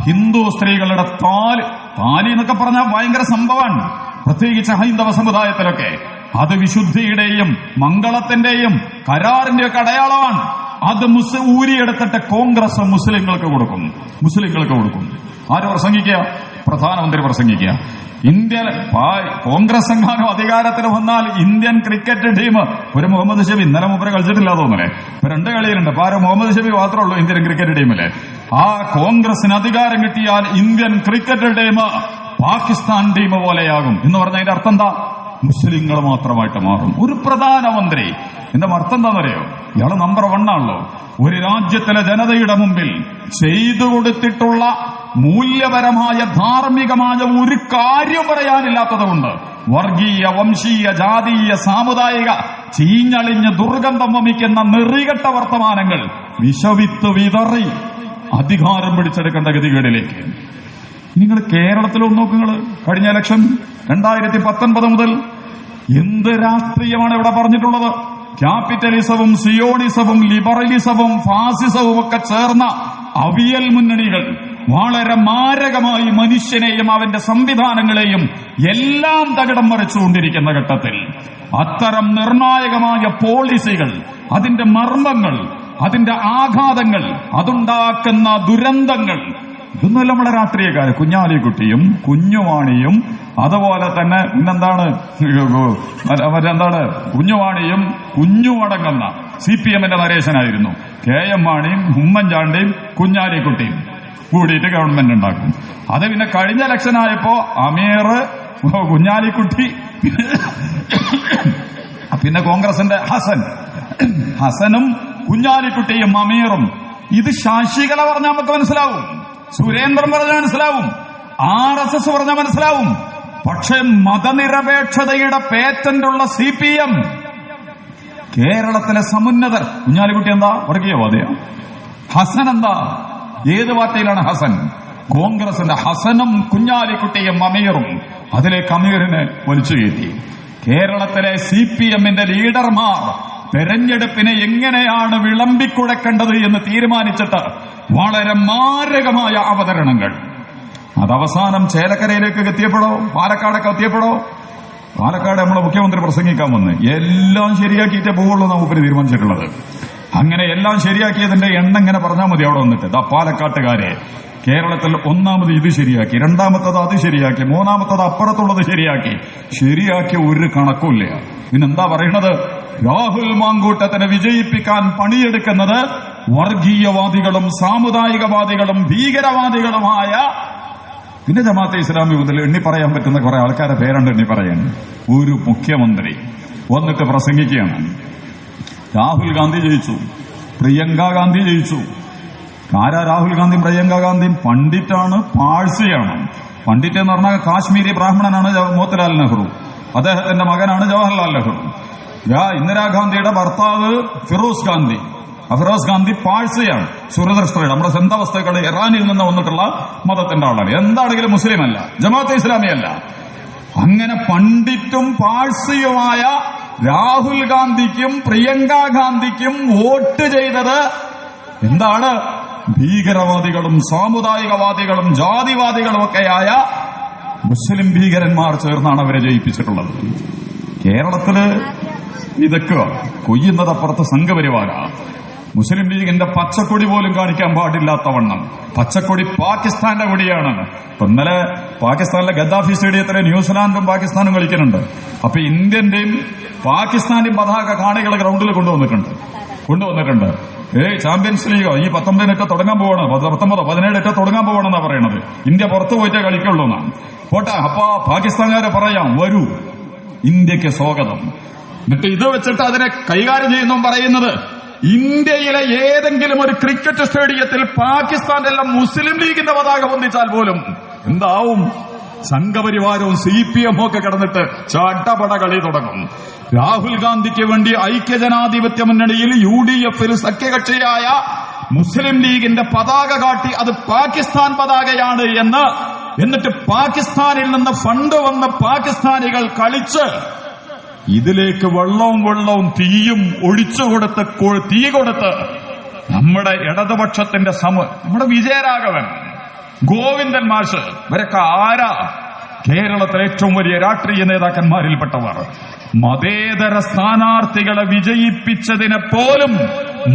ഹിന്ദു സ്ത്രീകളുടെ താലി എന്നൊക്കെ പറഞ്ഞാൽ ഭയങ്കര സംഭവമാണ്. പ്രത്യേകിച്ച് ഹൈന്ദവ സമുദായത്തിലൊക്കെ അത് വിശുദ്ധിയുടെയും മംഗളത്തിന്റെയും കരാറിന്റെ ഒക്കെ അടയാളമാണ്. അത് ഊരിയെടുത്തിട്ട് കോൺഗ്രസ് മുസ്ലിങ്ങൾക്ക് കൊടുക്കും. ആര് പ്രസംഗിക്കുക? പ്രധാനമന്ത്രി പ്രസംഗിക്കുക. ഇന്ത്യ കോൺഗ്രസ് എങ്ങാനും അധികാരത്തിൽ വന്നാൽ ഇന്ത്യൻ ക്രിക്കറ്റ് ടീം ഒരു മുഹമ്മദ് ഷമി ഇന്നലെ മുമ്പ് കളിച്ചിട്ടില്ല തോന്നലേ. 2 കളിയിലുണ്ട്. ഇപ്പൊ മുഹമ്മദ് ഷമി മാത്രമേ ഉള്ളൂ ഇന്ത്യൻ ക്രിക്കറ്റ് ടീമില്. ആ കോൺഗ്രസിന് അധികാരം കിട്ടിയാൽ Indian cricket team Pakistan team പോലെയാകും എന്ന് പറഞ്ഞ അതിന്റെ അർത്ഥം എന്താ? മുസ്ലിങ്ങൾ മാത്രമായിട്ട് മാറും. ഒരു പ്രധാനമന്ത്രി. എന്റെ അർത്ഥം എന്താണെന്നറിയോ? ഇയാള് നമ്പർ 1 ആണല്ലോ. ഒരു രാജ്യത്തിലെ ജനതയുടെ മുമ്പിൽ ചെയ്തു കൊടുത്തിട്ടുള്ള മൂല്യപരമായ, ധാർമ്മികമായ ഒരു കാര്യം പറയാനില്ലാത്തതുകൊണ്ട് വർഗീയ, വംശീയ, ജാതീയ, സാമുദായിക ചീഞ്ഞളിഞ്ഞ് ദുർഗന്ധം വമിക്കുന്ന നെറികെട്ട വർത്തമാനങ്ങൾ വിഷവിത്ത് വിതറി അധികാരം പിടിച്ചെടുക്കേണ്ട ഗതികേടിലേക്ക്. നിങ്ങൾ കേരളത്തിലൊന്ന് നോക്കുങ്ങൾ. കഴിഞ്ഞ ഇലക്ഷൻ 2019 മുതൽ എന്ത് രാഷ്ട്രീയമാണ് ഇവിടെ പറഞ്ഞിട്ടുള്ളത്? ക്യാപിറ്റലിസവും സിയോണിസവും ലിബറലിസവും ഫാസിസവും ഒക്കെ ചേർന്ന അവിയൽ മുന്നണികൾ വളരെ മാരകമായി മനുഷ്യനെയും അവന്റെ സംവിധാനങ്ങളെയും എല്ലാം തകിടം മറിച്ചുകൊണ്ടിരിക്കുന്ന ഘട്ടത്തിൽ അത്തരം നിർണായകമായ പോളിസികൾ, അതിന്റെ മർമ്മങ്ങൾ, അതിന്റെ ആഘാതങ്ങൾ, അതുണ്ടാക്കുന്ന ദുരന്തങ്ങൾ, ഇതൊന്നുമല്ല നമ്മുടെ രാഷ്ട്രീയക്കാര്. കുഞ്ഞാലിക്കുട്ടിയും കുഞ്ഞുവാണിയും അതുപോലെ തന്നെ പിന്നെന്താണ് കുഞ്ഞുവാണിയും കുഞ്ഞുമടങ്ങുന്ന CPM-ന്റെ നരേശനായിരുന്നു. KM മാണിയും ഉമ്മൻചാണ്ടിയും കുഞ്ഞാലിക്കുട്ടിയും കൂടിയിട്ട് ഗവൺമെന്റ് ഉണ്ടാക്കും. അത് പിന്നെ കഴിഞ്ഞ ഇലക്ഷനായപ്പോ അമീർ, കുഞ്ഞാലിക്കുട്ടി, പിന്നെ കോൺഗ്രസിന്റെ ഹസനും കുഞ്ഞാലിക്കുട്ടിയും അമീറും. ഇത് ശശികല പറഞ്ഞാൽ നമുക്ക് മനസ്സിലാവും, സുരേന്ദ്രൻ പറഞ്ഞാൽ മനസ്സിലാവും, RSS പറഞ്ഞാൽ മനസ്സിലാവും. പക്ഷെ മതനിരപേക്ഷതയുടെ പേറ്റന്റുള്ള CPM, കേരളത്തിലെ സമുന്നതർ. കുഞ്ഞാലിക്കുട്ടി എന്താ? വർഗീയവാദിയ. ഹസൻ എന്താ? ഏത് പാർട്ടിയിലാണ് ഹസൻ? കോൺഗ്രസിന്റെ ഹസനും കുഞ്ഞാലിക്കുട്ടിയും അമീറും. അതിലേക്ക് അമീറിനെ വലിച്ചു കയറ്റി. കേരളത്തിലെ CPM-ന്റെ ലീഡർമാർ തെരഞ്ഞെടുപ്പിനെ എങ്ങനെയാണ് വിളമ്പിക്കുഴക്കേണ്ടത് എന്ന് തീരുമാനിച്ചിട്ട് വളരെ മാരകമായ അവതരണങ്ങൾ. അതവസാനം ചേലക്കരയിലേക്ക് എത്തിയപ്പോഴോ, പാലക്കാടൊക്കെ എത്തിയപ്പോഴോ, പാലക്കാട് നമ്മളെ മുഖ്യമന്ത്രി പ്രസംഗിക്കാൻ വന്ന് എല്ലാം ശരിയാക്കിയിട്ടേ പോവുള്ളൂ നമുക്ക് തീരുമാനിച്ചിട്ടുള്ളത്. അങ്ങനെ എല്ലാം ശരിയാക്കിയതിന്റെ എണ്ണം ഇങ്ങനെ പറഞ്ഞാൽ മതി അവിടെ വന്നിട്ട്. പാലക്കാട്ടുകാരെ കേരളത്തിൽ ഒന്നാമത് ഇത് ശരിയാക്കി, രണ്ടാമത്തത് അത് ശരിയാക്കി, മൂന്നാമത്തത് അപ്പുറത്തുള്ളത് ശരിയാക്കി ഒരു കണക്കുമില്ല. പിന്നെന്താ പറയണത്? രാഹുൽ മാങ്കൂട്ടത്തിനെ വിജയിപ്പിക്കാൻ പണിയെടുക്കുന്നത് വർഗീയവാദികളും സാമുദായികവാദികളും ഭീകരവാദികളുമായ, പിന്നെ ജമാഅത്തെ ഇസ്ലാമി മുതൽ എണ്ണി പറയാൻ പറ്റുന്ന കുറെ ആൾക്കാരെ പേരുണ്ട് എണ്ണി പറയാൻ. ഒരു മുഖ്യമന്ത്രി വന്നിട്ട് പ്രസംഗിക്കുകയാണ്. രാഹുൽ ഗാന്ധി ജയിച്ചു, പ്രിയങ്ക ഗാന്ധി ജയിച്ചു. ആരാ രാഹുൽ ഗാന്ധിയും പ്രിയങ്ക ഗാന്ധിയും? പണ്ഡിറ്റാണ്, പാഴ്സിയാണ്. പണ്ഡിറ്റ് എന്ന് പറഞ്ഞാൽ കാശ്മീരി ബ്രാഹ്മണനാണ് മോത്തിലാൽ നെഹ്റു, അദ്ദേഹത്തിന്റെ മകനാണ് ജവഹർലാൽ നെഹ്റു. ഇന്ദിരാഗാന്ധിയുടെ ഭർത്താവ് ഫിറോസ് ഗാന്ധി, ഫിറോസ് ഗാന്ധി പാഴ്സിയാണ്, സുരദൃഷ്ടയാണ്, നമ്മുടെ സ്വന്തവസ്തുക്കൾ ഇറാനിൽ നിന്ന് വന്നിട്ടുള്ള മതത്തിന്റെ ആളാണ്. എന്താണെങ്കിലും മുസ്ലിം അല്ല, ജമാഅത്തെ ഇസ്ലാമിയല്ല. അങ്ങനെ പണ്ഡിറ്റും പാഴ്സിയുമായ രാഹുൽ ഗാന്ധിക്കും പ്രിയങ്ക ഗാന്ധിക്കും വോട്ട് ചെയ്തത് എന്താണ്? ഭീകരവാദികളും സാമുദായികവാദികളും ജാതിവാദികളും ഒക്കെയായ മുസ്ലിം ഭീകരന്മാർ ചേർന്നാണ് അവരെ ജയിപ്പിച്ചിട്ടുള്ളത്. കേരളത്തില് ഇതൊക്കെ കൊയ്യുന്നതപ്പുറത്ത് സംഘപരിവാര. മുസ്ലിം ലീഗിന്റെ പച്ചക്കൊടി പോലും കാണിക്കാൻ പാടില്ലാത്തവണ്ണം. പച്ചക്കൊടി പാകിസ്ഥാന്റെ കൊടിയാണ്. ഇപ്പൊ ഇന്നലെ പാകിസ്ഥാനിലെ ഗദ്ദാഫി സ്റ്റേഡിയത്തിലെ ന്യൂസിലാൻഡും പാകിസ്ഥാനും കളിക്കുന്നുണ്ട്. അപ്പൊ ഇന്ത്യന്റെയും പാകിസ്ഥാന്റെയും പതാക കാണികളെ ഗ്രൗണ്ടിൽ കൊണ്ടുവന്നിട്ടുണ്ട്. ചാമ്പ്യൻസ് ലീഗ് ഈ 19 തുടങ്ങാൻ പോവാണ്, 17 തുടങ്ങാൻ പോവാണെന്നാ പറയണത്. ഇന്ത്യ പുറത്തു പോയിട്ടേ കളിക്കുള്ളൂ എന്നാണ്. പോട്ടെ, അപ്പൊ പാകിസ്ഥാൻകാരെ പറയാം, വരൂ, ഇന്ത്യക്ക് സ്വാഗതം. എന്നിട്ട് ഇത് വെച്ചിട്ട് അതിനെ കൈകാര്യം ചെയ്യുന്നു പറയുന്നത്, ഇന്ത്യയിലെ ഏതെങ്കിലും ഒരു ക്രിക്കറ്റ് സ്റ്റേഡിയത്തിൽ പാകിസ്ഥാന്റെ എല്ലാം മുസ്ലിം ലീഗിന്റെ പതാക പൊന്തിച്ചാൽ പോലും എന്താവും? സംഘപരിവാരവും CPM ഒക്കെ കിടന്നിട്ട് ചട്ടപട കളി തുടങ്ങും. രാഹുൽ ഗാന്ധിക്ക് വേണ്ടി ഐക്യജനാധിപത്യ മുന്നണിയിൽ UDF-ൽ സഖ്യകക്ഷിയായ മുസ്ലിം ലീഗിന്റെ പതാക കാട്ടി അത് പാകിസ്ഥാൻ പതാകയാണ് എന്നിട്ട് പാകിസ്ഥാനിൽ നിന്ന് ഫണ്ട് വന്ന് പാകിസ്ഥാനികൾ കളിച്ച് ഇതിലേക്ക് വെള്ളവും തീയും ഒഴിച്ചുകൊടുത്ത് തീ കൊടുത്ത് നമ്മുടെ ഇടതുപക്ഷത്തിന്റെ നമ്മുടെ വിജയരാഘവൻ, ഗോവിന്ദൻ മാഷ് ഇവരൊക്കെ ആരാ? കേരളത്തിലെ ഏറ്റവും വലിയ രാഷ്ട്രീയ നേതാക്കന്മാരിൽപ്പെട്ടവർ. മതേതര സ്ഥാനാർത്ഥികളെ വിജയിപ്പിച്ചതിനെ പോലും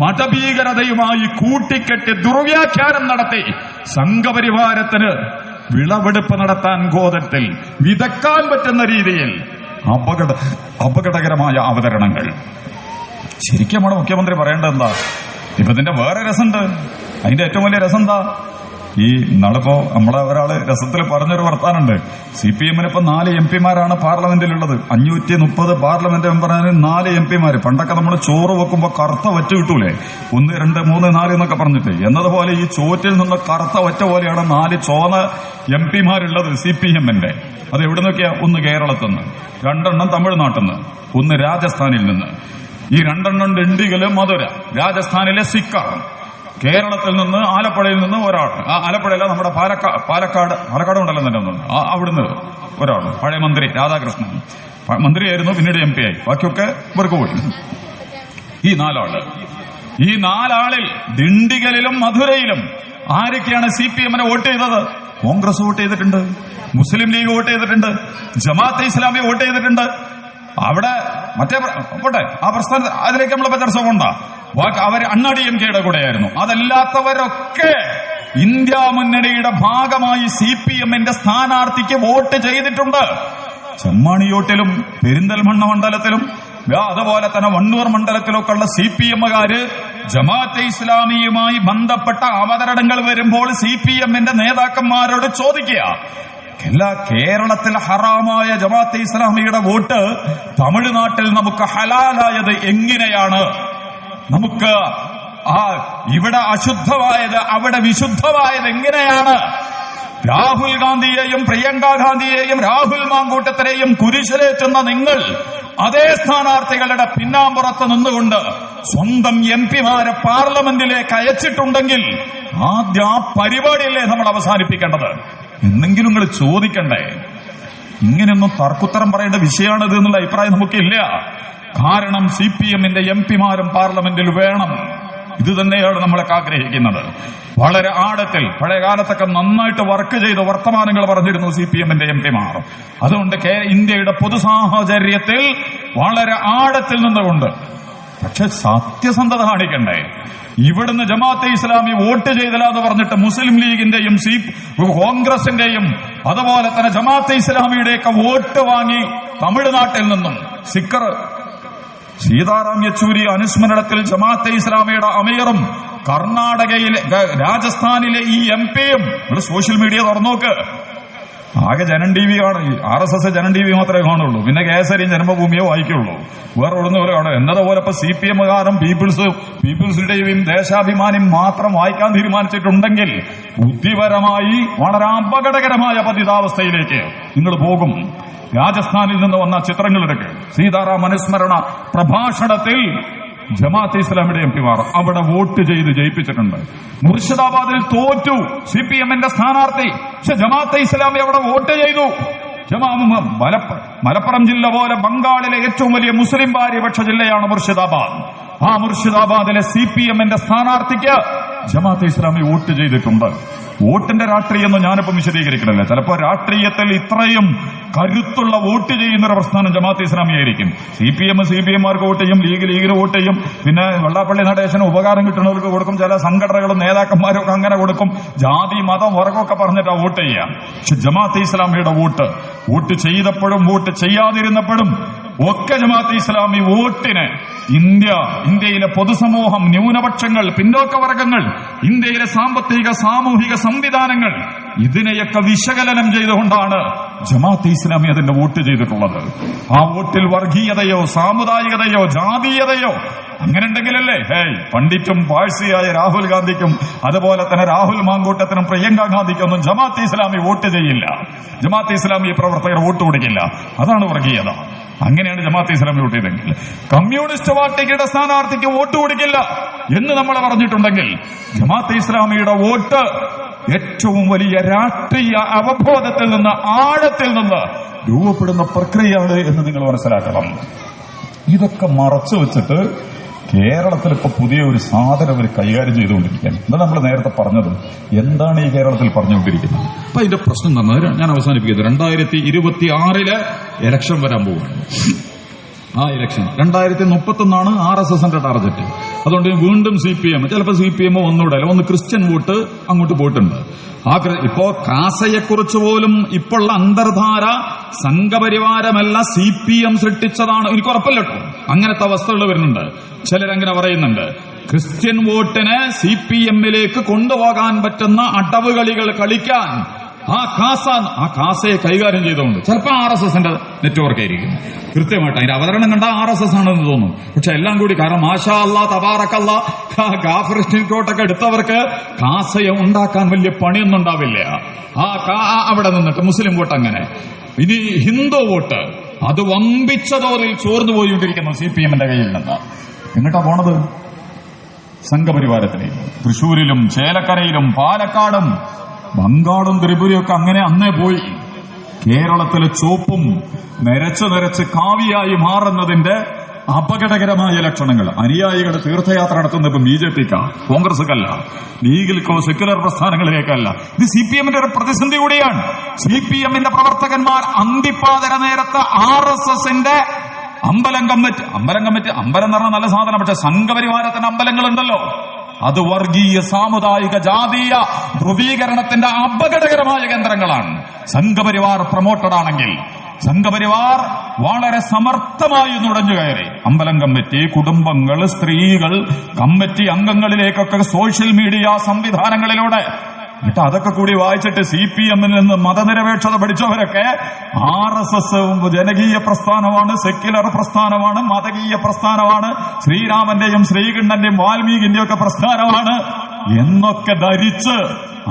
മതഭീകരതയുമായി കൂട്ടിക്കെട്ടി ദുർവ്യാഖ്യാനം നടത്തി സംഘപരിവാരത്തിന് വിളവെടുപ്പ് നടത്താൻ ഗോതത്തിൽ വിതക്കാൻ പറ്റുന്ന രീതിയിൽ അപകടകരമായ അവതരണങ്ങൾ. ശരിക്കും നമ്മുടെ മുഖ്യമന്ത്രി പറയേണ്ടത് എന്താ? ഇപ്പൊ ഇതിന്റെ വേറെ രസമുണ്ട്. അതിന്റെ ഏറ്റവും വലിയ രസം എന്താ? ഈ നാളിപ്പോ നമ്മളെ ഒരാള് രസത്തിൽ പറഞ്ഞൊരു വർത്താനുണ്ട്. CPM-ന് ഇപ്പൊ 4 MP-മാരാണ് പാർലമെന്റിലുള്ളത്. 530 പാർലമെന്റ് മെമ്പറാണ് 4 MP-മാര്. പണ്ടൊക്കെ നമ്മൾ ചോറ് വെക്കുമ്പോ കറുത്ത വറ്റ കിട്ടൂലേ, 1, 2, 3, 4 എന്നൊക്കെ പറഞ്ഞിട്ട്, എന്നതുപോലെ ഈ ചോറ്റിൽ നിന്ന് കറുത്ത വറ്റ പോലെയാണ് 4 ചോന്ന MP-മാരുള്ളത് CPM-ന്റെ. അത് എവിടെ നിന്നൊക്കെയാ? 1 കേരളത്തിൽ നിന്ന്, 2 തമിഴ്നാട്ടിൽ നിന്ന്, 1 രാജസ്ഥാനിൽ നിന്ന്, ഈ 2 ഡിണ്ടിഗല് മധുര, രാജസ്ഥാനിലെ സിക്കർ, കേരളത്തിൽ നിന്ന് ആലപ്പുഴയിൽ നിന്ന് ഒരാൾ, ആലപ്പുഴയില നമ്മുടെ പാലക്കാട് ഉണ്ടല്ലോ തന്നെ ഒന്നുണ്ട്, അവിടുന്ന് ഒരാൾ, പഴയ മന്ത്രി രാധാകൃഷ്ണൻ മന്ത്രിയായിരുന്നു, പിന്നീട് MP ആയി, ബാക്കിയൊക്കെ ഇവർക്ക് പോയി. ഈ 4 ആളിൽ ഡിണ്ടിഗലിലും മധുരയിലും ആരൊക്കെയാണ് CPM-നെ വോട്ട് ചെയ്തത്? കോൺഗ്രസ് വോട്ട് ചെയ്തിട്ടുണ്ട്, മുസ്ലിം ലീഗ് വോട്ട് ചെയ്തിട്ടുണ്ട്, ജമാഅത്തെ ഇസ്ലാമി വോട്ട് ചെയ്തിട്ടുണ്ട്. അവിടെ മറ്റേ പോട്ടെ, ആ പ്രസ്ഥാന അതിലേക്ക് നമ്മളിപ്പോ ചർച്ച കൊണ്ട അവർ DMK-യുടെ കൂടെയായിരുന്നു. അതല്ലാത്തവരൊക്കെ ഇന്ത്യ മുന്നണിയുടെ ഭാഗമായി CPM-ന്റെ സ്ഥാനാർത്ഥിക്ക് വോട്ട് ചെയ്തിട്ടുണ്ട്. ചെമ്മാണിയോട്ടിലും പെരിന്തൽമണ്ണ മണ്ഡലത്തിലും അതുപോലെ തന്നെ വണ്ണൂർ മണ്ഡലത്തിലൊക്കെ ഉള്ള CPM-കാര് ജമാഅത്തെ ഇസ്ലാമിയുമായി ബന്ധപ്പെട്ട അവതരണങ്ങൾ വരുമ്പോൾ CPM-ന്റെ നേതാക്കന്മാരോട് ചോദിക്കുക, കേരളത്തിൽ ഹറാമായ ജമാഅത്തെ ഇസ്ലാമിയുടെ വോട്ട് തമിഴ്നാട്ടിൽ നമുക്ക് ഹലാലായത് എങ്ങനെയാണ്? നമുക്ക് ഇവിടെ അശുദ്ധമായത് അവിടെ വിശുദ്ധമായത് എങ്ങനെയാണ്? രാഹുൽ ഗാന്ധിയെയും പ്രിയങ്ക ഗാന്ധിയെയും രാഹുൽ മാങ്കൂട്ടത്തിനെയും കുരിശിലേറ്റുന്ന നിങ്ങൾ അതേ സ്ഥാനാർത്ഥികളുടെ പിന്നാമ്പുറത്ത് നിന്നുകൊണ്ട് സ്വന്തം MP-മാരെ പാർലമെന്റിലേക്ക് അയച്ചിട്ടുണ്ടെങ്കിൽ ആദ്യം ആ പരിപാടിയല്ലേ നമ്മൾ അവസാനിപ്പിക്കേണ്ടത്? എന്നെങ്കിലും നിങ്ങൾ ചോദിക്കണ്ടേ? ഇങ്ങനെയൊന്നും തർക്കുത്തരം പറയേണ്ട വിഷയമാണിത് എന്നുള്ള അഭിപ്രായം നമുക്കില്ല. കാരണം CPM-ന്റെ MP-മാരും പാർലമെന്റിൽ വേണം. ഇത് തന്നെയാണ് നമ്മളൊക്കെ ആഗ്രഹിക്കുന്നത്. വളരെ ആഴത്തിൽ പഴയ കാലത്തൊക്കെ നന്നായിട്ട് വർക്ക് ചെയ്ത് വർത്തമാനങ്ങൾ പറഞ്ഞിരുന്നു CPM-ന്റെ MP-മാർ. അതുകൊണ്ട് ഇന്ത്യയുടെ പൊതു സാഹചര്യത്തിൽ വളരെ ആഴത്തിൽ നിന്നുകൊണ്ട്, പക്ഷെ സത്യസന്ധത കാണിക്കണ്ടേ? ഇവിടുന്ന് ജമാഅത്തെ ഇസ്ലാമി വോട്ട് ചെയ്തില്ല എന്ന് പറഞ്ഞിട്ട് മുസ്ലിം ലീഗിന്റെയും കോൺഗ്രസിന്റെയും അതുപോലെ തന്നെ ജമാഅത്തെ ഇസ്ലാമിയുടെയൊക്കെ വോട്ട് വാങ്ങി തമിഴ്നാട്ടിൽ നിന്നും സിക്കർ സീതാറാം യെച്ചൂരി അനുസ്മരണത്തിൽ ജമാഅത്തെ ഇസ്ലാമിയുടെ അമീറും കർണാടകയിലെ രാജസ്ഥാനിലെ ഈ MP-യും സോഷ്യൽ മീഡിയ തുറന്നോക്ക്, ആകെ ജനം TV കാണും. RSS ജനം TV മാത്രമേ കാണുള്ളൂ. പിന്നെ കേസരിയും ജന്മഭൂമിയോ വായിക്കുള്ളൂ. വേറെ ഒന്നും പോലെ കാണും. എന്നതുപോലെ ഇപ്പൊ CPM-കാരും പീപ്പിൾസ് ഡേയും ദേശാഭിമാനിയും മാത്രം വായിക്കാൻ തീരുമാനിച്ചിട്ടുണ്ടെങ്കിൽ ബുദ്ധിപരമായി വളരെ അപകടകരമായ പതിതാവസ്ഥയിലേക്ക് നിങ്ങൾ പോകും. രാജസ്ഥാനിൽ നിന്ന് വന്ന ചിത്രങ്ങളെടുക്ക്. സീതാറാം അനുസ്മരണ പ്രഭാഷണത്തിൽ ജമാഅത്തെ ഇസ്ലാമിയുടെ എംപിമാർ അവിടെ വോട്ട് ചെയ്ത് ജയിപ്പിച്ചിട്ടുണ്ട്. മുർഷിദാബാദിൽ തോറ്റു CPM-ന്റെ സ്ഥാനാർത്ഥി, പക്ഷെ ജമാഅത്തെ ഇസ്ലാമി അവിടെ വോട്ട് ചെയ്തു. മലപ്പുറം ജില്ല പോലെ ബംഗാളിലെ ഏറ്റവും വലിയ മുസ്ലിം ഭൂരിപക്ഷ ജില്ലയാണ് മുർഷിദാബാദ്. ആ മുർഷിദാബാദിലെ CPM-ന്റെ സ്ഥാനാർത്ഥിക്ക് ജമാഅത്തെ ഇസ്ലാമി വോട്ട് ചെയ്തിട്ടുണ്ട്. വോട്ടിന്റെ രാഷ്ട്രീയമൊന്നും ഞാനിപ്പം വിശദീകരിക്കണില്ല. ചിലപ്പോൾ രാഷ്ട്രീയത്തിൽ ഇത്രയും കരുത്തുള്ള വോട്ട് ചെയ്യുന്നൊരു പ്രസ്ഥാനം ജമാഅത്തെ ഇസ്ലാമി ആയിരിക്കും. CPM-മാർക്ക് വോട്ട് ചെയ്യും, ലീഗിന് വോട്ട് ചെയ്യും, പിന്നെ വെള്ളാപ്പള്ളി നടേശന് ഉപകാരം കിട്ടുന്നവർക്ക് കൊടുക്കും, ചില സംഘടനകളും നേതാക്കന്മാരും ഒക്കെ അങ്ങനെ കൊടുക്കും, ജാതി മതം വർഗമൊക്കെ പറഞ്ഞിട്ടാ വോട്ട് ചെയ്യാം. പക്ഷെ ജമാഅത്തെ ഇസ്ലാമിയുടെ വോട്ട് ചെയ്തപ്പോഴും വോട്ട് ചെയ്യാതിരുന്നപ്പോഴും ഒക്കെ ജമാഅത്തെ ഇസ്ലാമി വോട്ടിന് ഇന്ത്യയിലെ പൊതുസമൂഹം, ന്യൂനപക്ഷങ്ങൾ, പിന്നോക്ക വർഗങ്ങൾ, ഇന്ത്യയിലെ സാമ്പത്തിക സാമൂഹിക സംവിധാനങ്ങൾ, ഇതിനെയൊക്കെ വിശകലനം ചെയ്തുകൊണ്ടാണ് ജമാഅത്തെ ഇസ്ലാമി അതിന്റെ വോട്ട് ചെയ്തിട്ടുള്ളത്. ആ വോട്ടിൽ വർഗീയതയോ സാമുദായികതയോ ജാതീയതയോ അങ്ങനെ ഉണ്ടെങ്കിലല്ലേ പണ്ഡിറ്റും പാഴ്സിയായ രാഹുൽ ഗാന്ധിക്കും അതുപോലെ തന്നെ രാഹുൽ മാങ്കൂട്ടത്തിനും പ്രിയങ്ക ഗാന്ധിക്കൊന്നും ജമാഅത്തെ ഇസ്ലാമി വോട്ട് ചെയ്യില്ല. ജമാഅത്തെ ഇസ്ലാമി പ്രവർത്തകർ വോട്ട് കൊടുക്കില്ല. അതാണ് വർഗീയത. അങ്ങനെയാണ് ജമാഅത്തെ ഇസ്ലാമി വോട്ട് ചെയ്തെങ്കിൽ കമ്മ്യൂണിസ്റ്റ് പാർട്ടിയുടെ സ്ഥാനാർത്ഥിക്ക് വോട്ട് കൊടുക്കില്ല എന്ന് നമ്മൾ പറഞ്ഞിട്ടുണ്ടെങ്കിൽ ജമാഅത്തെ ഇസ്ലാമിയുടെ വോട്ട് ഏറ്റവും വലിയ രാഷ്ട്രീയ അവബോധത്തിൽ നിന്ന്, ആഴത്തിൽ നിന്ന് രൂപപ്പെടുന്ന പ്രക്രിയയാണ് എന്ന് നിങ്ങൾ മനസ്സിലാക്കണം. ഇതൊക്കെ മറച്ചു വെച്ചിട്ട് കേരളത്തിൽ ഇപ്പൊ പുതിയ ഒരു സാധനം അവർ കൈകാര്യം ചെയ്തുകൊണ്ടിരിക്കുകയാണ്. എന്താ നമ്മൾ നേരത്തെ പറഞ്ഞത്? എന്താണ് ഈ കേരളത്തിൽ പറഞ്ഞുകൊണ്ടിരിക്കുന്നത്? അപ്പൊ ഇതിന്റെ പ്രശ്നം തന്നെ ഞാൻ അവസാനിപ്പിക്കുന്നത്, 2026 ഇലക്ഷൻ വരാൻ പോവുകയാണ്. ആ ഇലക്ഷൻ 2031 RSSന്റെ ടാർഗറ്റ്. അതുകൊണ്ട് വീണ്ടും CPM, ചിലപ്പോൾ CPM ഒന്നുകൂടെ ഒന്ന് ക്രിസ്ത്യൻ വോട്ട് അങ്ങോട്ട് പോയിട്ടുണ്ട്. ഇപ്പോ കാസയെക്കുറിച്ച് പോലും ഇപ്പോഴുള്ള അന്തർധാര സംഘപരിവാരമല്ല CPM സൃഷ്ടിച്ചതാണ്. എനിക്ക് ഉറപ്പല്ല കേട്ടോ, അങ്ങനത്തെ അവസ്ഥകൾ വരുന്നുണ്ട്. ചിലരങ്ങനെ പറയുന്നുണ്ട്. ക്രിസ്ത്യൻ വോട്ടിനെ CPM-ലേക്ക് കൊണ്ടുപോകാൻ പറ്റുന്ന അടവുകളികൾ കളിക്കാൻ ആ കാസയെ കൈകാര്യം ചെയ്തുകൊണ്ട് ചിലപ്പോൾ RSSന്റെ നെറ്റ്വർക്ക് ആയിരിക്കും. കൃത്യമായിട്ട് അതിന്റെ അവതരണം കണ്ട RSS ആണെന്ന് തോന്നും. പക്ഷെ എല്ലാം കൂടി, കാരണം മാഷാ അല്ലാ തബാറക്കല്ല ഗാഫർ കോട്ടൊക്കെ എടുത്തവർക്ക് കാസയെ ഉണ്ടാക്കാൻ വലിയ പണിയൊന്നും ഉണ്ടാവില്ല. അവിടെ നിന്നിട്ട് മുസ്ലിം വോട്ട് അങ്ങനെ. ഇനി ഹിന്ദു വോട്ട് അത് വമ്പിച്ച തോതിൽ ചോർന്നു പോയിക്കൊണ്ടിരിക്കുന്നു CPM-ന്റെ കയ്യിൽ നിന്ന്. എങ്ങോട്ടാ പോണത്? സംഘപരിവാരത്തിലേക്ക്. തൃശൂരിലും ചേലക്കരയിലും പാലക്കാടും ബംഗാളും ത്രിപുരയൊക്കെ അങ്ങനെ അന്നേ പോയി. കേരളത്തിലെ ചോപ്പും നിരച്ച് കാവിയായി മാറുന്നതിന്റെ അപകടകരമായ ലക്ഷണങ്ങൾ. അനുയായികൾ തീർത്ഥയാത്ര നടത്തുന്നത് ഇപ്പം BJP-ക്കാ, കോൺഗ്രസുകല്ല, ലീഗിൽക്കോ സെക്യുലർ പ്രസ്ഥാനങ്ങളിലേക്കല്ല. ഇത് CPM-ന്റെ ഒരു പ്രതിസന്ധി കൂടിയാണ്. CPM-ന്റെ പ്രവർത്തകന്മാർ അന്തിപ്പാതര നേരത്തെ RSS-ന്റെ അമ്പലം കമ്മിറ്റി അമ്പലം എന്ന് പറഞ്ഞാൽ നല്ല സാധനം, പക്ഷെ സംഘപരിവാരത്തിന്റെ അമ്പലങ്ങളുണ്ടല്ലോ, അത് വർഗീയ സാമുദായിക ജാതീയ ധ്രുവീകരണത്തിന്റെ അപകടകരമായ കേന്ദ്രങ്ങളാണ്. സംഘപരിവാർ പ്രൊമോട്ടഡ് ആണെങ്കിൽ സംഘപരിവാർ വളരെ സമർത്ഥമായി നുഴഞ്ഞുകയറി അമ്പലം കമ്മിറ്റി, കുടുംബങ്ങൾ, സ്ത്രീകൾ, കമ്മിറ്റി അംഗങ്ങളിലേക്കൊക്കെ സോഷ്യൽ മീഡിയ സംവിധാനങ്ങളിലൂടെ. എന്നിട്ട് അതൊക്കെ കൂടി വായിച്ചിട്ട് CPM-ൽ നിന്ന് മതനിരപേക്ഷത പഠിച്ചവരൊക്കെ RSS ജനകീയ പ്രസ്ഥാനമാണ്, സെക്യുലർ പ്രസ്ഥാനമാണ്, മതകീയ പ്രസ്ഥാനമാണ്, ശ്രീരാമന്റെയും ശ്രീകൃഷ്ണന്റെയും വാൽമീകിന്റെയും ഒക്കെ പ്രസ്ഥാനമാണ് എന്നൊക്കെ ധരിച്ച്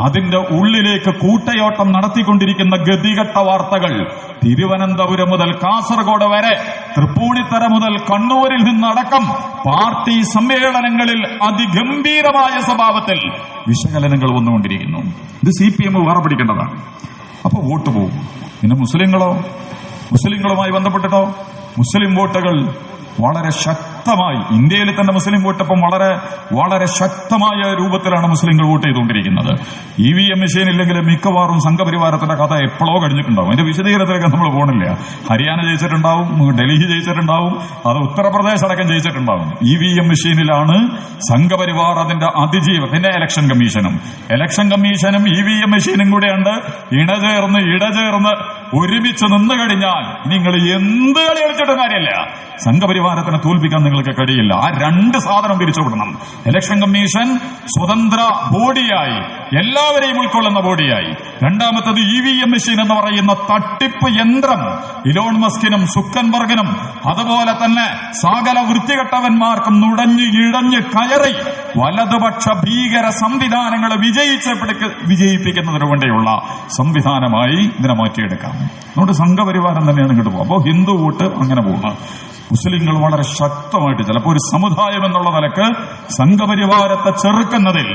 അതിന്റെ ഉള്ളിലേക്ക് കൂട്ടയോട്ടം നടത്തിക്കൊണ്ടിരിക്കുന്ന ഗതികെട്ട വാർത്തകൾ തിരുവനന്തപുരം മുതൽ കാസർഗോഡ് വരെ, തൃപ്പൂണിത്തറ മുതൽ കണ്ണൂരിൽ നിന്നടക്കം പാർട്ടി സമ്മേളനങ്ങളിൽ അതിഗംഭീരമായ സ്വഭാവത്തിൽ വിശകലനങ്ങൾ വന്നുകൊണ്ടിരിക്കുന്നു. ഇത് CPM വേറെ പിടിക്കേണ്ടതാണ്. അപ്പൊ വോട്ട് പോകും. പിന്നെ മുസ്ലിങ്ങളുമായി ബന്ധപ്പെട്ടിട്ടോ മുസ്ലിം വോട്ടുകൾ വളരെ ശക്തമായി, ഇന്ത്യയിൽ തന്നെ മുസ്ലിം വോട്ടിപ്പം വളരെ വളരെ ശക്തമായ രൂപത്തിലാണ് മുസ്ലിങ്ങൾ വോട്ട് ചെയ്തുകൊണ്ടിരിക്കുന്നത്. EVM മെഷീൻ ഇല്ലെങ്കിൽ മിക്കവാറും സംഘപരിവാരത്തിന്റെ കഥ എപ്പോഴോ കഴിഞ്ഞിട്ടുണ്ടാവും. അതിന്റെ വിശദീകരണത്തിലേക്ക് നമ്മൾ പോകണില്ല. ഹരിയാന ജയിച്ചിട്ടുണ്ടാവും, ഡൽഹി ജയിച്ചിട്ടുണ്ടാവും, അത് ഉത്തർപ്രദേശ് അടക്കം ജയിച്ചിട്ടുണ്ടാവും. EVM മെഷീനിലാണ് സംഘപരിവാർ അതിന്റെ അതിജീവം. പിന്നെ ഇലക്ഷൻ കമ്മീഷനും EVM മെഷീനും കൂടെയുണ്ട് ഇടചേർന്ന് ഒരുമിച്ച് നിന്ന് കഴിഞ്ഞാൽ നിങ്ങൾ എന്ത് കളി കളിച്ചിട്ടും കാര്യമില്ല, സംഘപരിവാരത്തിനെ തോൽപ്പിക്കാൻ നിങ്ങൾക്ക് കഴിയില്ല. ആ രണ്ട് സാധനം തിരിച്ചുവിടണം. ഇലക്ഷൻ കമ്മീഷൻ സ്വതന്ത്ര ബോഡിയായി, എല്ലാവരെയും ഉൾക്കൊള്ളുന്ന ബോഡിയായി. രണ്ടാമത്തത് EVM മെഷീൻ എന്ന് പറയുന്ന തട്ടിപ്പ് യന്ത്രം ഇലോൺ മസ്കിനും സുക്കൻബർഗിനും അതുപോലെ തന്നെ സകല വൃത്തികെട്ടവന്മാർക്കും ഇഴഞ്ഞ് കയറി വലതുപക്ഷ ഭീകര സംവിധാനങ്ങളെ വിജയിപ്പിക്കുന്നതിന് വേണ്ടിയുള്ള സംവിധാനമായി ഇതിനെ മാറ്റിയെടുക്കാം. അതുകൊണ്ട് സംഘപരിവാരം തന്നെയാണ് ഇങ്ങോട്ട് പോകുക. അപ്പോൾ ഹിന്ദു വോട്ട് അങ്ങനെ പോകണം. മുസ്ലിങ്ങൾ വളരെ ശക്തമായിട്ട് ചിലപ്പോൾ ഒരു സമുദായം എന്നുള്ള നിലക്ക് സംഘപരിവാരത്തെ ചെറുക്കുന്നതിൽ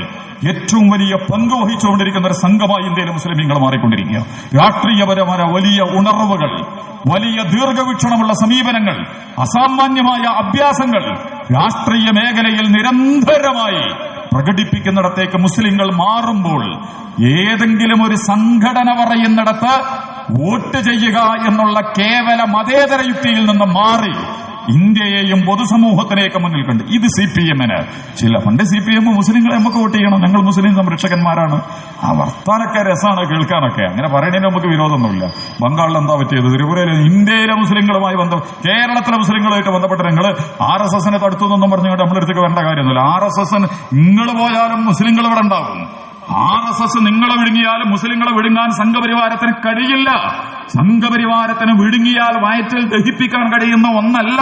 ഏറ്റവും വലിയ പങ്ക് വഹിച്ചുകൊണ്ടിരിക്കുന്ന ഒരു സംഘമായി ഇന്ത്യയിലെ മുസ്ലിമീങ്ങൾ മാറിക്കൊണ്ടിരിക്കുക. രാഷ്ട്രീയപരമായ വലിയ ഉണർവുകൾ, വലിയ ദീർഘവീക്ഷണമുള്ള സമീപനങ്ങൾ, അസാമാന്യമായ അഭ്യാസങ്ങൾ രാഷ്ട്രീയ മേഖലയിൽ നിരന്തരമായി പ്രകടിപ്പിക്കുന്നിടത്തേക്ക് മുസ്ലിങ്ങൾ മാറുമ്പോൾ ഏതെങ്കിലും ഒരു സംഘടന പറയുന്നിടത്ത് വോട്ട് ചെയ്യുക എന്നുള്ള കേവല മതേതര യുക്തിയിൽ നിന്ന് മാറി ഇന്ത്യയെയും പൊതുസമൂഹത്തിലേക്ക് മുന്നിൽ കണ്ട് ഇത് CPM-ന് ചില പണ്ട് CPM മുസ്ലിങ്ങളെ നമുക്ക് വോട്ട് ചെയ്യണം, ഞങ്ങൾ മുസ്ലിം സംരക്ഷകന്മാരാണ്, ആ വർത്താനൊക്കെ രസമാണ് കേൾക്കാനൊക്കെ, അങ്ങനെ പറയുന്നതിന് നമുക്ക് വിരോധമൊന്നുമില്ല. ബംഗാളിൽ എന്താ പറ്റിയത്, ത്രിപുരയിലെ ഇന്ത്യയിലെ മുസ്ലിങ്ങളുമായി കേരളത്തിലെ മുസ്ലിങ്ങളുമായിട്ട് ബന്ധപ്പെട്ട് നിങ്ങൾ RSS-നെ തടുത്തു എന്നൊന്നും പറഞ്ഞുകൊണ്ട് നമ്മളെടുത്തേക്ക് വരേണ്ട കാര്യമൊന്നുമില്ല. RSS നിങ്ങൾ പോയാലും മുസ്ലിങ്ങൾ ഇവിടെ ഉണ്ടാവും. RSS നിങ്ങളെ വിഴുങ്ങിയാലും മുസ്ലിങ്ങളെ വിഴുങ്ങാൻ സംഘപരിവാരത്തിന് കഴിയില്ല. സംഘപരിവാരത്തിന് വിഴുങ്ങിയാൽ വയറ്റിൽ ദഹിപ്പിക്കാൻ കഴിയുന്ന ഒന്നല്ല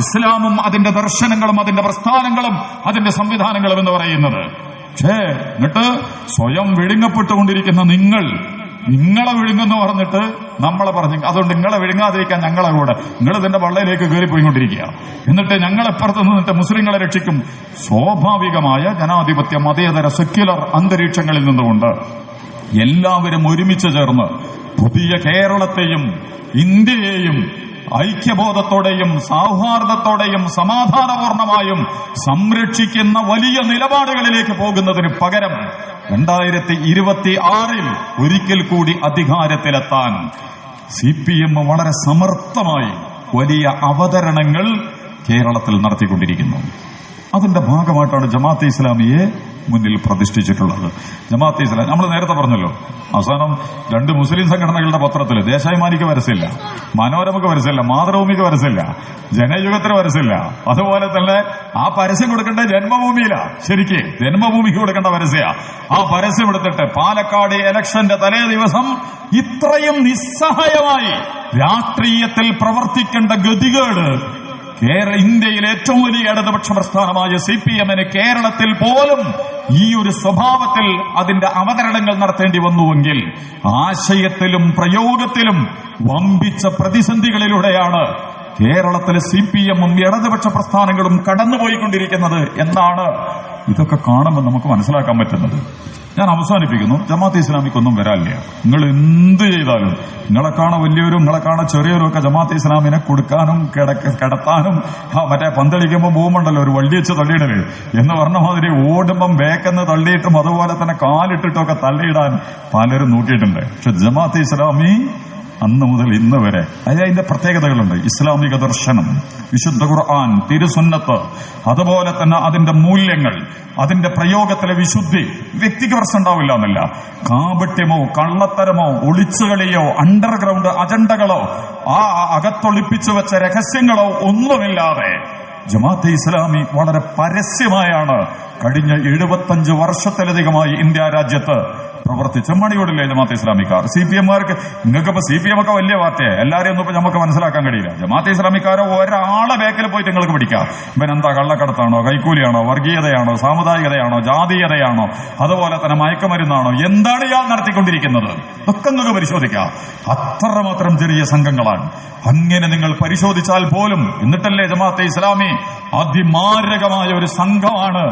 ഇസ്ലാമും അതിന്റെ ദർശനങ്ങളും അതിന്റെ പ്രസ്ഥാനങ്ങളും അതിന്റെ സംവിധാനങ്ങളും എന്ന് പറയുന്നത്. പക്ഷേ എന്നിട്ട് സ്വയം വിഴുങ്ങപ്പെട്ടുകൊണ്ടിരിക്കുന്ന നിങ്ങളെ വിഴുങ്ങെന്ന് പറഞ്ഞിട്ട് നമ്മളെ പറഞ്ഞു, അതുകൊണ്ട് നിങ്ങളെ വിഴുങ്ങാതിരിക്കാൻ ഞങ്ങളെ കൂടെ നിങ്ങൾ ഇതിന്റെ വള്ളയിലേക്ക് കയറിപ്പോയിക്കൊണ്ടിരിക്കുക, എന്നിട്ട് ഞങ്ങളെപ്പുറത്ത് നിന്നിട്ട് മുസ്ലിങ്ങളെ രക്ഷിക്കും. സ്വാഭാവികമായ ജനാധിപത്യ മതേതര സെക്യുലർ അന്തരീക്ഷങ്ങളിൽ നിന്നുകൊണ്ട് എല്ലാവരും ഒരുമിച്ച് ചേർന്ന് പുതിയ കേരളത്തെയും ഇന്ത്യയെയും ഐക്യബോധത്തോടെയും സൗഹാർദ്ദത്തോടെയും സമാധാനപൂർണമായും സംരക്ഷിക്കുന്ന വലിയ നിലപാടുകളിലേക്ക് പോകുന്നതിന് പകരം 2026 ഒരിക്കൽ കൂടി അധികാരത്തിലെത്താൻ CPM വളരെ സമർത്ഥമായി വലിയ അവതരണങ്ങൾ കേരളത്തിൽ നടത്തിക്കൊണ്ടിരിക്കുന്നു. അതിന്റെ ഭാഗമായിട്ടാണ് ജമാഅത്തെ ഇസ്ലാമിയെ മുന്നിൽ പ്രതിഷ്ഠിച്ചിട്ടുള്ളത്. ജമാഅത്തെ ഇസ്ലാം നമ്മൾ നേരത്തെ പറഞ്ഞല്ലോ, അവസാനം 2 മുസ്ലിം സംഘടനകളുടെ പത്രത്തിൽ ദേശാഭിമാനിക്ക് പരസ്യമില്ല, മനോരമയ്ക്ക് പരസ്യമില്ല, മാതൃഭൂമിക്ക് പരസ്യമില്ല, ജനയുഗത്തിന് പരസ്യമില്ല. അതുപോലെ തന്നെ ആ പരസ്യം കൊടുക്കേണ്ട ജന്മഭൂമിയില, ശരിക്ക് ജന്മഭൂമിക്ക് കൊടുക്കേണ്ട പരസ്യ. ആ പരസ്യം എടുത്തിട്ട് പാലക്കാട് ഇലക്ഷന്റെ തലേ ദിവസം ഇത്രയും നിസ്സഹായമായി രാഷ്ട്രീയത്തിൽ പ്രവർത്തിക്കേണ്ട ഗതികേട് ഇന്ത്യയിലെ ഏറ്റവും വലിയ ഇടതുപക്ഷ പ്രസ്ഥാനമായ CPM-ന് കേരളത്തിൽ പോലും ഈ ഒരു സ്വഭാവത്തിൽ അതിന്റെ അവതരണങ്ങൾ നടത്തേണ്ടി വന്നുവെങ്കിൽ ആശയത്തിലും പ്രയോഗത്തിലും വമ്പിച്ച പ്രതിസന്ധികളിലൂടെയാണ് കേരളത്തിലെ CPM-ഉം ഇടതുപക്ഷ പ്രസ്ഥാനങ്ങളും കടന്നുപോയിക്കൊണ്ടിരിക്കുന്നത് എന്നാണ് ഇതൊക്കെ കാണുമ്പോൾ നമുക്ക് മനസ്സിലാക്കാൻ പറ്റുന്നത്. ഞാൻ അവസാനിപ്പിക്കുന്നു. ജമാഅത്തെ ഇസ്ലാമിക്കൊന്നും വരാനില്ല. നിങ്ങൾ എന്ത് ചെയ്താലും നിങ്ങളെ കാണാൻ വലിയവരും നിങ്ങളെ കാണാൻ ചെറിയവരും ഒക്കെ ജമാഅത്തെ ഇസ്ലാമിനെ കൊടുക്കാനും കിടത്താനും മറ്റേ പന്തളിക്കുമ്പോൾ പോകുമ്പോണ്ടല്ലോ ഒരു വള്ളി വെച്ച് തള്ളിയിടല് എന്ന് പറഞ്ഞ മാതിരി ഓടുമ്പം ബേക്കെന്ന് തള്ളിയിട്ടും അതുപോലെ തന്നെ കാലിട്ടിട്ടും ഒക്കെ തള്ളിയിടാൻ പലരും നോക്കിയിട്ടുണ്ട്. പക്ഷെ ജമാഅത്തെ ഇസ്ലാമി അന്ന് മുതൽ ഇന്ന് വരെ അതിന്റെ പ്രത്യേകതകളുണ്ട്. ഇസ്ലാമിക ദർശനം, വിശുദ്ധ ഖുർആൻ, തിരുസുന്നത്ത്, അതുപോലെ തന്നെ അതിന്റെ മൂല്യങ്ങൾ, അതിന്റെ പ്രയോഗത്തിലെ വിശുദ്ധി. വ്യക്തിക്ക് പ്രശ്നം ഉണ്ടാവില്ല എന്നല്ല, കാപട്യമോ കള്ളത്തരമോ ഒളിച്ചുകളിയോ അണ്ടർഗ്രൗണ്ട് അജണ്ടകളോ ആ അകത്തൊളിപ്പിച്ചു വെച്ച രഹസ്യങ്ങളോ ഒന്നുമില്ലാതെ ജമാഅത്തെ ഇസ്ലാമി വളരെ പരസ്യമായാണ് കഴിഞ്ഞ 75 വർഷത്തിലധികമായി ഇന്ത്യ രാജ്യത്ത് പ്രവർത്തിച്ച. മണിയോടില്ലേ ജമാഅത്തെ ഇസ്ലാമിക്കാർ? CPM-മാർക്ക് നിങ്ങൾക്കിപ്പോ CPM ഒക്കെ വലിയ പാർട്ടിയെ എല്ലാവരെയും ഒന്നും ഇപ്പൊ നമുക്ക് മനസ്സിലാക്കാൻ കഴിയില്ല. ജമാഅത്തെ ഇസ്ലാമിക്കാരോ ഒരാളെ ബേക്കിൽ പോയിട്ട് നിങ്ങൾക്ക് പിടിക്കാം. ഇവനെന്താ കള്ളക്കടത്താണോ, കൈക്കൂലിയാണോ, വർഗീയതയാണോ, സാമുദായികതയാണോ, ജാതീയതയാണോ, അതുപോലെ തന്നെ മയക്കുമരുന്നാണോ, എന്താണ് ഇയാൾ നടത്തിക്കൊണ്ടിരിക്കുന്നത് ഒക്കെ നിങ്ങൾക്ക് പരിശോധിക്കാം. അത്രമാത്രം ചെറിയ സംഘങ്ങളാണ്. അങ്ങനെ നിങ്ങൾ പരിശോധിച്ചാൽ പോലും എന്നിട്ടല്ലേ ജമാഅത്തെ ഇസ്ലാമി അതിമാരകമായ ഒരു സംഘമാണ്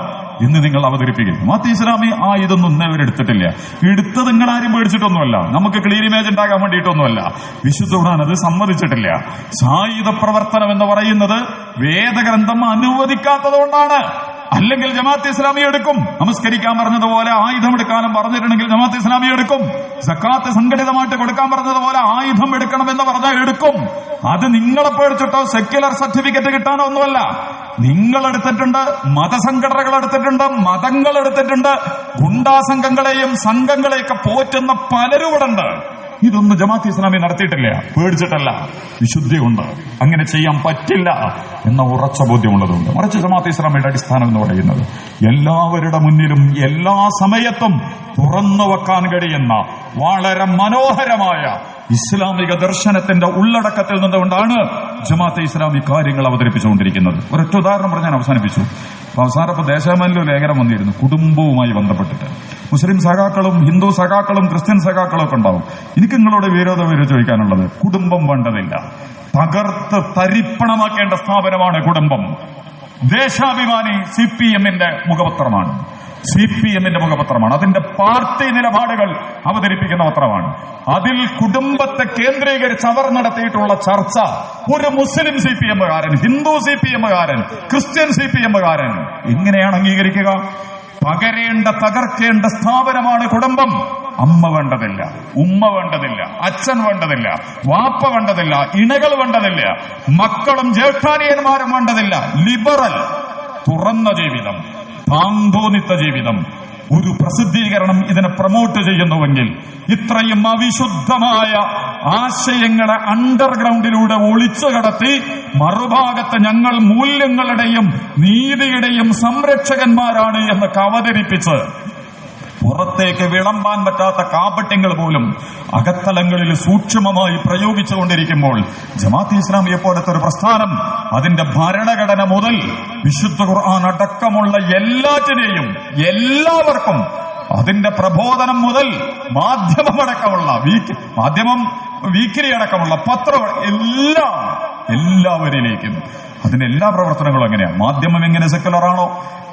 എന്ന് നിങ്ങൾ അവതരിപ്പിക്കും. ജമാഅത്തെ ഇസ്ലാമി ഇതൊന്നും ഇന്നവരെടുത്തിട്ടില്ല. എടുത്തത് നിങ്ങൾ ആരും പേടിച്ചിട്ടൊന്നുമല്ല, നമുക്ക് ക്ലീൻ ഇമേജ് ഉണ്ടാക്കാൻ വേണ്ടിയിട്ടൊന്നുമല്ല. വിശുദ്ധ ഖുർആൻ അത് സമ്മതിച്ചിട്ടില്ല. സായുധ പ്രവർത്തനം എന്ന് പറയുന്നത് വേദഗ്രന്ഥം അനുവദിക്കാത്തതുകൊണ്ടാണ്. അല്ലെങ്കിൽ ജമാഅത്തെ ഇസ്ലാമി എടുക്കും. നമസ്കരിക്കാൻ പറഞ്ഞതുപോലെ ആയുധം എടുക്കാനും പറഞ്ഞിട്ടുണ്ടെങ്കിൽ ജമാഅത്തെ ഇസ്ലാമി എടുക്കും. സക്കാത്ത് സംഘടിതമായിട്ട് കൊടുക്കാൻ പറഞ്ഞതുപോലെ ആയുധം എടുക്കണമെന്ന് പറഞ്ഞാൽ എടുക്കും. അത് നിങ്ങളെ പേടിച്ചിട്ടോ സെക്യുലർ സർട്ടിഫിക്കറ്റ് കിട്ടാനോ ഒന്നുമല്ല. നിങ്ങൾ എടുത്തിട്ടുണ്ട്, മതസംഘടനകൾ എടുത്തിട്ടുണ്ട്, മതങ്ങൾ എടുത്തിട്ടുണ്ട്, ഗുണ്ടാ സംഘങ്ങളെയും സംഘങ്ങളെയൊക്കെ പോറ്റുന്ന പലരും ഇവിടെ ഉണ്ട്. ഇതൊന്നും ജമാഅത്തെ ഇസ്ലാമി നടത്തിയിട്ടില്ല, പേടിച്ചിട്ടല്ല, വിശുദ്ധി കൊണ്ട് അങ്ങനെ ചെയ്യാൻ പറ്റില്ല എന്ന ഉറച്ച ബോധ്യമുള്ളതുകൊണ്ട്. മറിച്ച് ജമാഅത്തെ ഇസ്ലാമിയുടെ അടിസ്ഥാനം എന്ന് പറയുന്നത് എല്ലാവരുടെ മുന്നിലും എല്ലാ സമയത്തും തുറന്നു വെക്കാൻ കഴിയുന്ന വളരെ മനോഹരമായ ഇസ്ലാമിക ദർശനത്തിന്റെ ഉള്ളടക്കത്തിൽ നിന്നുകൊണ്ടാണ് ജമാഅത്തെ ഇസ്ലാമി കാര്യങ്ങൾ അവതരിപ്പിച്ചുകൊണ്ടിരിക്കുന്നത്. ഒരൊറ്റ ഉദാഹരണം പറഞ്ഞാൽ അവസാനിപ്പിച്ചു. അവസാനപ്പോൾ ദേശാഭിമാനിയിൽ ഒരു ലേഖനം വന്നിരുന്നു കുടുംബവുമായി ബന്ധപ്പെട്ടിട്ട്. മുസ്ലിം സഖാക്കളും ഹിന്ദു സഖാക്കളും ക്രിസ്ത്യൻ സഖാക്കളും ഒക്കെ ഉണ്ടാവും. എനിക്ക് നിങ്ങളോട് വിരോധം ചോദിക്കാനുള്ളത്, കുടുംബം വേണ്ടതില്ല. തകർത്ത് തരിപ്പണമാക്കേണ്ട സ്ഥാപനമാണ് കുടുംബം. ദേശാഭിമാനി CPM-ന്റെ മുഖപത്രമാണ്. CPM-ന്റെ മുഖപത്രമാണ്. അതിന്റെ പാർട്ടി നിലപാടുകൾ അവതരിപ്പിക്കുന്ന പത്രമാണ്. അതിൽ കുടുംബത്തെ കേന്ദ്രീകരിച്ച് അവർ നടത്തിയിട്ടുള്ള ചർച്ച ഒരു മുസ്ലിം CPM-കാരൻ, ഹിന്ദു CPM-കാരൻ, ക്രിസ്ത്യൻ CPM-കാരൻ എങ്ങനെയാണ് അംഗീകരിക്കുക? തകർക്കേണ്ട സ്ഥാപനമാണ് കുടുംബം. അമ്മ വേണ്ടതില്ല, ഉമ്മ വേണ്ടതില്ല, അച്ഛൻ വേണ്ടതില്ല, വാപ്പ വേണ്ടതില്ല, ഇണകൾ വേണ്ടതില്ല, മക്കളും ജ്യേഷ്ഠാനിയന്മാരും വേണ്ടതില്ല. ലിബറൽ, തുറന്ന ജീവിതം, താന്തോന്നിത്ത ജീവിതം. ഒരു പ്രസിദ്ധീകരണം ഇതിനെ പ്രൊമോട്ട് ചെയ്യുന്നുവെങ്കിൽ ഇത്രയും അവിശുദ്ധമായ ആശയങ്ങളെ അണ്ടർഗ്രൗണ്ടിലൂടെ ഒളിച്ചു കടത്തി മറുഭാഗത്ത് ഞങ്ങൾ മൂല്യങ്ങളുടെയും നീതിയുടെയും സംരക്ഷകന്മാരാണ് എന്ന് അവതരിപ്പിച്ച് പുറത്തേക്ക് വിളമ്പാൻ പറ്റാത്ത കാപട്യങ്ങൾ പോലും അകത്തലങ്ങളിൽ സൂക്ഷ്മമായി പ്രയോഗിച്ചുകൊണ്ടിരിക്കുമ്പോൾ ജമാഅത്തെ ഇസ്ലാമിയെ പോലത്തെ ഒരു പ്രസ്ഥാനം അതിന്റെ ഭരണഘടന മുതൽ വിശുദ്ധ ഖുർആൻ അടക്കമുള്ള എല്ലാറ്റിനെയും എല്ലാവർക്കും അതിന്റെ പ്രബോധനം മുതൽ മാധ്യമമടക്കമുള്ള വീക്കിലി അടക്കമുള്ള പത്രം എല്ലാവരിലേക്കും അതിന്റെ എല്ലാ പ്രവർത്തനങ്ങളും എങ്ങനെയാണ്? മാധ്യമം എങ്ങനെ സെക്കുലറാണോ,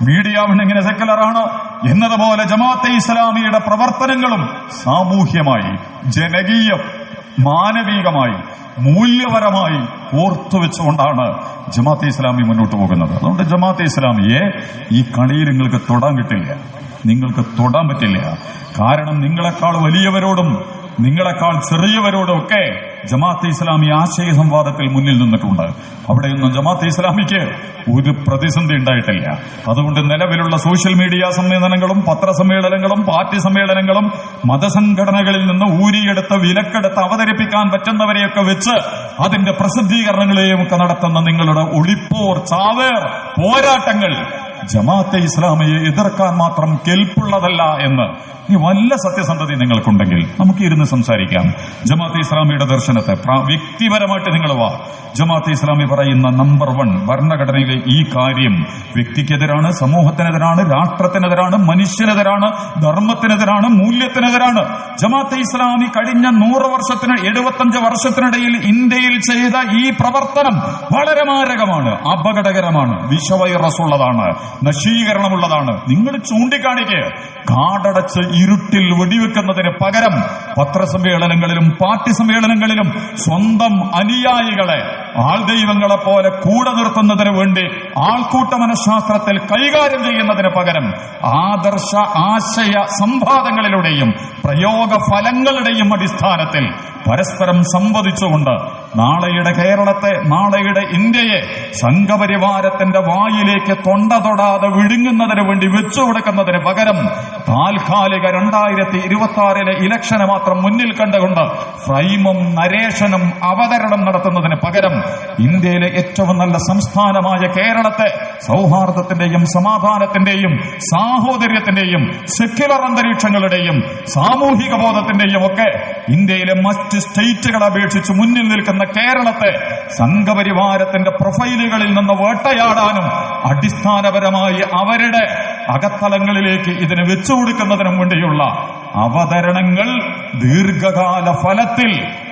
മീഡിയ എങ്ങനെ സെക്കുലറാണോ എന്നതുപോലെ ജമാഅത്തെ ഇസ്ലാമിയുടെ പ്രവർത്തനങ്ങളും സാമൂഹ്യമായി, ജനകീയം, മാനവികമായി, മൂല്യപരമായി ഓർത്തുവെച്ചുകൊണ്ടാണ് ജമാഅത്തെ ഇസ്ലാമി മുന്നോട്ട് പോകുന്നത്. അതുകൊണ്ട് ജമാഅത്തെ ഇസ്ലാമിയെ ഈ കളിയിൽ നിങ്ങൾക്ക് തൊടാൻ കിട്ടില്ല, നിങ്ങൾക്ക് തൊടാൻ പറ്റില്ല. കാരണം നിങ്ങളെക്കാൾ വലിയവരോടും നിങ്ങളെക്കാൾ ചെറിയവരോടും ഒക്കെ ജമാഅത്തെ ഇസ്ലാമി ആശയ സംവാദത്തിൽ മുന്നിൽ നിന്നിട്ടുണ്ട്. അവിടെയൊന്നും ജമാഅത്തെ ഇസ്ലാമിക്ക് ഒരു പ്രതിസന്ധി ഉണ്ടായിട്ടില്ല. അതുകൊണ്ട് നിലവിലുള്ള സോഷ്യൽ മീഡിയ സമ്മേളനങ്ങളും പത്രസമ്മേളനങ്ങളും പാർട്ടി സമ്മേളനങ്ങളും മതസംഘടനകളിൽ നിന്ന് ഊരിയെടുത്ത് വിലക്കെടുത്ത് അവതരിപ്പിക്കാൻ പറ്റുന്നവരെയൊക്കെ വെച്ച് അതിന്റെ പ്രസിദ്ധീകരണങ്ങളെയും ഒക്കെ നടത്തുന്ന നിങ്ങളുടെ ഒളിപ്പോർ, ചാവേർ പോരാട്ടങ്ങൾ ജമാഅത്തെ ഇസ്ലാമിയെ എതിർക്കാൻ മാത്രം കെൽപ്പുള്ളതല്ല എന്ന് ഈ വല്ല സത്യസന്ധത നിങ്ങൾക്കുണ്ടെങ്കിൽ നമുക്ക് ഇരുന്ന് സംസാരിക്കാം. ജമാഅത്തെ ഇസ്ലാമിയുടെ ദർശനത്തെ വ്യക്തിപരമായിട്ട് നിങ്ങൾ ജമാഅത്തെ ഇസ്ലാമി പറയുന്ന നമ്പർ 1 ഭരണഘടനയിലെ ഈ കാര്യം വ്യക്തിക്കെതിരാണ്, സമൂഹത്തിനെതിരാണ്, രാഷ്ട്രത്തിനെതിരാണ്, മനുഷ്യനെതിരാണ്, ധർമ്മത്തിനെതിരാണ്, മൂല്യത്തിനെതിരാണ്. ജമാഅത്തെ ഇസ്ലാമി കഴിഞ്ഞ 75 വർഷത്തിനിടയിൽ ഇന്ത്യയിൽ ചെയ്ത ഈ പ്രവർത്തനം വളരെ മാരകമാണ്, അപകടകരമാണ്, വിഷവൈറസ് ഉള്ളതാണ്, നശീകരണമുള്ളതാണ്. നിങ്ങൾ ചൂണ്ടിക്കാണിക്കുക. കാടടച്ച് ഇരുട്ടിൽ വെടിവെക്കുന്നതിന് പകരം പത്രസമ്മേളനങ്ങളിലും പാർട്ടി സമ്മേളനങ്ങളിലും സ്വന്തം അനുയായികളെ ആൾദൈവങ്ങളെ പോലെ കൂടെ നിർത്തുന്നതിന് വേണ്ടി ആൾക്കൂട്ട മനഃശാസ്ത്രത്തിൽ കൈകാര്യം ചെയ്യുന്നതിന് പകരം ആദർശ ആശയ സംവാദങ്ങളിലൂടെയും പ്രയോഗ ഫലങ്ങളുടെയും അടിസ്ഥാനത്തിൽ പരസ്പരം സംവദിച്ചുകൊണ്ട് നാളെയുടെ കേരളത്തെ, നാളെയുടെ ഇന്ത്യയെ സംഘപരിവാരത്തിന്റെ വായിലേക്ക് തൊണ്ട തൊടാതെ വിഴുങ്ങുന്നതിന് വേണ്ടി വെച്ചുകൊടുക്കുന്നതിന് പകരം താൽക്കാലിക 2026 ഇലക്ഷനെ മാത്രം മുന്നിൽ കണ്ടുകൊണ്ട് ഫ്രൈമും നരേഷനും അവതരണം നടത്തുന്നതിന് പകരം ഇന്ത്യയിലെ ഏറ്റവും നല്ല സംസ്ഥാനമായ കേരളത്തെ സൗഹാർദ്ദത്തിന്റെയും സമാധാനത്തിന്റെയും സാഹോദര്യത്തിന്റെയും സെക്യുലർ അന്തരീക്ഷങ്ങളുടെയും സാമൂഹിക ബോധത്തിന്റെയും ഒക്കെ ഇന്ത്യയിലെ മറ്റ് സ്റ്റേറ്റുകളെ അപേക്ഷിച്ച് മുന്നിൽ നിൽക്കുന്ന കേരളത്തെ സംഘപരിവാരത്തിന്റെ പ്രൊഫൈലുകളിൽ നിന്ന് വേട്ടയാടാനും അടിസ്ഥാനപരമായി അവരുടെ അകത്തലങ്ങളിലേക്ക് ഇതിനെ വെച്ചുകൊടുക്കുന്നതിനും വേണ്ടിയുള്ള അവതരണങ്ങൾ ദീർഘകാല ഫലത്തിൽ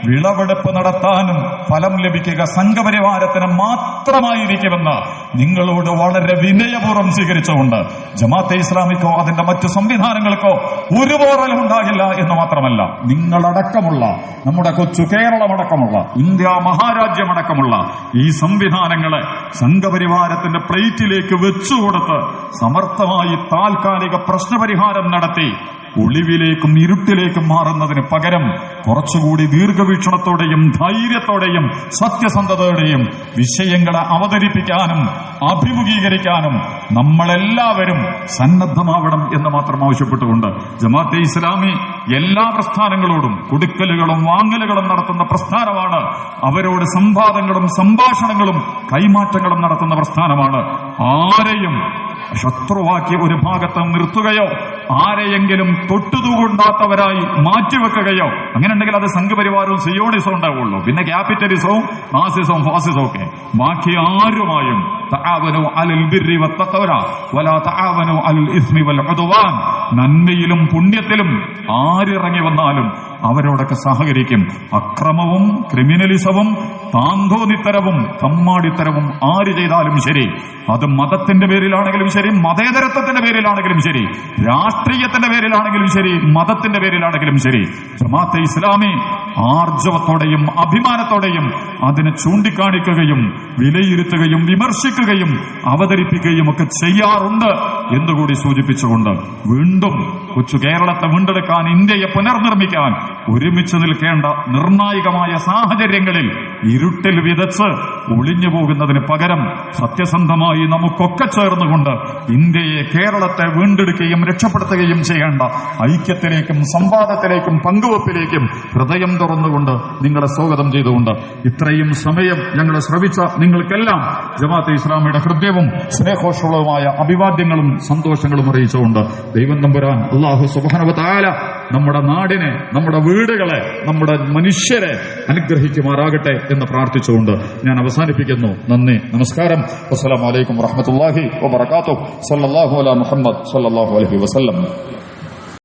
വിളവെടുപ്പ് നടത്താനും ഫലം ലഭിക്കുക സംഘപരിവാരത്തിന് മാത്രമായിരിക്കുമെന്ന് നിങ്ങളോട് വളരെ വിനയപൂർവ്വം സ്വീകരിച്ചുകൊണ്ട് ജമാഅത്തെ ഇസ്ലാമിക്കോ അതിന്റെ മറ്റു സംവിധാനങ്ങൾക്കോ ഒരു പോറലും ഉണ്ടാകില്ല എന്ന് മാത്രമല്ല, നിങ്ങളടക്കമുള്ള നമ്മുടെ കൊച്ചു കേരളമടക്കമുള്ള ഇന്ത്യ മഹാരാജ്യമടക്കമുള്ള ഈ സംവിധാനങ്ങളെ സംഘപരിവാരത്തിന്റെ പ്ലേറ്റിലേക്ക് വെച്ചുകൊടുത്ത് സമർത്ഥമായി താൽക്കാലിക പ്രശ്നപരിഹാരം നടത്തി ഒളിവിലേക്കും ഇരുട്ടിലേക്കും മാറുന്നതിന് പകരം കുറച്ചുകൂടി ദീർഘവീക്ഷണത്തോടെയും ധൈര്യത്തോടെയും സത്യസന്ധതയോടെയും വിഷയങ്ങളെ അവതരിപ്പിക്കാനും അഭിമുഖീകരിക്കാനും നമ്മളെല്ലാവരും സന്നദ്ധമാവണം എന്ന് മാത്രം ആവശ്യപ്പെട്ടുകൊണ്ട് ജമാഅത്തെ ഇസ്ലാമി എല്ലാ പ്രസ്ഥാനങ്ങളോടും കൊടുക്കലുകളും വാങ്ങലുകളും നടത്തുന്ന പ്രസ്ഥാനമാണ്. അവരോട് സംവാദങ്ങളും സംഭാഷണങ്ങളും കൈമാറ്റങ്ങളും നടത്തുന്ന പ്രസ്ഥാനമാണ്. ആരെയും ശത്രുവാക്കി ഒരു ഭാഗത്ത് നിർത്തുകയോ ആരെയെങ്കിലും തൊട്ടുതൂകൊണ്ടാത്തവരായി മാറ്റിവെക്കുകയോ അങ്ങനെ ഉണ്ടെങ്കിൽ അത് സംഘപരിവാരവും സിയോണിസവും ഉണ്ടാവുള്ളൂ. പിന്നെ ക്യാപിറ്റലിസവും നാസിസവും ഫാസിസവും ഒക്കെ. ബാക്കി ആരുമായും തആവനു അലൽ ബിർരി വത്തഖ്വ വലാ തആവനു അലൽ ഇസ്മി വൽ ഉദ്വാൻ. നന്മയിലും പുണ്യത്തിലും ആരിറങ്ങി വന്നാലും അവരോടൊക്കെ സഹകരിക്കും. അക്രമവും ക്രിമിനലിസവും താന്തോന്നിത്തരവും തമ്മാടിത്തരവും ആര് ചെയ്താലും ശരി, അത് മതത്തിന്റെ പേരിലാണെങ്കിലും ശരി, മതേതരത്വത്തിന്റെ പേരിലാണെങ്കിലും ശരി, രാഷ്ട്രീയത്തിന്റെ പേരിലാണെങ്കിലും ശരി, മതത്തിന്റെ പേരിലാണെങ്കിലും ശരി, ജമാഅത്തെ ഇസ്ലാമി ആർജവത്തോടെയും അഭിമാനത്തോടെയും അതിനെ ചൂണ്ടിക്കാണിക്കുകയും വിലയിരുത്തുകയും വിമർശിക്കുകയും അവതരിപ്പിക്കുകയും ഒക്കെ ചെയ്യാറുണ്ട് എന്നുകൂടി സൂചിപ്പിച്ചുകൊണ്ട് വീണ്ടും കൊച്ചു കേരളത്തെ വീണ്ടെടുക്കാൻ, ഇന്ത്യയെ പുനർനിർമ്മിക്കാൻ ഒരുമിച്ച് നിൽക്കേണ്ട നിർണായകമായ സാഹചര്യങ്ങളിൽ ഇരുട്ടിൽ വിതച്ച് ഒളിഞ്ഞു പോകുന്നതിന് പകരം സത്യസന്ധമായി നമുക്കൊക്കെ ചേർന്നുകൊണ്ട് ഇന്ത്യയെ, കേരളത്തെ വീണ്ടെടുക്കുകയും രക്ഷപ്പെടുത്തുകയും ചെയ്യേണ്ട ഐക്യത്തിലേക്കും സംവാദത്തിലേക്കും പങ്കുവെപ്പിലേക്കും ഹൃദയം തുറന്നുകൊണ്ട് നിങ്ങളെ സ്വാഗതം ചെയ്തുകൊണ്ട് ഇത്രയും സമയം ഞങ്ങളെ ശ്രവിച്ച നിങ്ങൾക്കെല്ലാം ജമാഅത്തെ ഇസ്ലാമിയുടെ ഹൃദയവും സ്നേഹോഷ്മളവുമായ അഭിവാദ്യങ്ങളും സന്തോഷങ്ങളും അറിയിച്ചുകൊണ്ട് ദൈവം തമ്പുരാൻ അല്ലാഹു സുബ്ഹാനഹു വ തആല നമ്മുടെ നാടിനെ, നമ്മുടെ വീടുകളെ, നമ്മുടെ മനുഷ്യരെ അനുഗ്രഹിക്കുമാറാകട്ടെ എന്ന് പ്രാർത്ഥിച്ചുകൊണ്ട് ഞാൻ അവസാനിപ്പിക്കുന്നു. നന്ദി, നമസ്കാരം. അസ്സലാമു അലൈക്കും വറഹ്മത്തുള്ളാഹി വബറകാതുഹു. സല്ലല്ലാഹു അലാ മുഹമ്മദ് സല്ലല്ലാഹു അലൈഹി വസല്ലം.